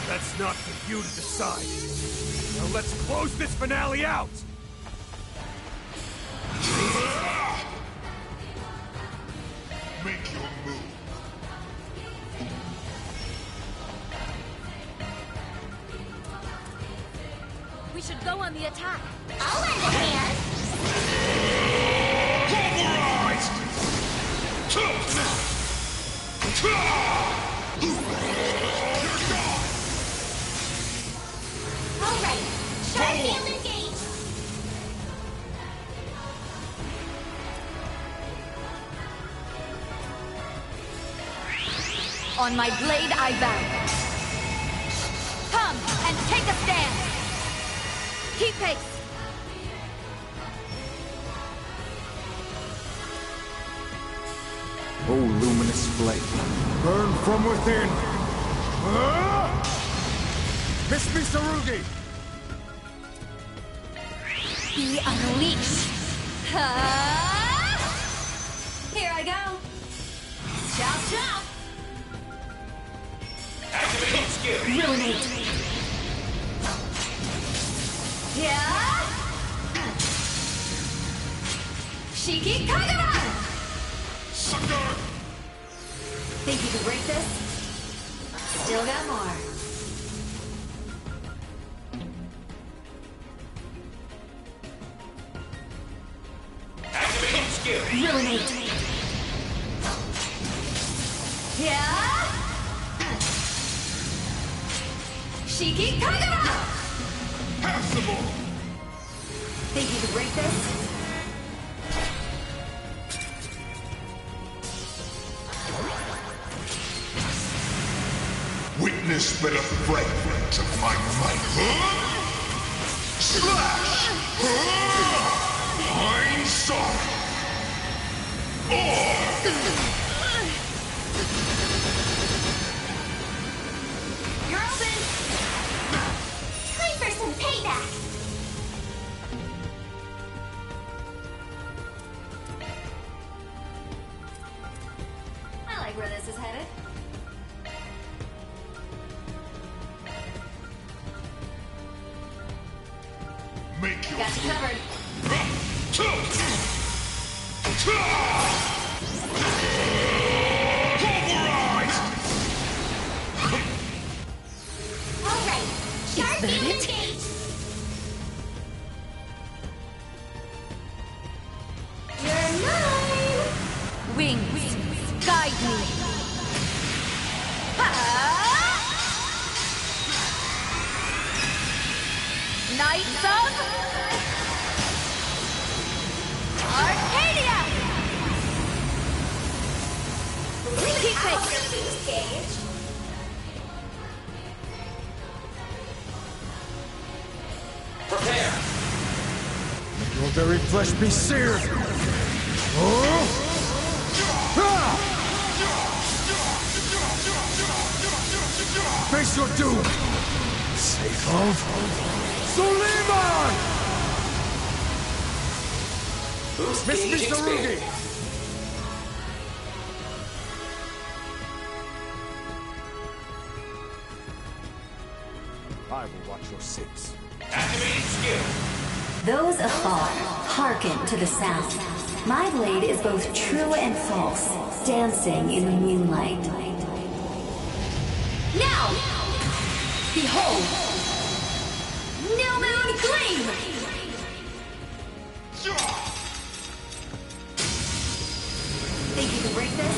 Speaker 18: That's not for you to decide. Now let's close this finale out!
Speaker 2: Make your move.
Speaker 1: We should go on the attack.
Speaker 10: I'll lend a hand.
Speaker 2: Pulverized! You're gone!
Speaker 10: All right. Sharp field engaged.
Speaker 1: On my blade I vow. Come and take a stand. Keep pace.
Speaker 22: O luminous flame, burn from within!
Speaker 18: Miss Misarugi!
Speaker 10: Be unleashed. Here I go. Chop, chop.
Speaker 4: Activate skill.
Speaker 10: Ruinate. Yeah. Shiki Kagura!
Speaker 2: Sucker!
Speaker 10: Think you can break this? Still got more.
Speaker 4: Activate skill.
Speaker 10: Ruinate. Yeah. Shiki Kagura!
Speaker 2: Passable!
Speaker 10: Think you can break this?
Speaker 2: Witness but a fragment of my might. Slash! Hindsight!
Speaker 10: You're open! Time for some payback! I like where this is headed.
Speaker 2: Make your
Speaker 10: Got you covered. Alright, sharp engaged! You're mine!
Speaker 1: Wings, guide me! Knights of Arcadia!
Speaker 10: Keep it! Gauge.
Speaker 4: Prepare!
Speaker 18: Your very flesh be seared! Face your doom! Sake of Suleiman!
Speaker 4: Boost
Speaker 18: Miss
Speaker 4: gauge expanded.
Speaker 18: I will watch your six.
Speaker 4: Activating skill.
Speaker 13: Those afar, hearken to the sound. My blade is both true and false, dancing in the moonlight.
Speaker 10: Now! Behold! New Moon Gleam! Think you can break this?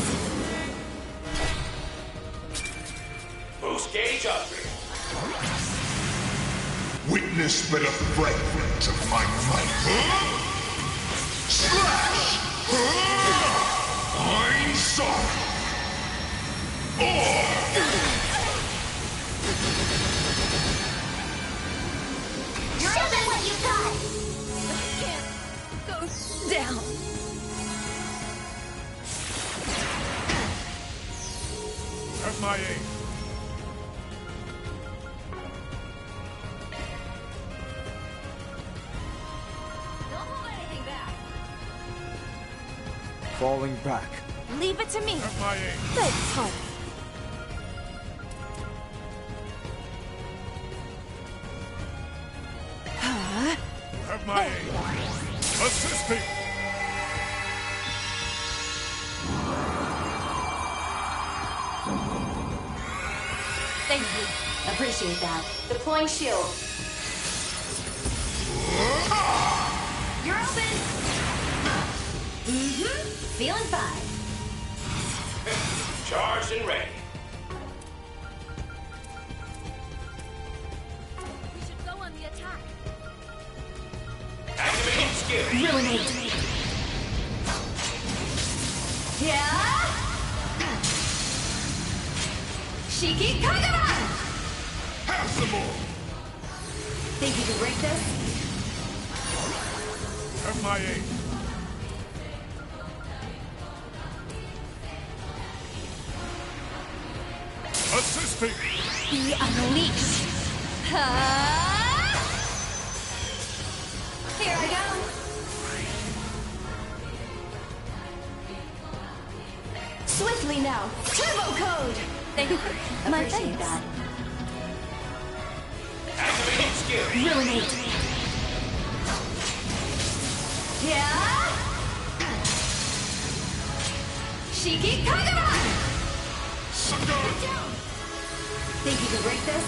Speaker 4: Boost gauge upgrade.
Speaker 2: Witness but a fragment of my might. Slash! Hindsight!
Speaker 10: Show them what you got!
Speaker 1: Can't go down.
Speaker 6: Have my aim.
Speaker 10: Don't hold anything back.
Speaker 18: Falling back.
Speaker 9: Leave it to me.
Speaker 6: Have my aim.
Speaker 9: Thanks, Hark.
Speaker 6: Have my aim. Assisting.
Speaker 10: Thank you. Appreciate that. Deploying shield. You're open! Feeling fine.
Speaker 4: Charged and ready.
Speaker 1: We should go on the attack.
Speaker 4: Activating skill.
Speaker 10: Ruinate. Yeah! Shiki Kagaman!
Speaker 2: Have some more!
Speaker 10: Think you can break this?
Speaker 6: Have my aim. Assisting.
Speaker 9: Be unleashed.
Speaker 10: Here I go. Swiftly now. Turbo code! Thank you.
Speaker 9: My
Speaker 10: Appreciate
Speaker 9: thanks.
Speaker 10: that.
Speaker 4: Activating skill.
Speaker 10: Ruinate. Yeah! Shiki Kagaman! Think you can break this?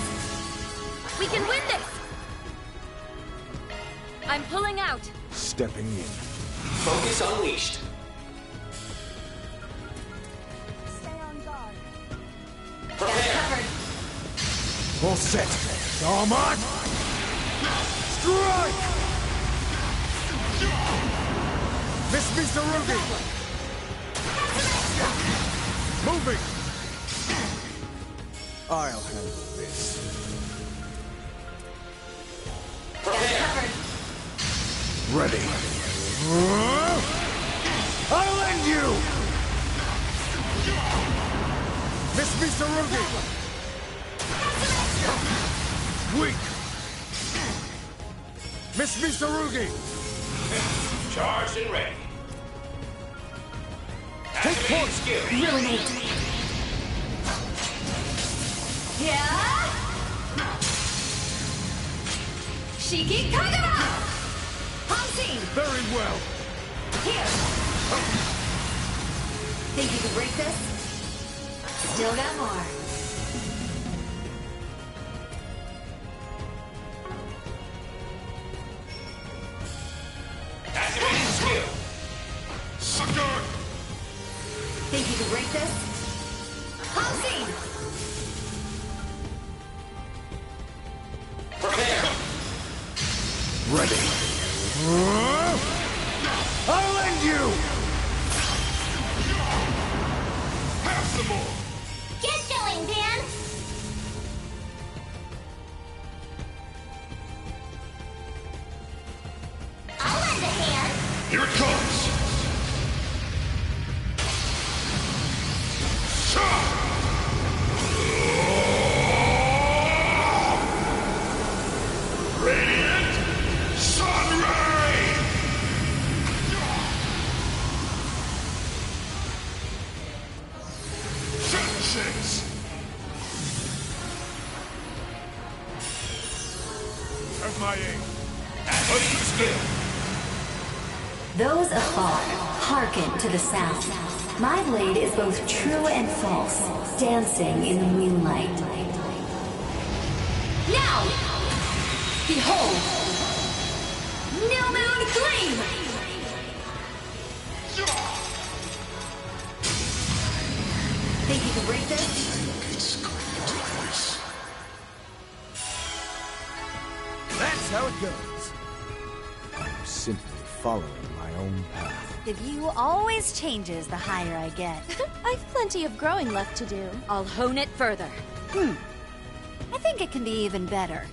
Speaker 1: We can win this! I'm pulling out.
Speaker 22: Stepping in.
Speaker 4: Focus unleashed.
Speaker 9: Stay on guard.
Speaker 10: Got it covered.
Speaker 18: All set. Damat! Strike! Miss Misarugi! Moving!
Speaker 22: I'll handle this. Ready. I'll end you! Miss Misarugi! Weak! Miss Misarugi!
Speaker 4: Charged and ready.
Speaker 22: Take point!
Speaker 10: Ruinate. Yeah! Shiki Kagura! Hansin!
Speaker 22: Very well.
Speaker 10: Here! Think you can break this? Still got more.
Speaker 4: Activating skill.
Speaker 2: Sucker!
Speaker 10: Think you can break this? Hansin!
Speaker 4: Prepare.
Speaker 22: Ready. I'll end you!
Speaker 2: Have some more!
Speaker 10: Get going, Dan! I'll lend a hand.
Speaker 2: Here it comes! Radiant Sunray! Senses!
Speaker 6: Have my aim.
Speaker 4: Activating skill.
Speaker 13: Those afar, hearken to the sound. My blade is both true and false, dancing in the moonlight.
Speaker 10: Now! Behold! New Moon Gleam! Think you can break this?
Speaker 2: It's going to this.
Speaker 18: That's how it goes.
Speaker 22: I'm simply following my own path.
Speaker 16: The view always changes the higher I get.
Speaker 9: I've plenty of growing left to do.
Speaker 1: I'll hone it further.
Speaker 16: I think it can be even better.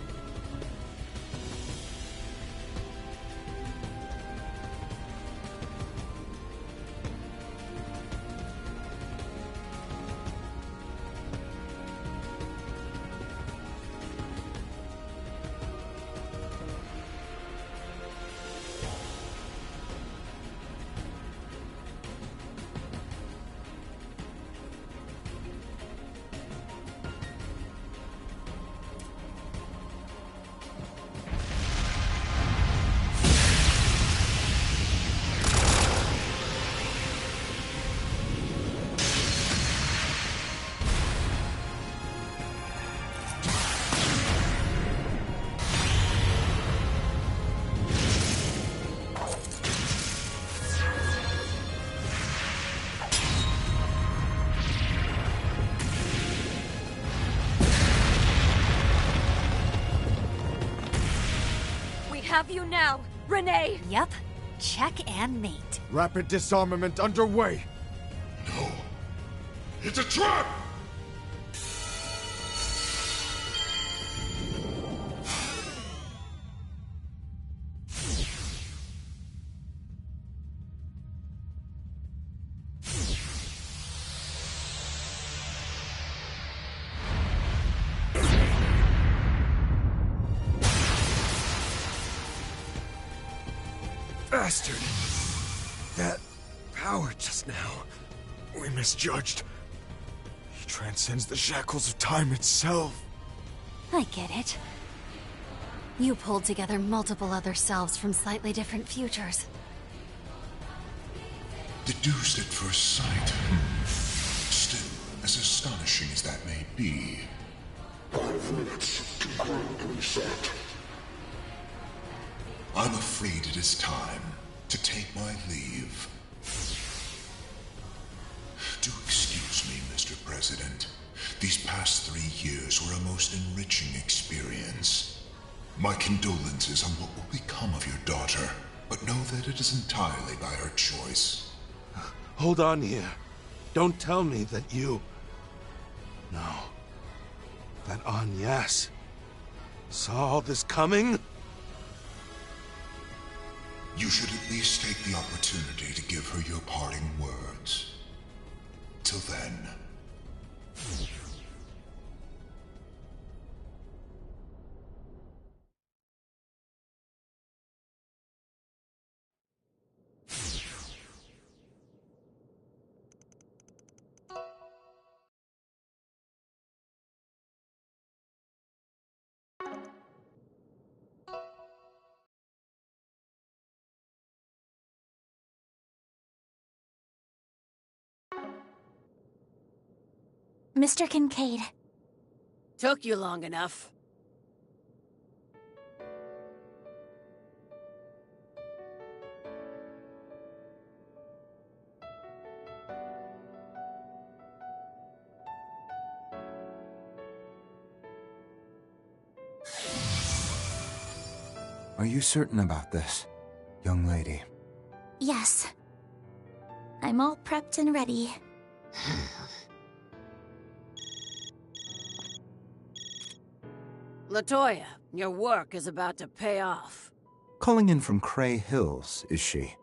Speaker 1: Have you now, Renee?
Speaker 16: Yep. Check and mate.
Speaker 18: Rapid disarmament underway.
Speaker 2: No. It's a trap!
Speaker 18: Bastard! That power just now. We misjudged. He transcends the shackles of time itself.
Speaker 16: I get it. You pulled together multiple other selves from slightly different futures.
Speaker 2: Deduced at first sight. Still, as astonishing as that may be.
Speaker 14: 5 minutes to grand reset.
Speaker 2: I'm afraid it is time to take my leave. Do excuse me, Mr. President. These past 3 years were a most enriching experience. My condolences on what will become of your daughter, but know that it is entirely by her choice.
Speaker 11: Hold on here. Don't tell me that you... No. That Agnes saw all this coming?
Speaker 2: You should at least take the opportunity to give her your parting words. Till then.
Speaker 10: Mr. Kincaid.
Speaker 15: Took you long enough.
Speaker 3: Are you certain about this, young lady?
Speaker 10: Yes. I'm all prepped and ready.
Speaker 15: Latoya, your work is about to pay off.
Speaker 3: Calling in from Cray Hills, is she?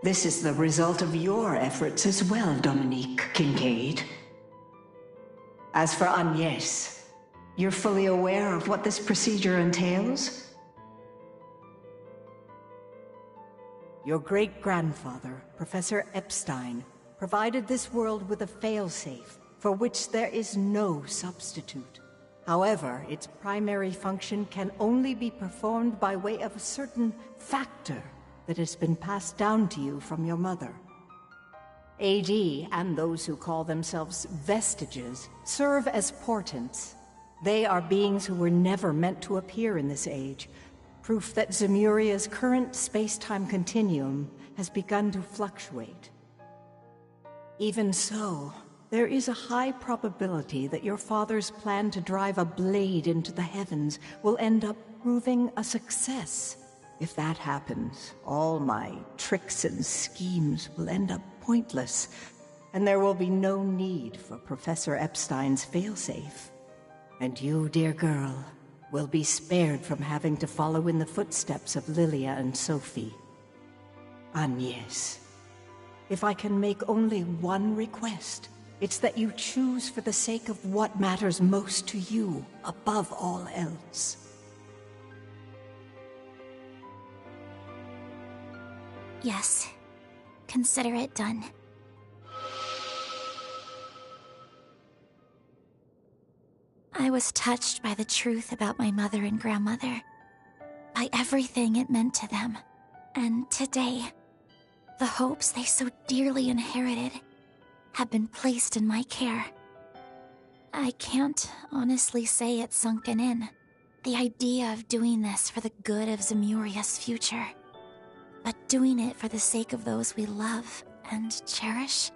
Speaker 27: This is the result of your efforts as well, Dominique Kincaid. As for Agnes, you're fully aware of what this procedure entails? Your great-grandfather, Professor Epstein, provided this world with a failsafe for which there is no substitute. However, its primary function can only be performed by way of a certain factor that has been passed down to you from your mother. AD and those who call themselves vestiges serve as portents. They are beings who were never meant to appear in this age, proof that Zemuria's current space-time continuum has begun to fluctuate. Even so, there is a high probability that your father's plan to drive a blade into the heavens will end up proving a success. If that happens, all my tricks and schemes will end up pointless, and there will be no need for Professor Epstein's failsafe. And you, dear girl, will be spared from having to follow in the footsteps of Lilia and Sophie. Agnes, if I can make only one request, it's that you choose for the sake of what matters most to you, above all else.
Speaker 10: Yes. Consider it done. I was touched by the truth about my mother and grandmother, by everything it meant to them. And today, the hopes they so dearly inherited have been placed in my care. I can't honestly say it's sunken in, the idea of doing this for the good of Zemuria's future, but doing it for the sake of those we love and cherish.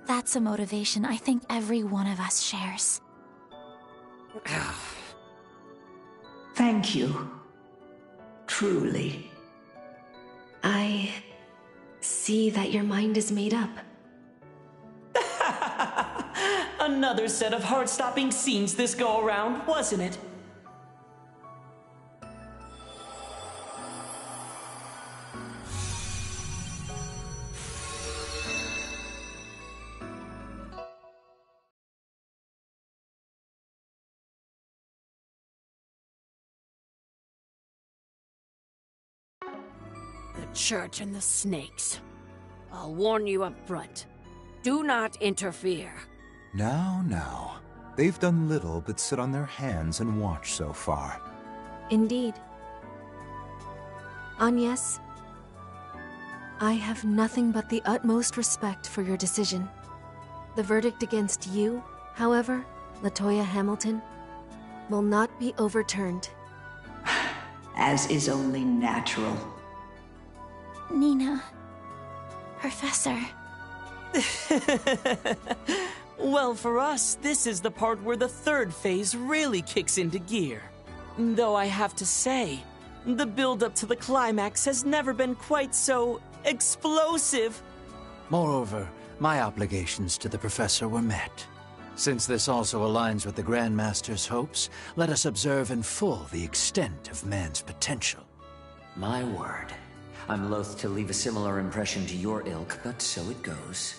Speaker 10: That's a motivation I think every one of us shares.
Speaker 27: Thank you. Truly.
Speaker 13: I see that your mind is made up.
Speaker 4: Another set of heart-stopping scenes this go-around, wasn't it?
Speaker 15: The Church and the Snakes. I'll warn you up front. Do not interfere.
Speaker 3: Now. They've done little but sit on their hands and watch so far.
Speaker 17: Indeed. Agnes, I have nothing but the utmost respect for your decision. The verdict against you, however, Latoya Hamilton, will not be overturned.
Speaker 27: As is only natural.
Speaker 10: Nina. Professor.
Speaker 4: Well, for us, this is the part where the third phase really kicks into gear. Though I have to say, the build-up to the climax has never been quite so explosive.
Speaker 8: Moreover, my obligations to the Professor were met. Since this also aligns with the Grand Master's hopes, let us observe in full the extent of man's potential.
Speaker 19: My word. I'm loath to leave a similar impression to your ilk, but so it goes.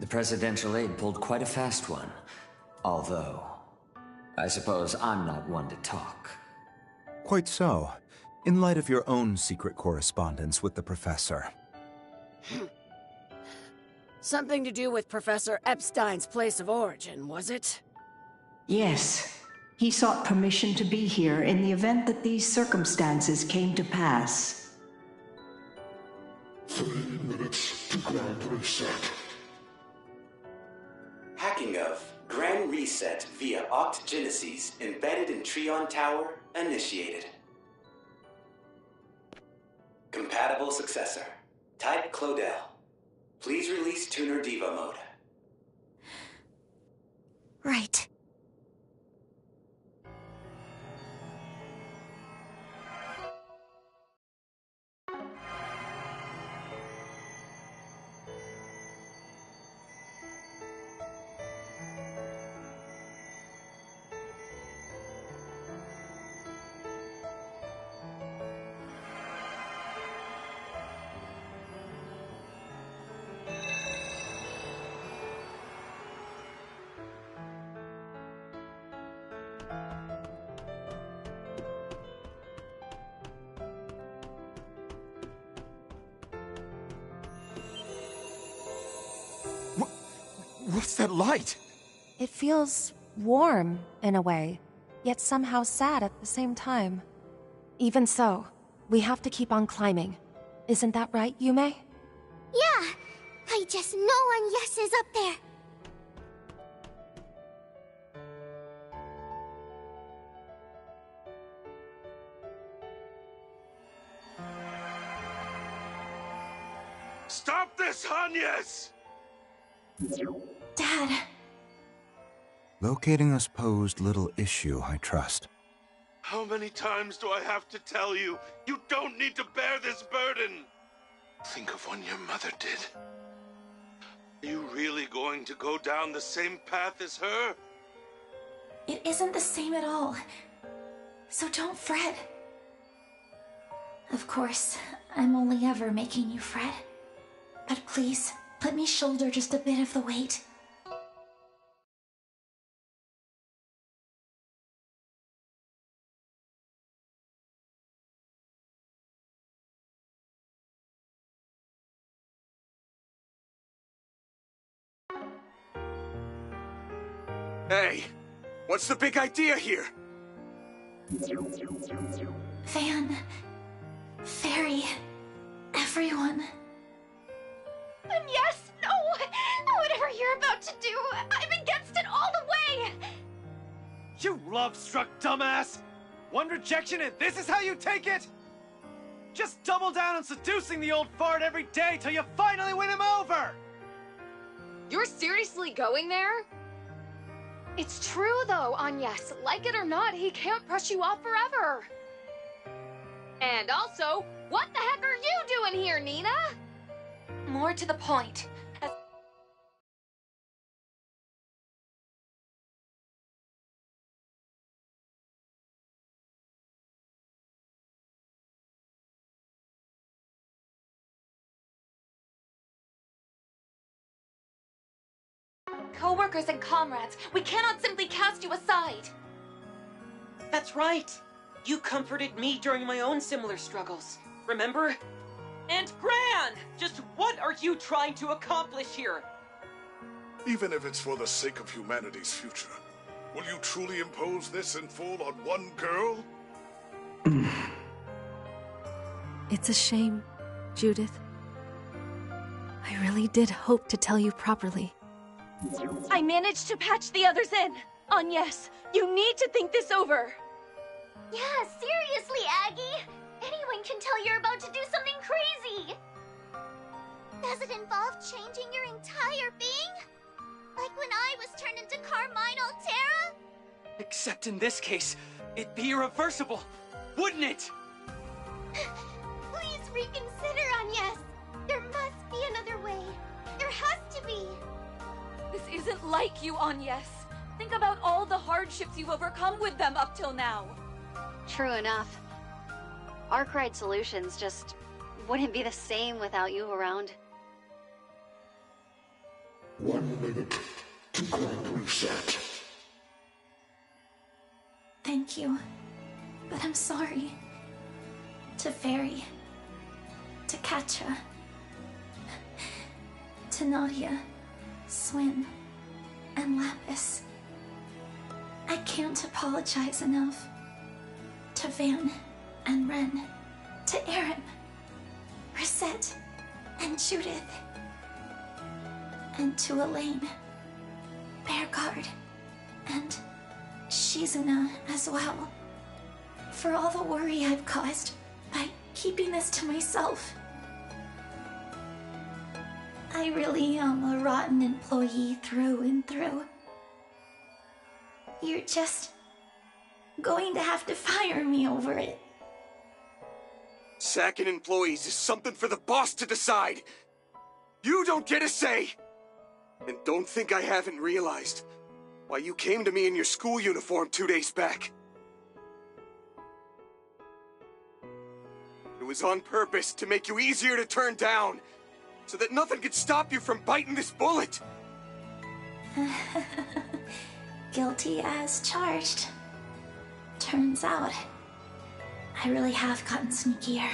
Speaker 19: The presidential aide pulled quite a fast one. Although, I suppose I'm not one to talk.
Speaker 3: Quite so. In light of your own secret correspondence with the Professor.
Speaker 15: Something to do with Professor Epstein's place of origin, was it?
Speaker 27: Yes. He sought permission to be here in the event that these circumstances came to pass.
Speaker 14: 3 minutes to Grand Reset.
Speaker 20: Hacking of Grand Reset via Octogenesis embedded in Trion Tower initiated. Compatible successor. Type Claudel. Please release Tuner Diva mode.
Speaker 10: Right.
Speaker 18: What's that light?
Speaker 21: It feels warm, in a way, yet somehow sad at the same time. Even so, we have to keep on climbing. Isn't that right, Yume?
Speaker 10: Yeah! I just know Yes is up there!
Speaker 11: Stop this, Hanyas!
Speaker 10: Dad...
Speaker 3: Locating us posed little issue, I trust.
Speaker 11: How many times do I have to tell you? You don't need to bear this burden! Think of when your mother did. Are you really going to go down the same path as her?
Speaker 10: It isn't the same at all. So don't fret. Of course, I'm only ever making you fret. But please, let me shoulder just a bit of the weight.
Speaker 18: Hey, what's the big idea here?
Speaker 10: Van, Fairy, everyone.
Speaker 9: And yes, no! Whatever you're about to do, I'm against it all the way!
Speaker 12: You love-struck dumbass! One rejection and this is how you take it? Just double down on seducing the old fart every day till you finally win him over!
Speaker 23: You're seriously going there? It's true, though, Agnes. Like it or not, he can't brush you off forever. And also, what the heck are you doing here, Nina?
Speaker 10: More to the point. Co-workers and comrades, we cannot simply cast you aside.
Speaker 7: That's right. You comforted me during my own similar struggles. Remember? And Gran! Just what are you trying to accomplish here?
Speaker 6: Even if it's for the sake of humanity's future, will you truly impose this in full on one girl?
Speaker 17: It's a shame, Judith. I really did hope to tell you properly.
Speaker 9: I managed to patch the others in. Agnes, you need to think this over.
Speaker 10: Yeah, seriously, Aggie. Anyone can tell you're about to do something crazy. Does it involve changing your entire being? Like when I was turned into Carmine Altera?
Speaker 7: Except in this case, it'd be irreversible, wouldn't it?
Speaker 10: Please
Speaker 1: reconsider, Agnes! There must be another way. There has to be.
Speaker 23: This isn't like you, Agnes. Think about all the hardships you've overcome with them up till now.
Speaker 10: True enough. Arkwright Solutions just wouldn't be the same without you around.
Speaker 14: 1 minute to grand reset.
Speaker 5: Thank you. But I'm sorry. To Fairy. To Katja. To Nadia. Swin. And Lapis. I can't apologize enough. To Van and Ren. To Aaron. Rosette. And Judith. And to Elaine. Bearguard. And Shizuna as well. For all the worry I've caused by keeping this to myself. I really am a rotten employee through and through. You're just going to have to fire me over it.
Speaker 18: Sacking employees is something for the boss to decide. You don't get a say. And don't think I haven't realized why you came to me in your school uniform 2 days back. It was on purpose to make you easier to turn down, so that nothing could stop you from biting this bullet.
Speaker 5: Guilty as charged. Turns out, I really have gotten sneakier.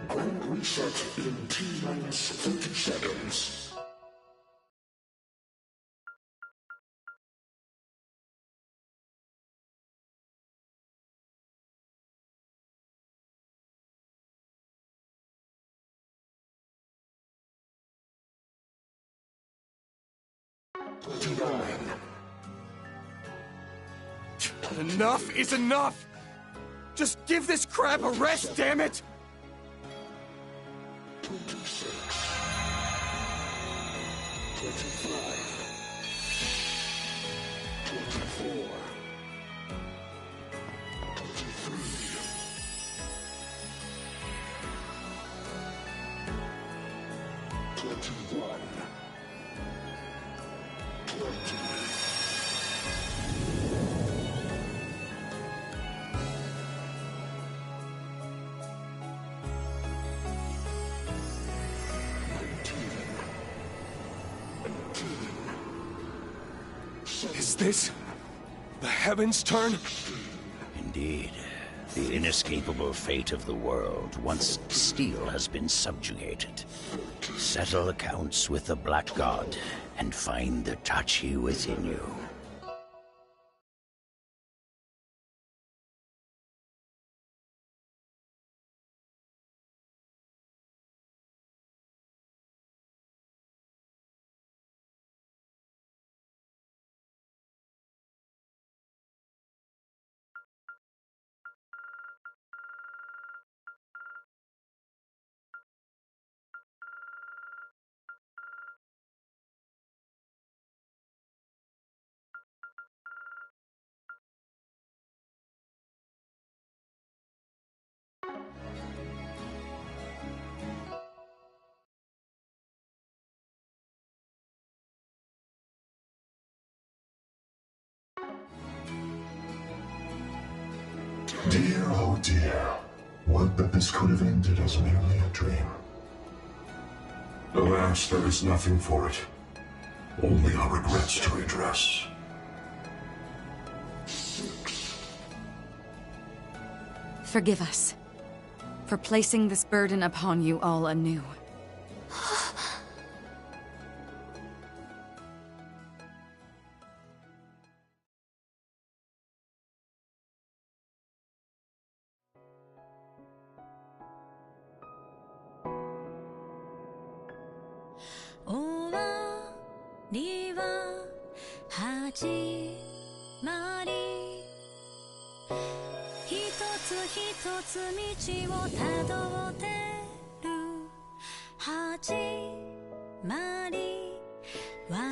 Speaker 14: Grand reset in T-minus 30 seconds.
Speaker 18: Enough is enough! Just give this crap a rest, damn it!
Speaker 14: 26. 25. 24. 23. 21. 20.
Speaker 18: Is this the heavens' turn?
Speaker 16: Indeed. The inescapable fate of the world once steel has been subjugated. Settle accounts with the Black God and find the Tachi within you.
Speaker 14: Dear, oh dear. Would that this could have ended as merely a dream. Alas, there is nothing for it. Only our regrets to redress.
Speaker 22: Forgive us for placing this burden upon you all anew.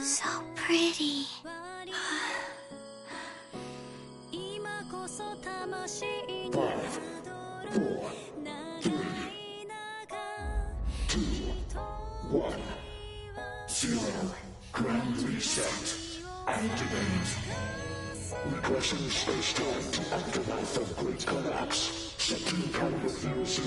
Speaker 5: So pretty.
Speaker 14: 5, 4, 3, 2, 1. 0. Grand reset. Activate. Regressing space-time to aftermath of Great Collapse. Set to calendar view 0.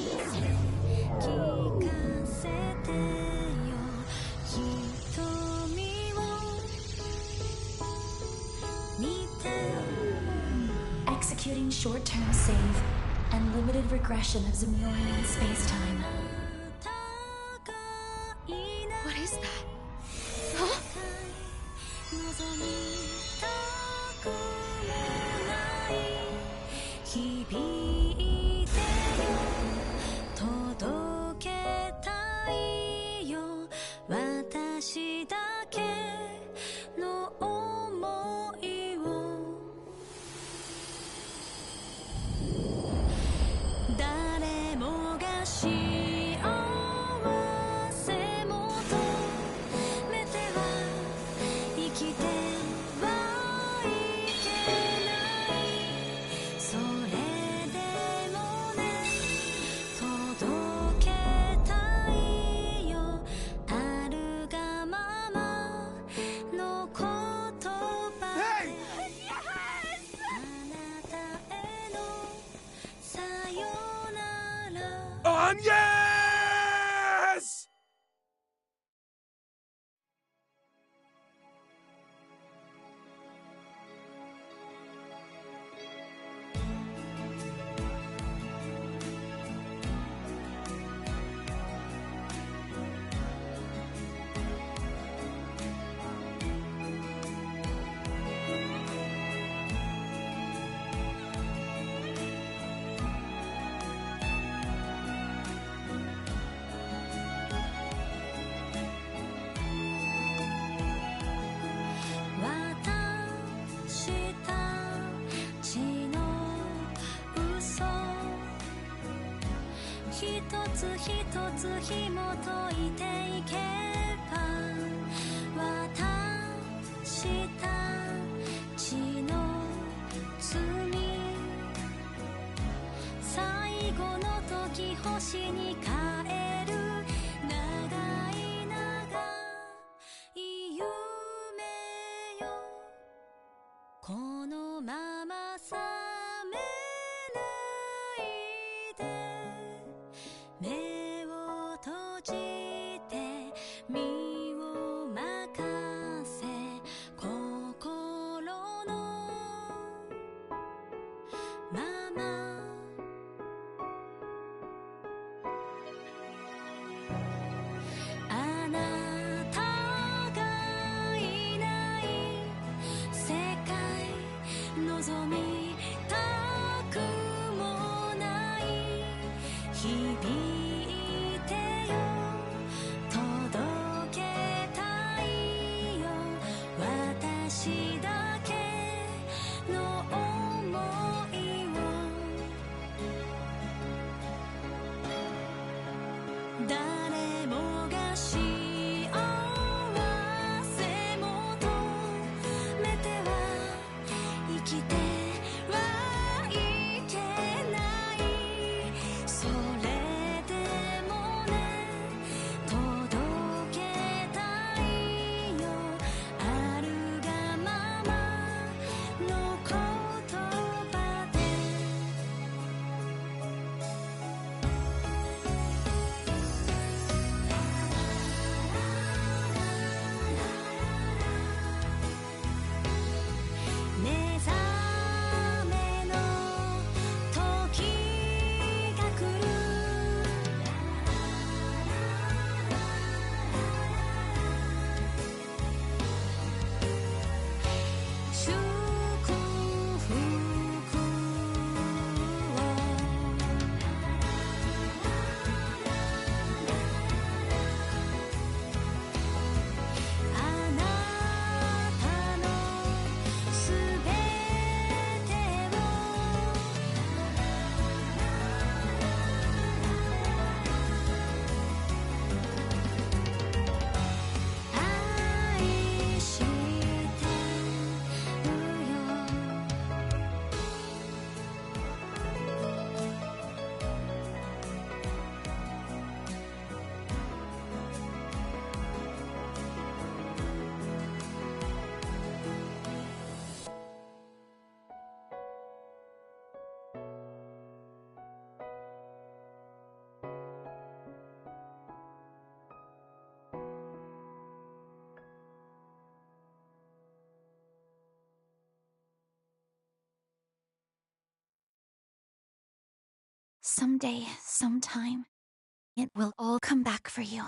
Speaker 5: Executing short-term save and limited regression of Zemurian space-time.
Speaker 9: What is that? Huh?
Speaker 18: Yes!
Speaker 5: Someday, sometime, it will all come back for you.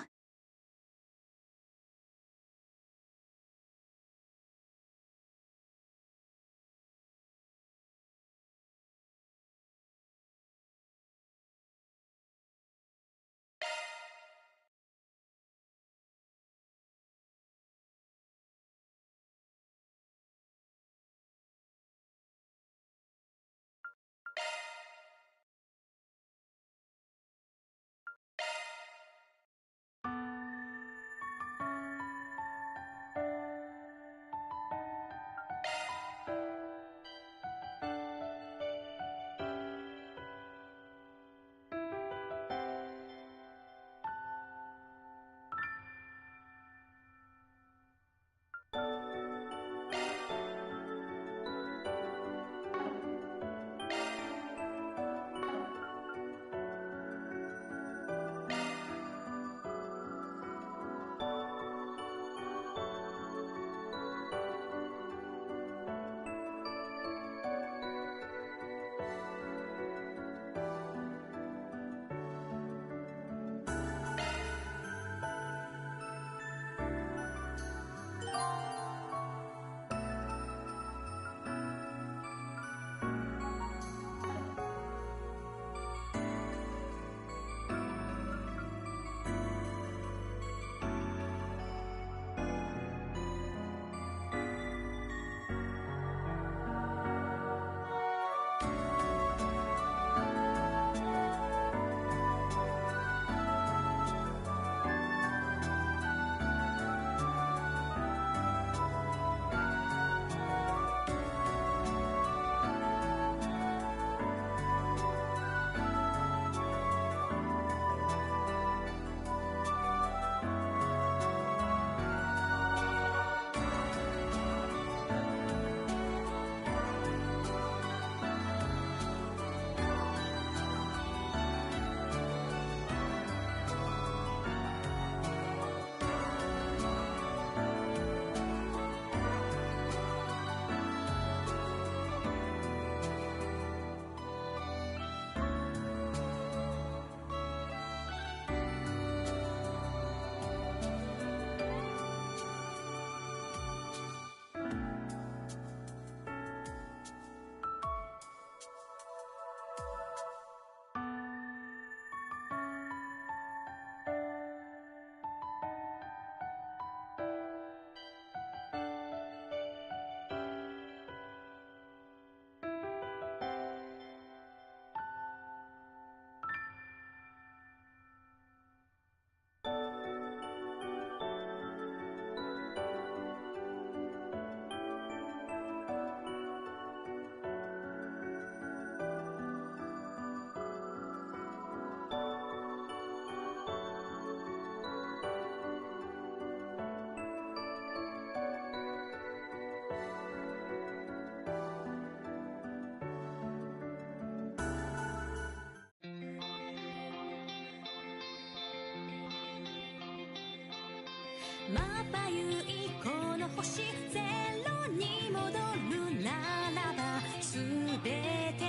Speaker 2: まばゆいこの星ゼロに戻るならば全て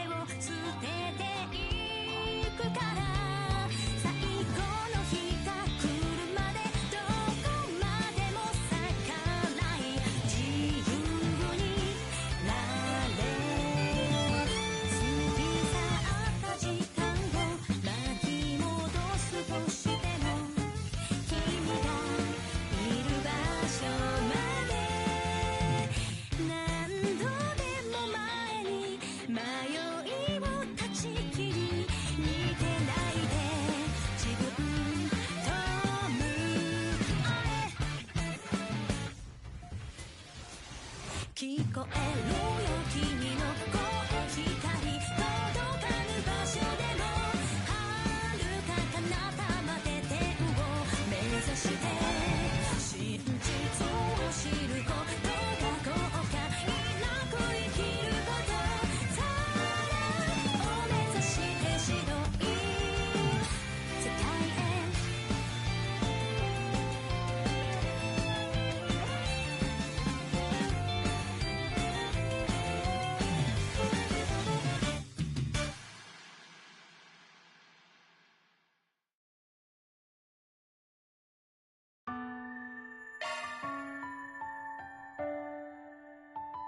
Speaker 2: を捨てていくから最後の日が来るまでどこまでも逆らい自由になれ過ぎ去った時間を巻き戻すとしても君がいる場所まで何度でも前に迷いを断ち切り似てないで自分と向あえ聞こえる